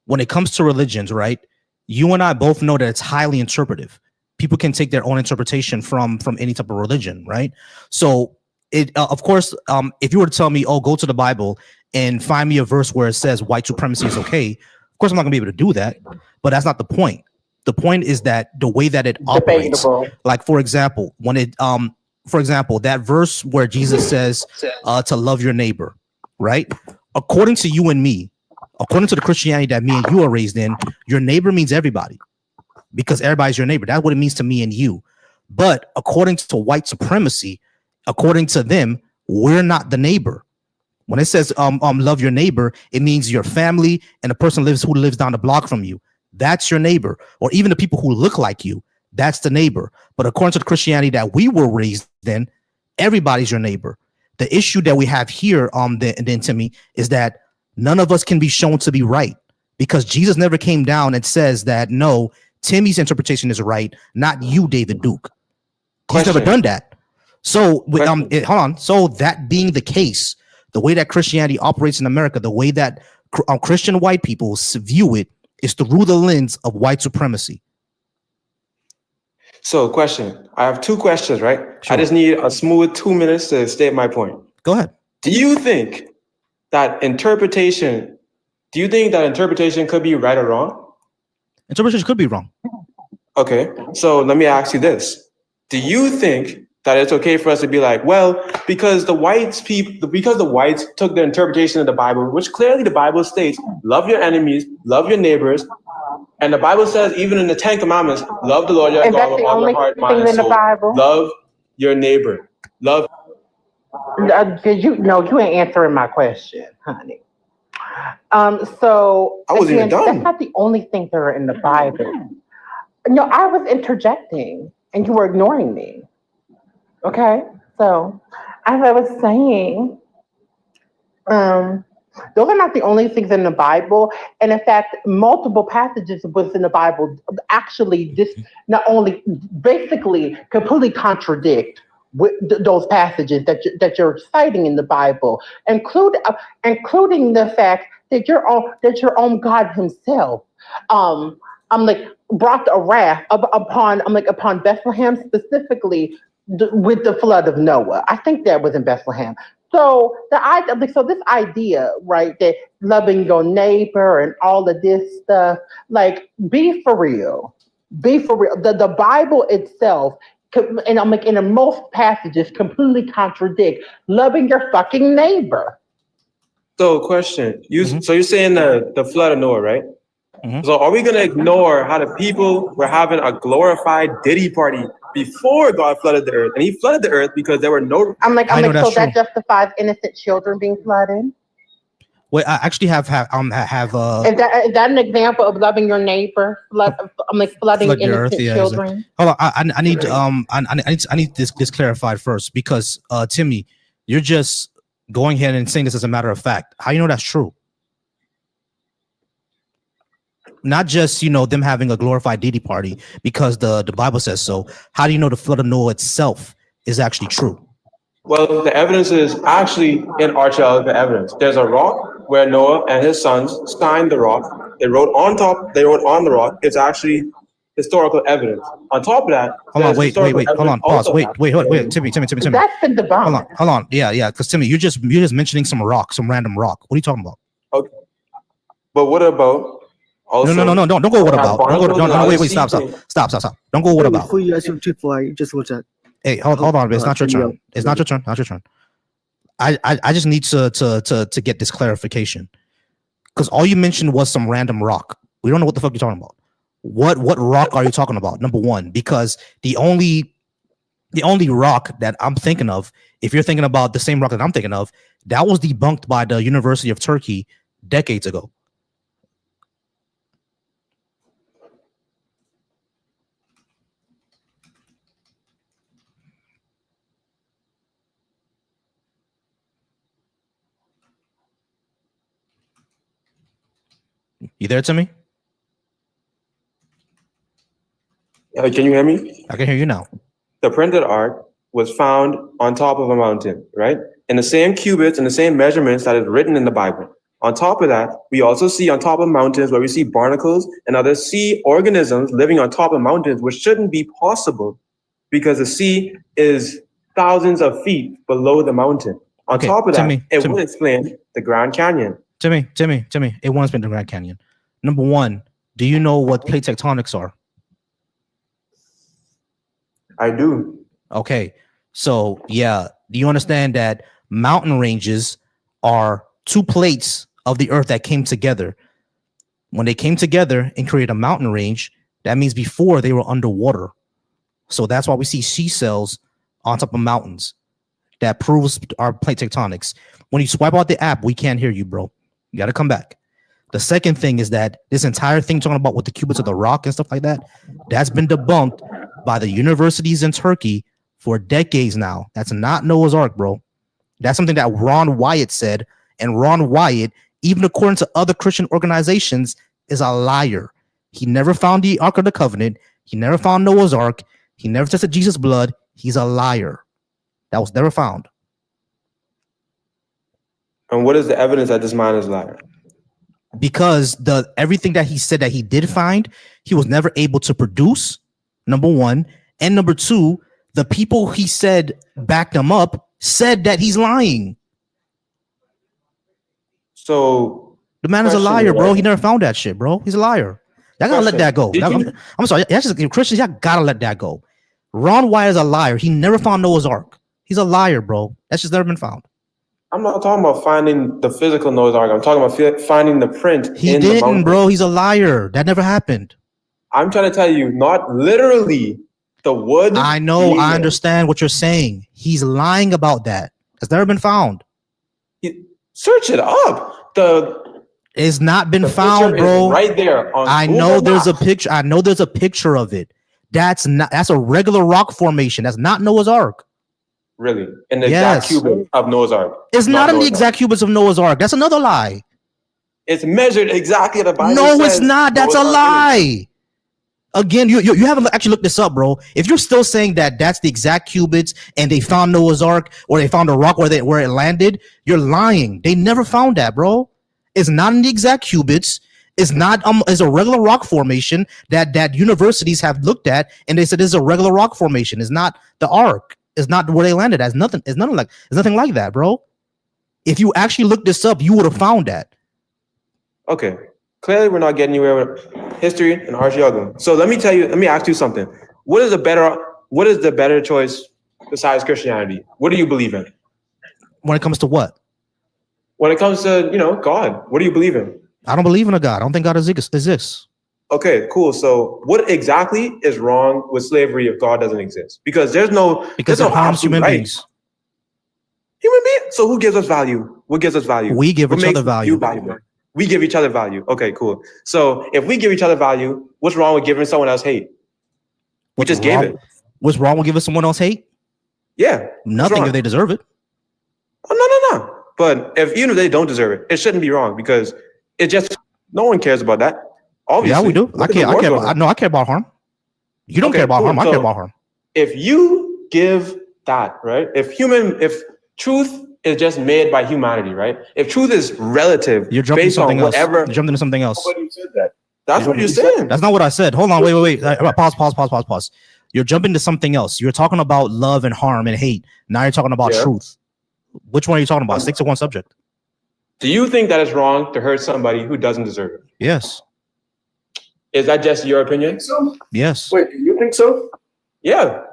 When it comes to religions, right? You and I both know that it's highly interpretive. People can take their own interpretation from any type of religion, right? So it, of course, if you were to tell me, oh, go to the Bible and find me a verse where it says white supremacy is okay, of course I'm not gonna be able to do that. But that's not the point. The point is that the way that it operates, like for example, when it that verse where Jesus says to love your neighbor, right? According to you and me, according to the Christianity that me and you are raised in, your neighbor means everybody, because everybody's your neighbor. That's what it means to me and you. But according to white supremacy, according to them, we're not the neighbor. When it says love your neighbor, it means your family and the person who lives down the block from you. That's your neighbor, or even the people who look like you. That's the neighbor. But according to the Christianity that we were raised in, everybody's your neighbor. The issue that we have here, then to me, is that none of us can be shown to be right, because Jesus never came down and says that, no, Timmy's interpretation is right, not you, David Duke. He's never done that. So hold on. So that being the case, the way that Christianity operates in America, the way that Christian white people view it is through the lens of white supremacy. So, question. I have two questions, right? Sure. I just need a smooth 2 minutes to state my point. Go ahead. Do you think that interpretation could be right or wrong? Interpretation could be wrong. Okay. So let me ask you this. Do you think that it's okay for us to be like, well, because the whites took the interpretation of the Bible, which clearly the Bible states, love your enemies, love your neighbors. And the Bible says, even in the 10 Commandments, love the Lord your God with all your heart, mind, and soul. Love your neighbor. Love. You ain't answering my question, honey. So I wasn't even done. That's not the only things that are in the Bible. No, I was interjecting, and you were ignoring me. Okay, so as I was saying, those are not the only things in the Bible. And in fact, multiple passages within the Bible actually just not only basically completely contradict with those passages that you're citing in the Bible, including the fact that your own God Himself, brought a wrath upon Bethlehem specifically with the flood of Noah. I think that was in Bethlehem. So this idea, right, that loving your neighbor and all of this stuff, like, be for real. Be for real. The Bible itself, and in most passages, completely contradict loving your fucking neighbor. So, question: So you're saying the flood of Noah, right? So are we gonna ignore how the people were having a glorified Diddy party before God flooded the earth? And He flooded the earth because there were no. So that justifies innocent children being flooded. Wait, I actually have. Is that an example of loving your neighbor? Flooding innocent children. Hold on, I need this clarified first, because Timmy, you're just going ahead and saying this as a matter of fact. How you know that's true? Not just, them having a glorified deity party because the Bible says so. How do you know the flood of Noah itself is actually true? Well, the evidence is actually in archaeological evidence. There's a rock where Noah and his sons signed the rock. They wrote on the rock. It's actually historical evidence. On top of that, hold on, wait, hold on, pause, wait, Timmy. That's been debunked. Hold on, yeah, because Timmy, you're just mentioning some random rock. What are you talking about? Okay, but what about? Also, no, don't go what about. Wait, stop. Don't go what about. Before you ask your triple, I just want to. Hey, hold on, it's not your turn. It's not your turn. I just need to get this clarification, because all you mentioned was some random rock. We don't know what the fuck you're talking about. What rock are you talking about? Number one, because the only rock that I'm thinking of, if you're thinking about the same rock that I'm thinking of, that was debunked by the University of Turkey decades ago. You there, Timmy? Can you hear me? I can hear you now. The printed ark was found on top of a mountain, right? In the same cubits and the same measurements that is written in the Bible. On top of that, we also see on top of mountains where we see barnacles and other sea organisms living on top of mountains, which shouldn't be possible because the sea is thousands of feet below the mountain. On top of that, it will explain the Grand Canyon. Timmy, it won't explain the Grand Canyon. Number one, do you know what plate tectonics are? I do. Okay, so yeah, do you understand that mountain ranges are two plates of the earth that came together? When they came together and created a mountain range, that means before they were underwater. So that's why we see sea cells on top of mountains. That proves our plate tectonics. When you swipe out the app, we can't hear you, bro. You got to come back. The second thing is that this entire thing talking about with the cubits of the rock and stuff like that, that's been debunked by the universities in Turkey for decades now. That's not Noah's Ark, bro. That's something that Ron Wyatt said, and Ron Wyatt, even according to other Christian organizations, is a liar. He never found the Ark of the Covenant. He never found Noah's Ark. He never tested Jesus' blood. He's a liar. That was never found. And what is the evidence that this man is a liar? Because everything that he said that he did find, he was never able to produce, number one. And number two, the people he said backed him up said that he's lying. So the man is a liar, bro. He never found that shit, bro. He's a liar. Y'all gotta let that go. I'm sorry. That's just Christians. Y'all gotta let that go. Ron Wyatt is a liar. He never found Noah's Ark. He's a liar, bro. That's just never been found. I'm not talking about finding the physical Noah's Ark. I'm talking about finding the print. He didn't, bro. He's a liar. That never happened. I'm trying to tell you, not literally the wood. I know. I understand what you're saying. He's lying about that. It's never been found. Search it up. It's not been found, bro. Right there. I know there's a picture. I know there's a picture of it. That's a regular rock formation. That's not Noah's Ark. Really? In the exact cubit of Noah's Ark. It's not in the exact cubits of Noah's Ark. That's another lie. It's measured exactly at the Bible. No, it's not. That's a lie. Again, you haven't actually looked this up, bro. If you're still saying that that's the exact cubits and they found Noah's Ark or they found a rock where it landed, you're lying. They never found that, bro. It's not in the exact cubits. It's not it's a regular rock formation that universities have looked at and they said it's a regular rock formation. It's not the Ark. It's not where they landed. It's nothing like that, bro. If you actually looked this up, you would have found that. Okay. Clearly, we're not getting anywhere with history and archaeology. So let me ask you something. What is the better choice besides Christianity? What do you believe in? When it comes to what? When it comes to, God, what do you believe in? I don't believe in a God. I don't think God exists. Okay, cool. So what exactly is wrong with slavery if God doesn't exist? Because it harms human beings. Human beings? So who gives us value? What gives us value? We give each other value. We give each other value. Okay, cool. So if we give each other value, what's wrong with giving someone else hate? We just gave it. What's wrong with giving someone else hate? Yeah. Nothing if they deserve it. Oh, no. But even if they don't deserve it, it shouldn't be wrong because it just, no one cares about that. Obviously. Yeah, we do. I care about harm. You don't care about harm. I care about harm. If you give that, right? If truth is just made by humanity, right? If truth is relative, you're jumping based something on else. whatever, You're jumping to something else. Nobody said that. That's what you're saying. That's not what I said. Hold on, wait. Pause. You're jumping to something else. You're talking about love and harm and hate. Now you're talking about truth. Which one are you talking about? Stick to one subject. Do you think that it's wrong to hurt somebody who doesn't deserve it? Yes. Is that just your opinion? So? Yes. Wait, you think so? Yeah.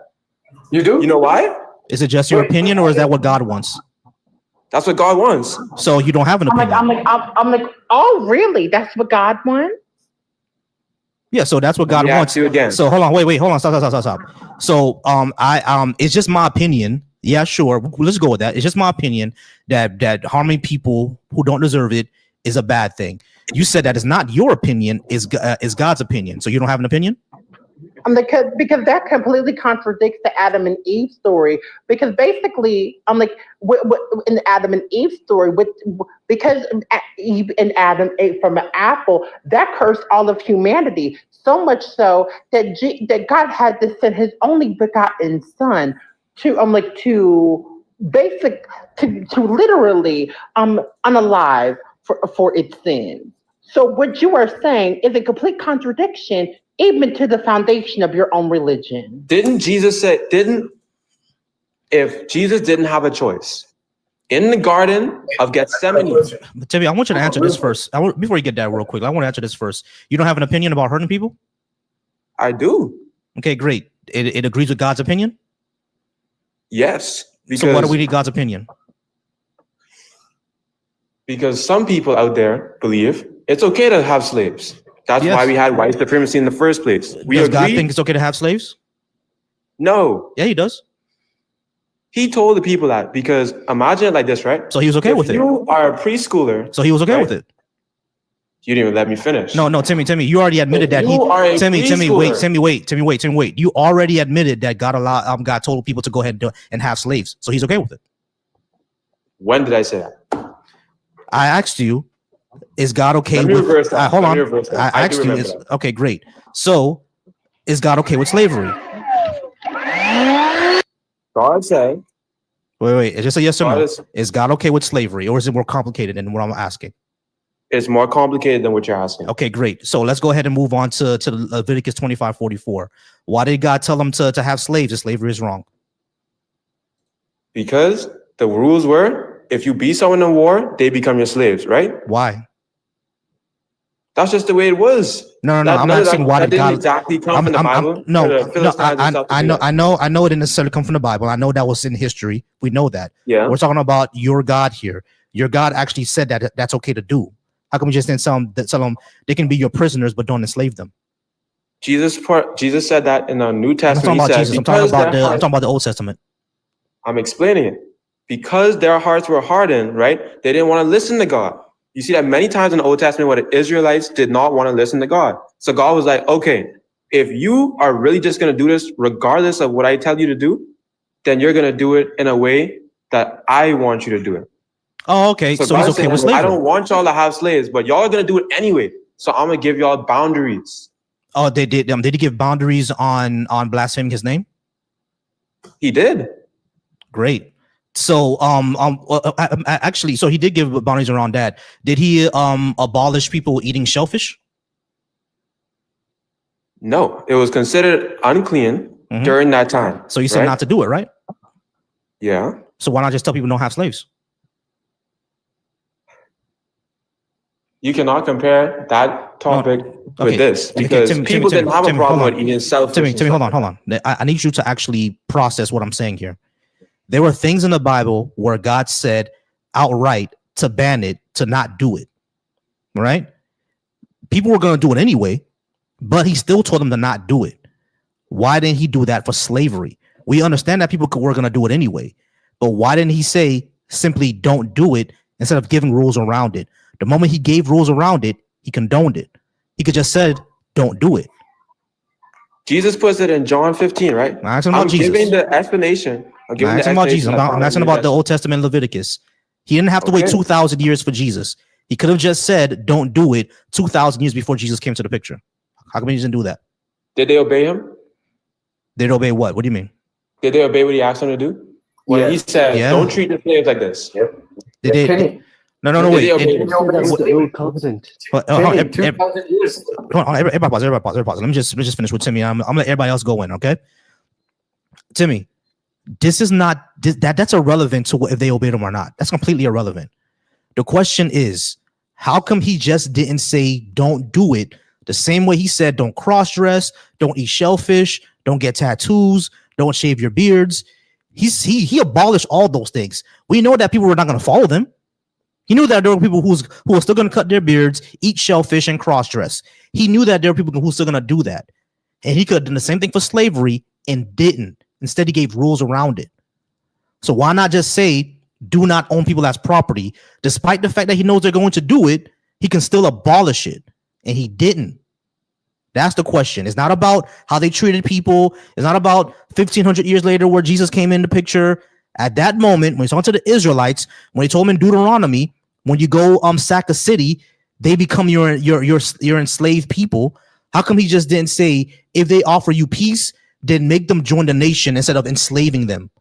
You do? You know why? Is it just your opinion or is that what God wants? That's what God wants. So you don't have an opinion. I'm like, oh, really? That's what God wants? Yeah, so that's what God wants. Again. So hold on, wait, hold on, stop. So it's just my opinion. Yeah, sure. Let's go with that. It's just my opinion that harming people who don't deserve it is a bad thing. You said that it's not your opinion, is God's opinion. So you don't have an opinion? Because that completely contradicts the Adam and Eve story. Because basically, I'm like, in the Adam and Eve story, because Eve and Adam ate from an apple, that cursed all of humanity. So much so that God had to send His only begotten Son to literally unalive for its sins. So what you are saying is a complete contradiction even to the foundation of your own religion. If Jesus didn't have a choice in the Garden of Gethsemane. Timmy, I want you to answer this first. Before you get that real quick, I want to answer this first. You don't have an opinion about hurting people? I do. Okay, great. It agrees with God's opinion? Yes. So why do we need God's opinion? Because some people out there believe it's okay to have slaves. That's why we had white supremacy in the first place. Does God think it's okay to have slaves? No. Yeah, He does. He told the people that because imagine it like this, right? So He was okay with it. You are a preschooler. So He was okay with it. You didn't even let me finish. No, Timmy, you already admitted that Timmy, wait. You already admitted that God told people to go ahead and have slaves. So He's okay with it. When did I say that? I asked you, is God okay with hold on? I asked you, okay, great. So is God okay with slavery? God said. Wait, it's just a yes or no. Is God okay with slavery, or is it more complicated than what I'm asking? It's more complicated than what you're asking. Okay, great. So let's go ahead and move on to Leviticus 25:44. Why did God tell them to have slaves if slavery is wrong? Because the rules were, if you beat someone in war, they become your slaves, right? Why? That's just the way it was. No. I'm asking why did God exactly come from the Bible? I know it didn't necessarily come from the Bible. I know that was in history. We know that. Yeah. We're talking about your God here. Your God actually said that that's okay to do. How come we just didn't tell them they can be your prisoners, but don't enslave them? Jesus said that in the New Testament. I'm talking about the Old Testament. I'm explaining it. Because their hearts were hardened, right? They didn't want to listen to God. You see that many times in the Old Testament where the Israelites did not want to listen to God. So God was like, okay, if you are really just going to do this regardless of what I tell you to do, then you're going to do it in a way that I want you to do it. Oh, okay. So he's okay with slavery. I don't want y'all to have slaves, but y'all are going to do it anyway. So I'm going to give y'all boundaries. Oh, they did. Did he give boundaries on blaspheming his name? He did. Great. So, actually, so he did give boundaries around that. Did he abolish people eating shellfish? No, it was considered unclean during that time. So you said not to do it, right? Yeah. So why not just tell people don't have slaves? You cannot compare that topic with this because people didn't have a problem with eating shellfish. Timmy, hold on. I need you to actually process what I'm saying here. There were things in the Bible where God said outright to ban it, to not do it. Right? People were going to do it anyway, but he still told them to not do it. Why didn't he do that for slavery? We understand that people were going to do it anyway, but why didn't he say simply don't do it instead of giving rules around it? The moment he gave rules around it, he condoned it. He could just said don't do it. Jesus puts it in John 15, right? I'm giving the explanation. I'm asking about the Old Testament Leviticus. He didn't have to wait 2,000 years for Jesus. He could have just said, don't do it 2,000 years before Jesus came to the picture. How come he didn't do that? Did they obey him? Did they obey what? What do you mean? Did they obey what he asked them to do? When he said, don't treat the slaves like this. Yep. Did they? No, wait. The old covenant. Everybody pause. Let me just finish with Timmy. I'm gonna let everybody else go in, okay? Timmy, this is not that's irrelevant to if they obeyed him or not. That's completely irrelevant. The question is, how come he just didn't say don't do it the same way he said don't cross-dress, don't eat shellfish, don't get tattoos, don't shave your beards? He abolished all those things. We know that people were not going to follow them. He knew that there were people who were still going to cut their beards, eat shellfish, and cross-dress. He knew that there were people who were still going to do that. And he could have done the same thing for slavery and didn't. Instead, he gave rules around it. So why not just say, do not own people as property? Despite the fact that he knows they're going to do it, he can still abolish it. And he didn't. That's the question. It's not about how they treated people. It's not about 1,500 years later where Jesus came in the picture. At that moment, when he's talking to the Israelites, when he told them in Deuteronomy, when you go sack a city, they become your enslaved people. How come he just didn't say, if they offer you peace, then make them join the nation instead of enslaving them?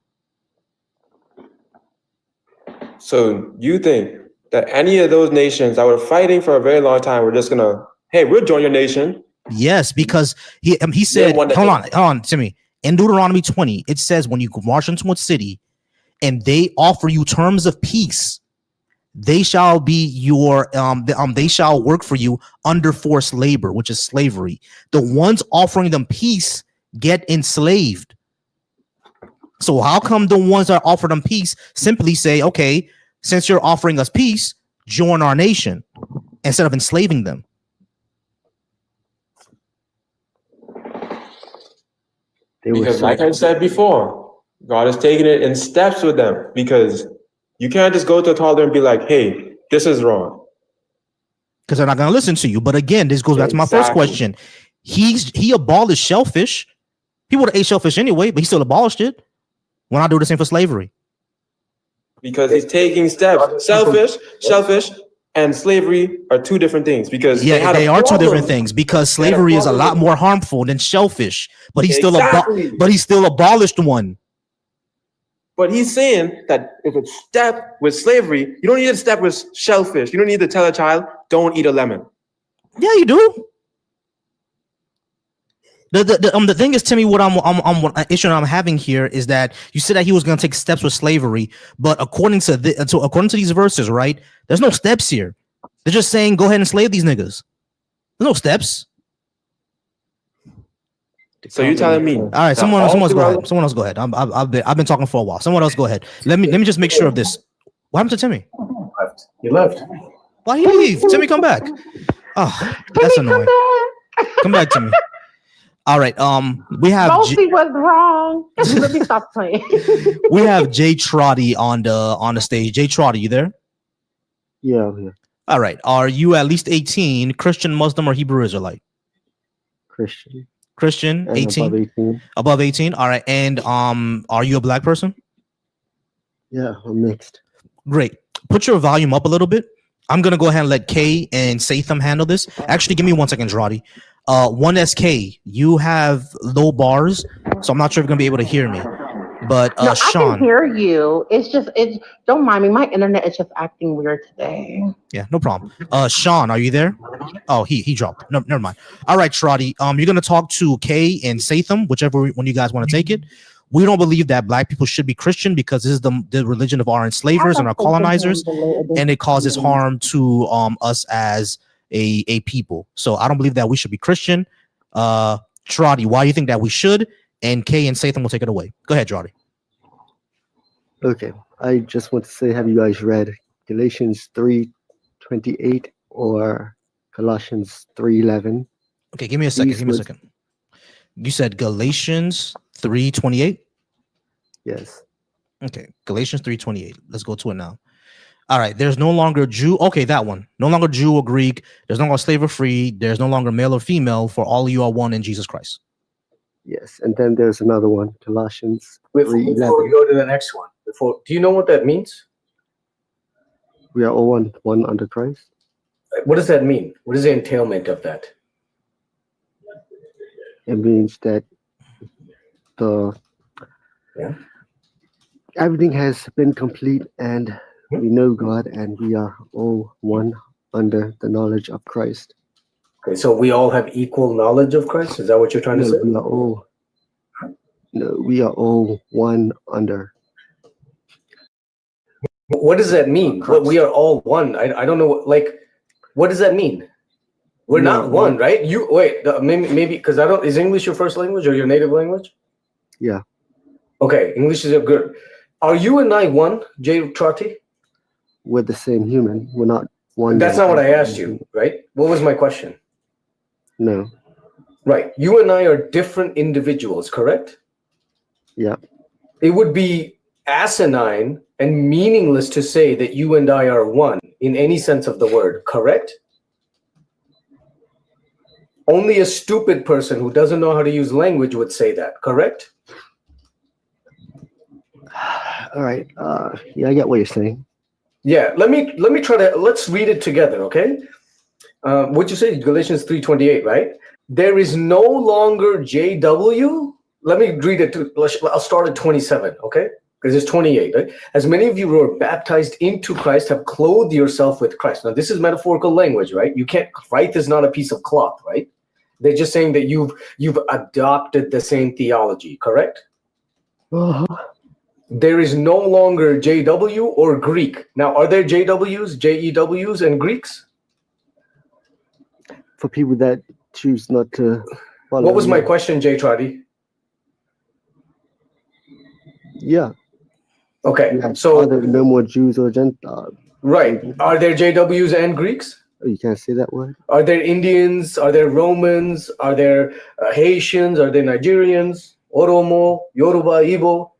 So you think that any of those nations that were fighting for a very long time were just gonna, hey, we'll join your nation? Yes, because he said, hold on, Timmy. In Deuteronomy 20, it says when you march into a city and they offer you terms of peace, they shall be your they shall work for you under forced labor, which is slavery. The ones offering them peace get enslaved. So how come the ones that offer them peace simply say, okay, since you're offering us peace, join our nation instead of enslaving them? Because like I said before, God is taking it in steps with them, because you can't just go to a toddler and be like, hey, this is wrong. Because they're not going to listen to you. But again, this goes back to my first question. He abolished shellfish. He would have ate shellfish anyway, but he still abolished it. Why not do the same for slavery? Because he's taking steps. Shellfish and slavery are two different things. Because they are two different things. Because slavery is a lot more harmful than shellfish. But he still abolished one. But he's saying that if it's step with slavery, you don't need to step with shellfish. You don't need to tell a child, don't eat a lemon. Yeah, you do. The thing is, Timmy, what I'm issue I'm having here is that you said that he was going to take steps with slavery, but according to these verses, right? There's no steps here. They're just saying go ahead and slave these niggas. There's no steps. So you're telling me? All right, someone else go ahead. Someone else go ahead. I've been talking for a while. Someone else go ahead. Let me just make sure of this. What happened to Timmy? He left. Why he leave? Timmy, come back. Oh, that's annoying. Come back, Timmy. All right. We have Volcy was wrong. Let me stop playing. We have Jay Trotty on the stage. Jay Trotty, you there? Yeah, I'm here. All right. Are you at least 18, Christian, Muslim, or Hebrew Israelite? Christian, 18? Above 18. All right. And are you a black person? Yeah, I'm mixed. Great. Put your volume up a little bit. I'm gonna go ahead and let Kay and Satham handle this. Actually, give me 1 second, Trotty. 1SK, you have low bars, so I'm not sure if you're gonna be able to hear me. But No, I Sean, can hear you. It's don't mind me. My internet is just acting weird today. yeah, no problem. Sean, are you there? Oh, he dropped. No, never mind. All right, Trotty. You're gonna talk to Kay and Satham, whichever one you guys want to take it. We don't believe that black people should be Christian because this is the religion of our enslavers and our colonizers, and it causes harm to us as a people. So I don't believe that we should be Christian. Trotty, why do you think that we should? And Kay and Satham will take it away. Go ahead, Trotty. Okay, I just want to say, have you guys read Galatians 3:28 or Colossians 3:11? Okay, give me a second. You said Galatians 3:28? Yes. Okay, Galatians 3:28. Let's go to it now. All right, there's no longer Jew. Okay, that one. No longer Jew or Greek. There's no longer slave or free. There's no longer male or female, for all of you are one in Jesus Christ. Yes, and then there's another one, Colossians Before 3:11. we go to the next one, do you know what that means? We are all one under Christ. What does that mean? What is the entailment of that? It means that everything has been complete, and we know God, and we are all one under the knowledge of Christ. Okay, so we all have equal knowledge of Christ? Is that what you're trying to say? We are all one under. What does that mean? What, we are all one. I don't know. Like, what does that mean? We're not one, right? You wait. Maybe because I don't. Is English your first language or your native language? Yeah. Okay, English is good. Are you and I one, Jay Trotty? We're the same human. We're not one. That's not what I asked you, right? What was my question? No. Right. You and I are different individuals, correct? Yeah. It would be asinine and meaningless to say that you and I are one in any sense of the word, correct? Only a stupid person who doesn't know how to use language would say that, correct? All right. Yeah, I get what you're saying. Yeah, let's read it together, okay? What you say, Galatians 3:28, right? There is no longer JW. Let me read it. I'll start at 27, okay? Because it's 28, right? As many of you who are baptized into Christ have clothed yourself with Christ. Now, this is metaphorical language, right? You can't. Christ is not a piece of cloth, right? They're just saying that you've adopted the same theology, correct? There is no longer JW or Greek. Now, are there JWs, JEWs, and Greeks? For people that choose not to follow. What was my question, Jay Trotty? Yeah. Okay, Yeah. so are there no more Jews or Gentiles? Right. Are there JWs and Greeks? Oh, you can't say that word. Are there Indians? Are there Romans? Are there Haitians? Are there Nigerians? Oromo, Yoruba, Igbo,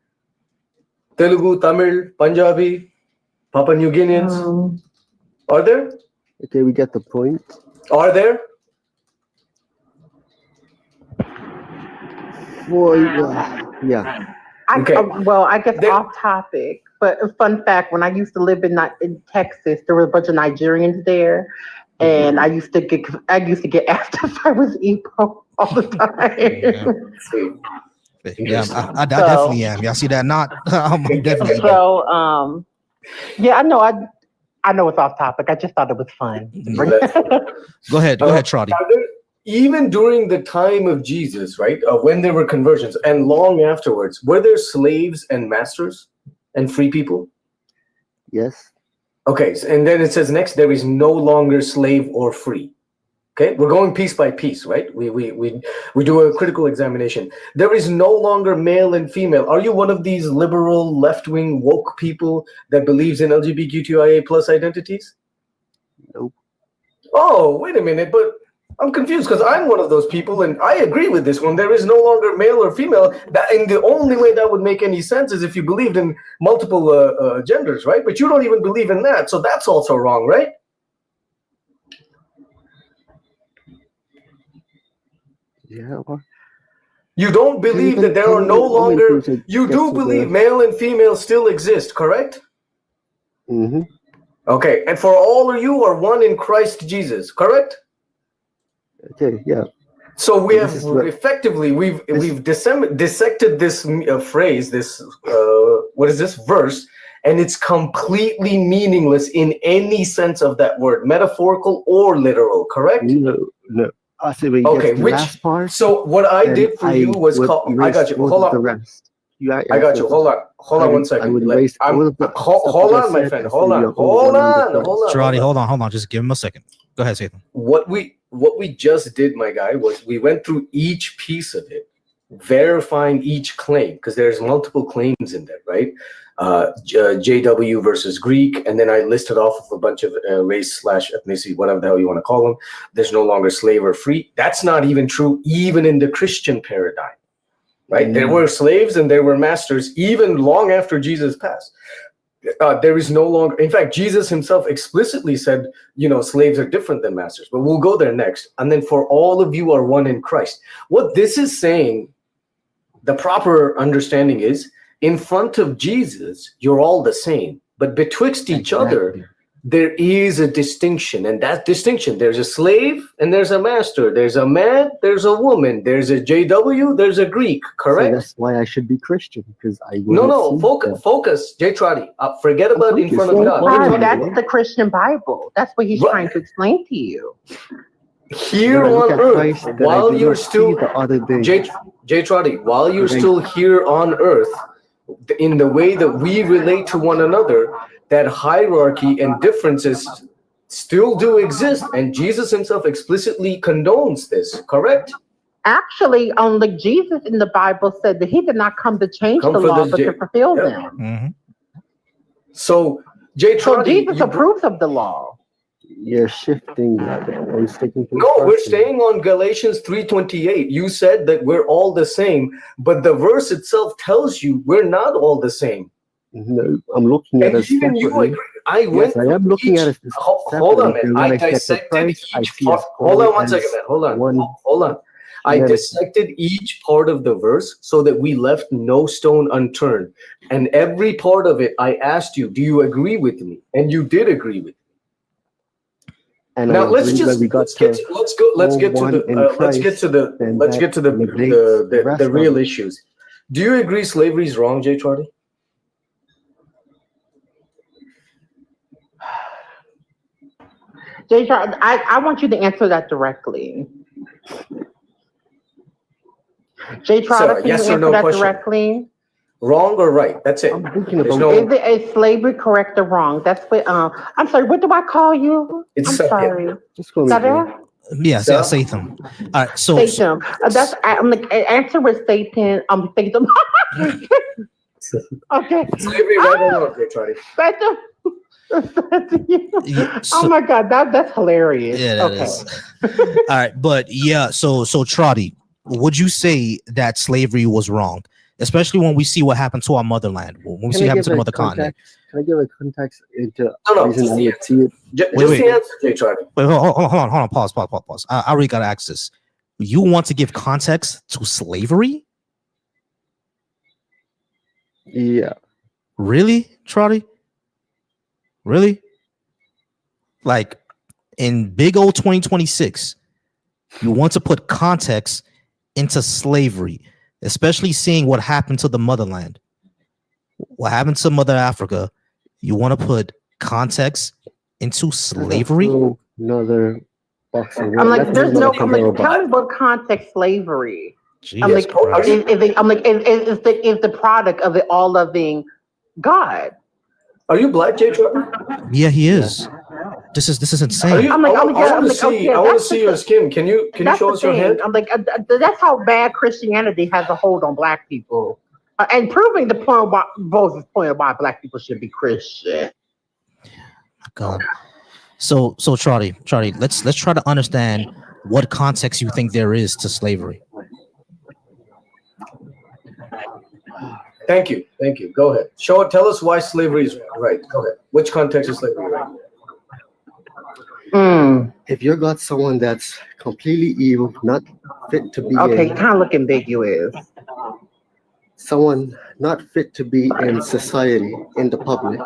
Telugu, Tamil, Punjabi, Papua New Guineans? Are there? Okay, we get the point. Are there? Well, yeah. I guess off topic, but a fun fact, when I used to live in Texas, there were a bunch of Nigerians there, and I used to get asked if I was Igbo all the time. Yeah, I definitely am. Y'all see that? Not I'm definitely. So, yeah, I know it's off topic. I just thought it was fun. Go ahead, Trotty. Even during the time of Jesus, right, when there were conversions and long afterwards, were there slaves and masters and free people? Yes. Okay, and then it says next, there is no longer slave or free. Okay, we're going piece by piece, right? We do a critical examination. There is no longer male and female. Are you one of these liberal, left-wing, woke people that believes in LGBTQIA plus identities? Nope. Oh, wait a minute, but I'm confused because I'm one of those people, and I agree with this one. There is no longer male or female. And the only way that would make any sense is if you believed in multiple genders, right? But you don't even believe in that, so that's also wrong, right? Yeah. Well, you don't believe that there are no longer. You do believe male and female still exist, correct? Mm-hmm. Okay, and for all of you are one in Christ Jesus, correct? Okay, yeah. So we have This is what- effectively we've dissected this phrase, this what is this verse, and it's completely meaningless in any sense of that word, metaphorical or literal. Correct? No. I say we Okay, get the which last part. so what I then did for you was would call. I got you. erase all Hold of the on. rest. I got you. Hold on. Hold on one second. I would erase all of the hold on, my friend. Hold on. Hold on. Charlie, hold on. Just give him a second. Go ahead, Satan. What we just did, my guy, was we went through each piece of it, verifying each claim, because there's multiple claims in there, right? JW versus Greek, and then I listed off of a bunch of race/ethnicity, whatever the hell you want to call them. There's no longer slave or free. That's not even true, even in the Christian paradigm, right? There were slaves and there were masters, even long after Jesus passed. There is no longer, in fact, Jesus himself explicitly said, slaves are different than masters, but we'll go there next. And then for all of you are one in Christ. What this is saying, the proper understanding is, in front of Jesus, you're all the same, but betwixt each other, there is a distinction. And that distinction, there's a slave and there's a master. There's a man, there's a woman, there's a JW, there's a Greek, correct? So that's why I should be Christian, because I No, focus, J. Trotty. Forget about in front of God. Right, that's the Christian Bible. That's what he's trying to explain to you. Here on earth, while you're still, J. Trotty, while you're still here on earth, in the way that we relate to one another, that hierarchy and differences still do exist, and Jesus himself explicitly condones this, correct? Actually, only Jesus in the Bible said that he did not come to change the law, but to fulfill them. Mm-hmm. So, Jesus approves of the law. You're shifting. No, we're staying on Galatians 3:28. You said that we're all the same, but the verse itself tells you we're not all the same. No, I'm looking at it even you separately. agree. I am looking at it. Hold on, man. I dissected each part. Hold on one second, man. Hold on. I dissected each part of the verse so that we left no stone unturned. And every part of it, I asked you, do you agree with me? And you did agree with me. And now let's get to the real issues. Do you agree slavery is wrong, J. Charlie? J. Charlie, I want you to answer that directly. J. Charlie, can yes you or answer no that question. directly? Wrong or right? That's it. Is slavery correct or wrong? That's what. I'm sorry. What do I call you? I'm sorry. Yeah, Satan. All right, so Satan. That's answer with Satan. Satan. Okay. Slavery right or wrong, J. Charlie? Satan. Oh my God, that's hilarious. Yeah, that is. All right, but yeah, so Trotty, would you say that slavery was wrong? Especially when we see what happened to our motherland, when we see what happened to the mother continent. Can I give a context into reason I would see it? Just the answer, J. Charlie. Wait, hold on. Pause. I already got to ask this. You want to give context to slavery? Yeah. Really, Trotty? Really? Like in big old 2026, you want to put context into slavery, especially seeing what happened to the motherland, what happened to Mother Africa. You want to put context into slavery? Another box of I'm like, there's no. I'm like, tell me what context slavery. I'm like, is the product of it all loving God? Are you black, J. Charlie? Yeah, he is. This is insane. I want to see your skin. Can you show us your head? I'm like, that's how bad Christianity has a hold on black people, and proving the point why black people should be Christian. God. So Trotty, let's try to understand what context you think there is to slavery. Thank you. Go ahead. Tell us why slavery is right. Go ahead. Which context is slavery right? If you got someone that's completely evil, not fit to be kind of look ambiguous. Someone not fit to be in society, in the public.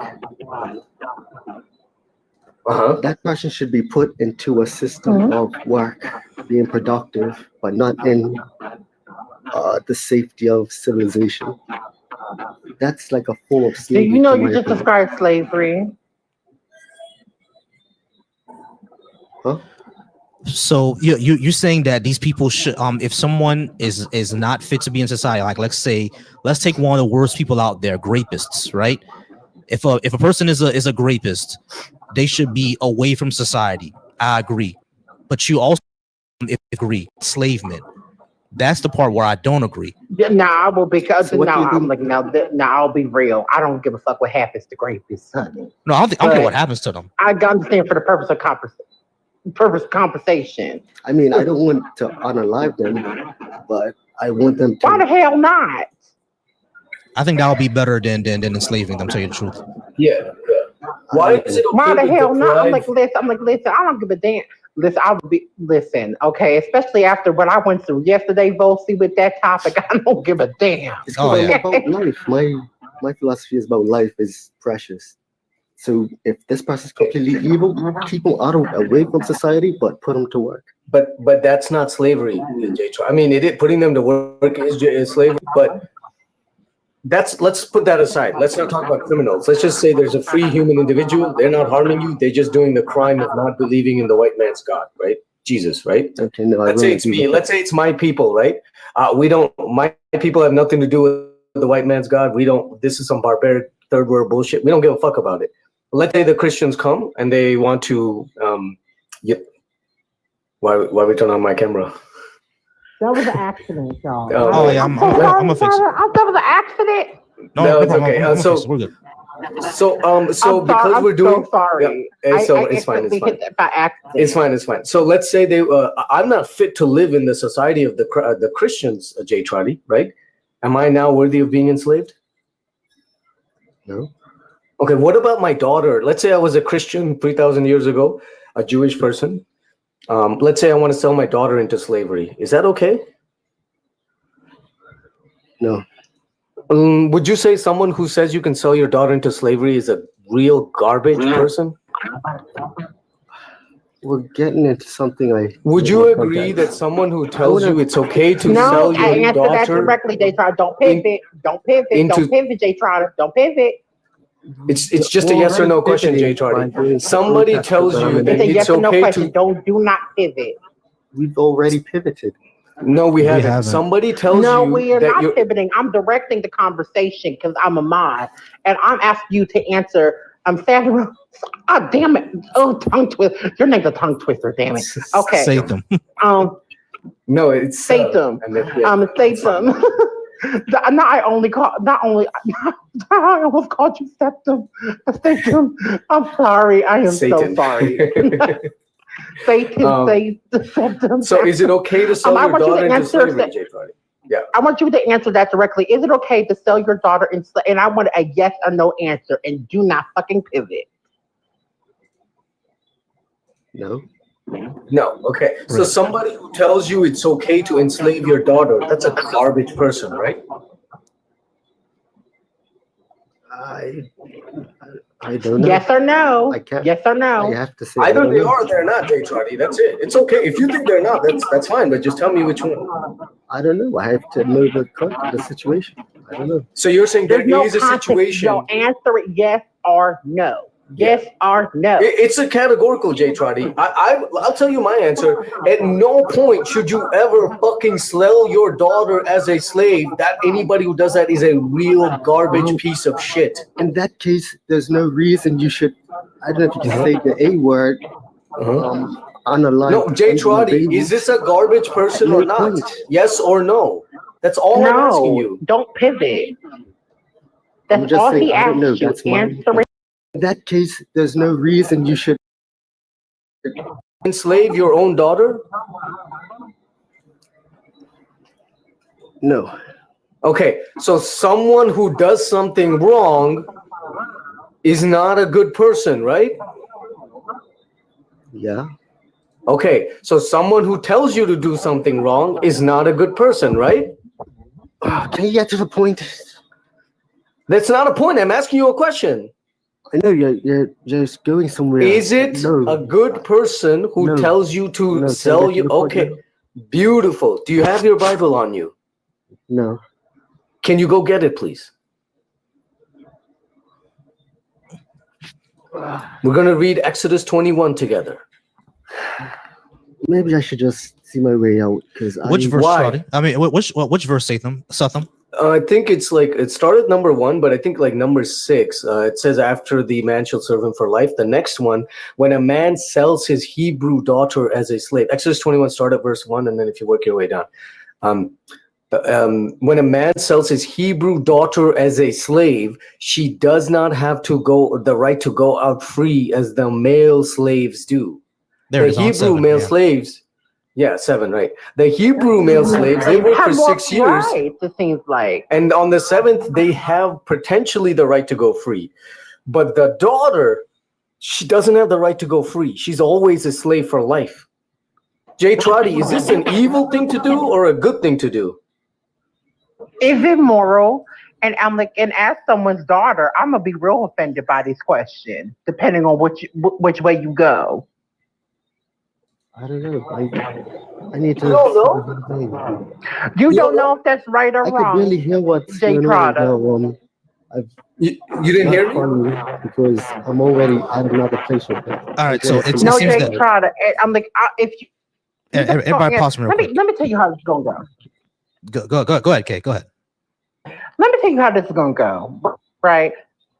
That person should be put into a system of work being productive, but not in the safety of civilization. That's like a form of Do slavery. you know to you my just opinion. described slavery? Huh? So you're saying that these people should if someone is not fit to be in society, like let's take one of the worst people out there, rapists, right? If a person is a rapist, they should be away from society. I agree, but you also agree enslavement. That's the part where I don't agree. Yeah, I will because So what do you I'm think? like I'll be real. I don't give a fuck what happens to rapists, honey. No, I don't care what But happens to them. I understand for the purpose of compensation. I mean, I don't want to unalive them, but I want them Why the to. hell not? I think that would be better than enslaving them. Tell you the truth. Yeah. Why is it okay Why the to hell not? I'm deprive? like, listen, I don't give a damn. Listen, okay, especially after what I went through yesterday, Volcy, with that topic, I don't give a damn. It's because I'm about life. My philosophy is about life is precious. So if this person's completely evil, keep them away from society, but put them to work. But that's not slavery, J. I mean, putting them to work is slavery, but let's put that aside. Let's not talk about criminals. Let's just say there's a free human individual. They're not harming you. They're just doing the crime of not believing in the white man's God, right? Jesus, right? Okay, no, let's say it's me. Let's say it's my people, right? My people have nothing to do with the white man's God. This is some barbaric third world bullshit. We don't give a fuck about it. Let's say the Christians come and they want to, why we turn on my camera? That was an accident, y'all. Yeah, I'm gonna fix it. That was an accident. No, it's okay. We're good. So because we're doing, sorry. It's fine. By accident. It's fine. So let's say I'm not fit to live in the society of the Christians, J. Trotty, right? Am I now worthy of being enslaved? No. Okay, what about my daughter? Let's say I was a Christian 3,000 years ago, a Jewish person. Let's say I want to sell my daughter into slavery. Is that okay? No. Would you say someone who says you can sell your daughter into slavery is a real garbage person? We're getting into something Would you agree that someone who tells you it's okay to sell your I answer that daughter directly, J. Trotter. Don't pivot. Don't pivot, J. Trotter. Don't pivot. It's just a yes or no question, J. Trotter. Somebody tells you that It's a yes it's or no okay question. to. Do not pivot. We've already pivoted. No, we haven't. Somebody tells No, you we are that not you're. pivoting. I'm directing the conversation because I'm a mod, and I'm asking you to answer. I'm Sandra. Oh, damn it! Oh, tongue twister. Your name's a tongue twister. Damn it. Okay. Satan. No, it's Satan. Satan. I almost called you Septum. Satan. I'm sorry. I am so sorry. Satan, Septum. So is it okay to sell your daughter into slavery, J. Party? Yeah. I want you to answer that directly. Is it okay to sell your daughter in slavery? And I want a yes or no answer, and do not fucking pivot. No. No. Okay. So somebody who tells you it's okay to enslave your daughter, that's a garbage person, right? I don't know. Yes or no? I can't. Yes or no? I have to say. Either they are or they're not, J. Trotty. That's it. It's okay. If you think they're not, that's fine, but just tell me which one. I don't know. I have to know the situation. I don't know. So you're saying there is a situation. No, answer it yes or no. Yes or no. It's a categorical, J. Trotty. I'll tell you my answer. At no point should you ever fucking sell your daughter as a slave. That anybody who does that is a real garbage piece of shit. In that case, there's no reason you should. I don't know if you can say the A word. Unalive. No, J. Trotty, is this a garbage person or not? Yes or no? That's all I'm asking you. Don't pivot. That's all he asked you. Answer it. In that case, there's no reason you should enslave your own daughter? No. Okay, so someone who does something wrong is not a good person, right? Yeah. Okay, so someone who tells you to do something wrong is not a good person, right? Can you get to the point? That's not a point. I'm asking you a question. I know you're just going somewhere. Is it a good person who tells you to sell you? Okay, beautiful. Do you have your Bible on you? No. Can you go get it, please? We're going to read Exodus 21 together. Maybe I should just see my way out because Which verse, Shawty? I mean, which verse, Satham? I think it's like it started number 1, but I think like number 6. It says, "After the man shall serve him for life." The next one, when a man sells his Hebrew daughter as a slave. Exodus 21 start at verse 1, and then if you work your way down, when a man sells his Hebrew daughter as a slave, she does not have the right to go out free as the male slaves do. There the Hebrew male slaves, 7, right? The Hebrew male slaves, they work for 6 years. Right, it seems like. And on the 7th, they have potentially the right to go free. But the daughter, she doesn't have the right to go free. She's always a slave for life. Jay Trotty, is this an evil thing to do or a good thing to do? Is it moral? And I'm like, and as someone's daughter, I'm gonna be real offended by this question, depending on which way you go. I don't know. I need to. You don't know? You don't know if that's right or I wrong. could really hear what's Jay going on Trotter. now. You didn't hear me? Because I'm already at another place with them. All right, so it No, seems Jay that Trotter. I'm like, if you. everybody pause me real quick. Let me tell you how this is gonna go. Go ahead, Kay. Go ahead. Let me tell you how this is gonna go. Right?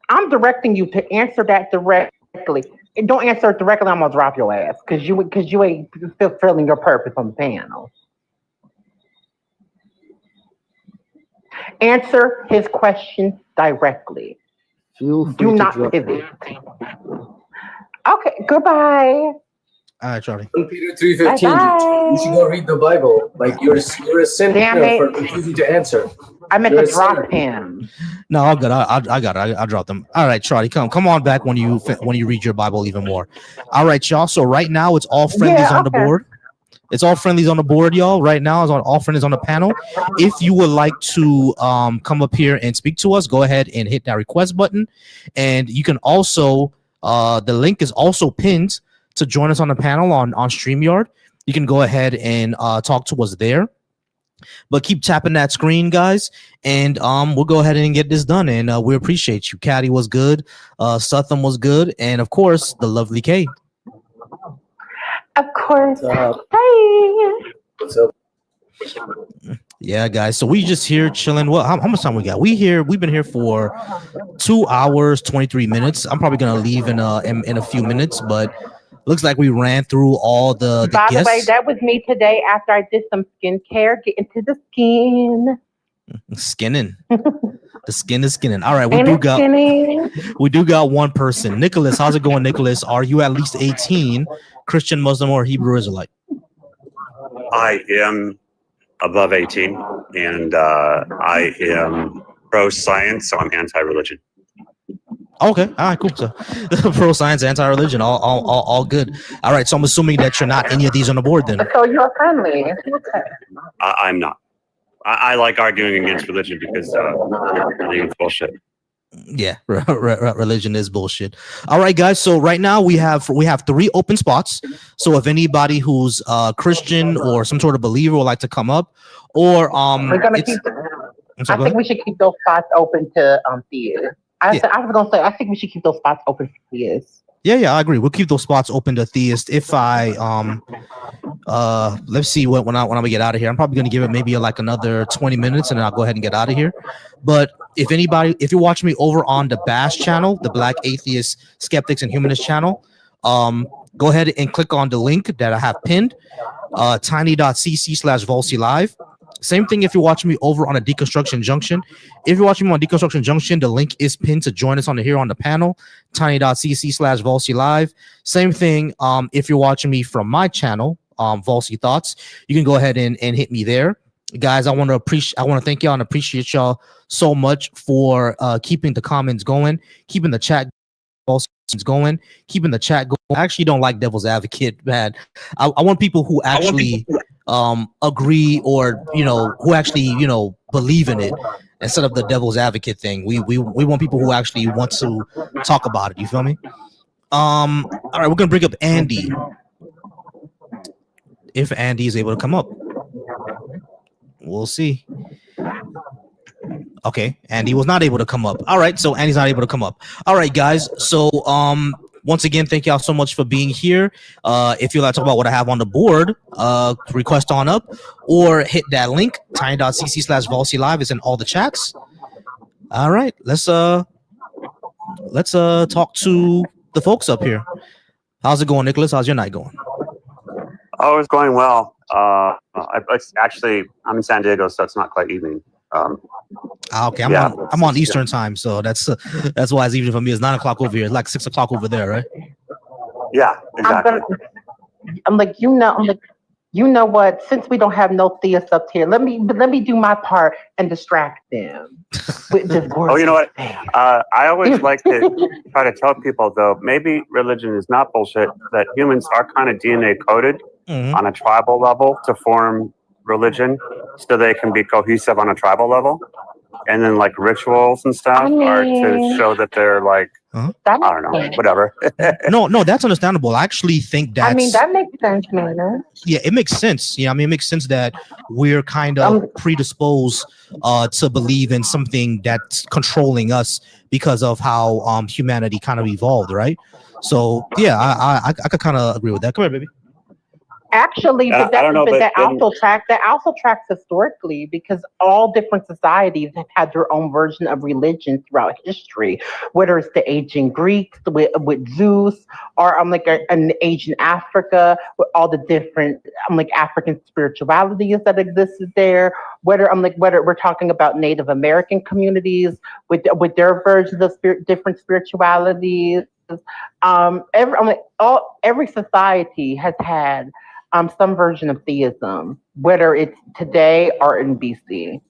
I'm directing you to answer that directly. And don't answer it directly. I'm gonna drop your ass because you ain't fulfilling your purpose on the panel. Answer his question directly. Do not pivot. Okay. Goodbye. All right, Charlie. Peter 3:15. You should go read the Bible. Like you're a sinner for refusing to answer. I meant to drop him. No, all good. I got it. I dropped them. All right, Charlie, come on back when you read your Bible even more. All right, y'all. So right now it's all friendlies on the board. It's all friendlies on the board, y'all. Right now, it's all friendlies on the panel. If you would like to come up here and speak to us, go ahead and hit that request button. And you can also, the link is also pinned to join us on the panel on StreamYard. You can go ahead and talk to us there. But keep tapping that screen, guys, and we'll go ahead and get this done. And we appreciate you. Caddy was good. Sutham was good. And, of course, the lovely Kay. Of course. Hey. What's up? Yeah, guys. So we just here chilling. Well, how much time we got? We've been here for 2 hours, 23 minutes. I'm probably going to leave in a few minutes, but looks like we ran through all the By guests. the way, that was me today after I did some skincare. Get into the skin. Skinning. The skin is skinning. All right, we do got one person. Nicholas, how's it going, Nicholas? Are you at least 18, Christian, Muslim, or Hebrew Israelite? I am above 18, and I am pro-science, so I'm anti-religion. Okay, all right, cool. So pro-science, anti-religion, all good. All right, so I'm assuming that you're not any of these on the board then. So you're friendly. Okay. I'm not. I like arguing against religion because religion is bullshit. Yeah, religion is bullshit. All right, guys. So right now we have 3 open spots. So if anybody who's Christian or some sort of believer would like to come up, or we're gonna keep. I think we should keep those spots open to Theas. I was gonna say I think we should keep those spots open for Theas. Yeah, I agree. We'll keep those spots open to Theist. If I let's see when I get out of here. I'm probably gonna give it maybe like another 20 minutes and then I'll go ahead and get out of here. But if you're watching me over on the Bash channel, the Black Atheist Skeptics and Humanist channel, go ahead and click on the link that I have pinned, tiny.cc/Volcy Live. Same thing if you're watching me over on a Deconstruction Junction. If you're watching me on Deconstruction Junction, the link is pinned to join us on the panel, tiny.cc/Volcy Live. Same thing if you're watching me from my channel, Volcy Thoughts. You can go ahead and hit me there. Guys, I want to thank y'all and appreciate y'all so much for keeping the comments going, keeping the chat going, keeping the chat going. I actually don't like devil's advocate, man. I want people who actually agree or who actually believe in it. instead of the devil's advocate thing. We want people who actually want to talk about it. You feel me? All right, we're gonna bring up Andy. If Andy is able to come up, we'll see. Okay, Andy was not able to come up. All right, so Andy's not able to come up. All right, guys. So once again, thank y'all so much for being here. If you'd like to talk about what I have on the board, request on up or hit that link, tiny.cc/Volcy Live. It's in all the chats. All right, let's talk to the folks up here. How's it going, Nicholas? How's your night going? Oh, it's going well. Actually, I'm in San Diego, so it's not quite evening. Okay, I'm on Eastern time, so that's why it's evening for me. It's 9 o'clock over here. It's like 6 o'clock over there, right? Yeah, exactly. I'm like, you know what? Since we don't have no theists up here, let me do my part and distract them with this word. Oh, you know what? I always like to try to tell people, though, maybe religion is not bullshit, that humans are kind of DNA coded on a tribal level to form religion so they can be cohesive on a tribal level. And then like rituals and stuff are to show that they're like, I don't know, whatever. No, that's understandable. I actually think that. I mean, that makes sense, man. Yeah, it makes sense. Yeah, I mean, it makes sense that we're kind of predisposed to believe in something that's controlling us because of how humanity kind of evolved, right? So yeah, I could kind of agree with that. Come here, baby. Actually, but I don't know, that also tracks historically, because all different societies have had their own version of religion throughout history, whether it's the ancient Greeks with Zeus, or an ancient Africa with all the different African spiritualities that existed there. Whether we're talking about Native American communities with their versions of different spiritualities. Every society has had some version of theism, whether it's today or in BC.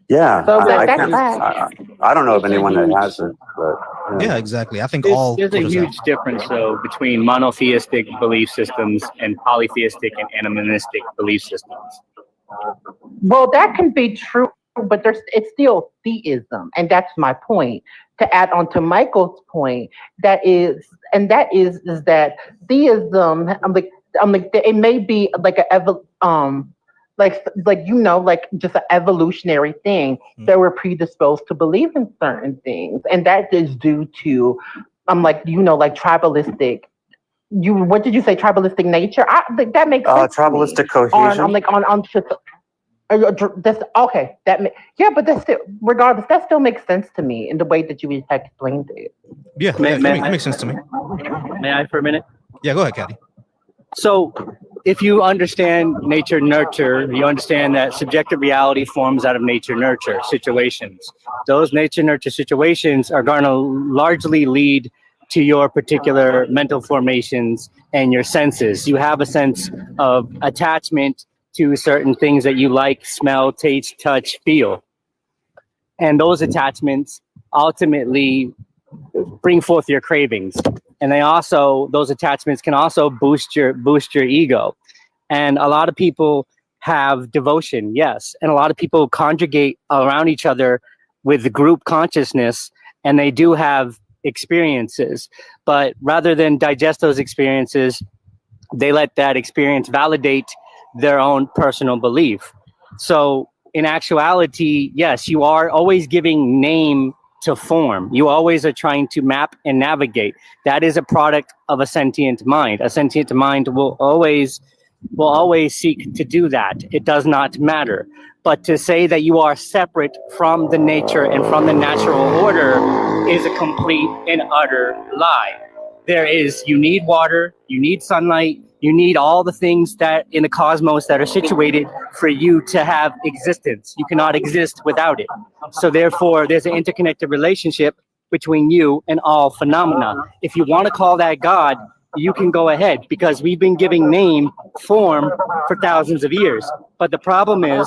Yeah, So I don't know of anyone that hasn't. But yeah, exactly. I think there's a huge difference, though, between monotheistic belief systems and polytheistic and animistic belief systems. Well, that can be true, but it's still theism, and that's my point. To add on to Michael's point, that is that theism, it may be like just an evolutionary thing that we're predisposed to believe in certain things, and that is due to tribalistic. What did you say? Tribalistic nature? That makes sense. Tribalistic cohesion. That's okay. But that's still, regardless, that still makes sense to me in the way that you explained it. Yeah, it makes sense to me. May I for a minute? Yeah, go ahead, Caddy. So, if you understand nature nurture, you understand that subjective reality forms out of nature nurture situations. Those nature nurture situations are going to largely lead to your particular mental formations and your senses. You have a sense of attachment to certain things that you like, smell, taste, touch, feel. And those attachments ultimately bring forth your cravings. And those attachments can also boost your ego. And a lot of people have devotion, yes. And a lot of people congregate around each other with the group consciousness, and they do have experiences. But rather than digest those experiences, they let that experience validate their own personal belief. So in actuality, yes, you are always giving name to form. You always are trying to map and navigate. That is a product of a sentient mind. A sentient mind will always seek to do that. It does not matter. But to say that you are separate from the nature and from the natural order is a complete and utter lie. You need water, you need sunlight, you need all the things that in the cosmos that are situated for you to have existence. You cannot exist without it. So therefore, there's an interconnected relationship between you and all phenomena. If you want to call that God, you can go ahead, because we've been giving name, form for thousands of years. But the problem is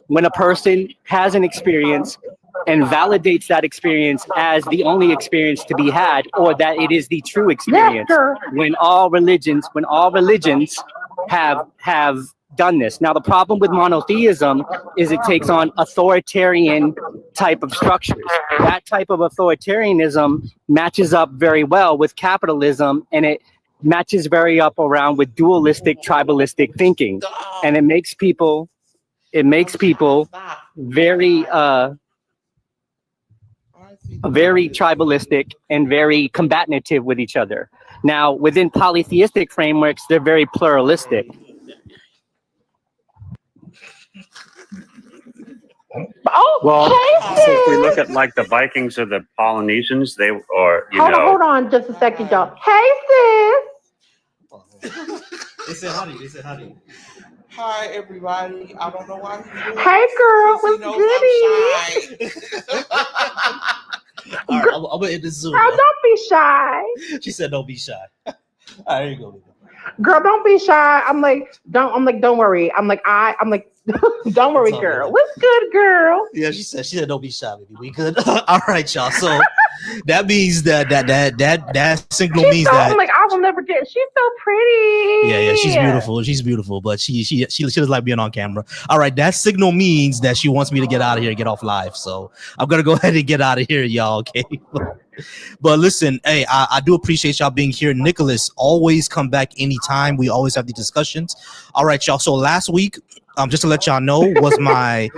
when a person has an experience and validates that experience as the only experience to be had, or that it is the true experience. When all religions have done this. Now, the problem with monotheism is it takes on authoritarian type of structures. That type of authoritarianism matches up very well with capitalism, and it matches very up around with dualistic, tribalistic thinking. And it makes people very very tribalistic and very combative with each other. Now, within polytheistic frameworks, they're very pluralistic. Oh, Well, hey, if we sis. look at like the Vikings or the Polynesians, they or Hold on just a second, y'all. Hey, sis. They said howdy. They said howdy. Hi, everybody. I don't know why he's doing Hey, this, girl. 'cause he knows What's I'm shy. All right, I'm gonna end this Zoom. Girl, don't be shy. She said, "Don't be shy." All right, here you go. Girl, don't be shy. I'm like, don't worry. I'm like, don't worry, girl. What's good, girl? Yeah, she said, "Don't be shy, baby. We good." All right, y'all. So that means that signal means that. I'm like, I will never get. She's so pretty. Yeah, she's beautiful. She's beautiful, but she doesn't like being on camera. All right, that signal means that she wants me to get out of here and get off live. So I'm gonna go ahead and get out of here, y'all. Okay. But listen, hey, I do appreciate y'all being here. Nicholas, always come back anytime. We always have these discussions. All right, y'all. So last week, just to let y'all know, was my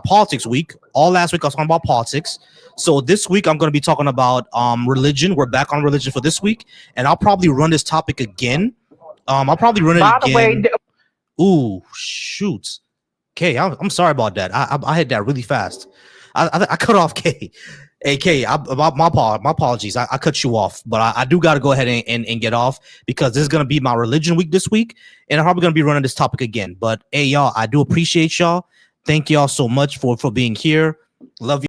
politics week. All last week I was talking about politics. So this week I'm going to be talking about religion. We're back on religion for this week, and I'll probably run this topic again. I'll probably run it again. Ooh, shoot. Okay, I'm sorry about that. I had that really fast. I cut off K. Hey, K, my apologies. I cut you off, but I do got to go ahead and get off because this is going to be my religion week this week, and I'm probably going to be running this topic again. But hey, y'all, I do appreciate y'all. Thank y'all so much for being here. Love you.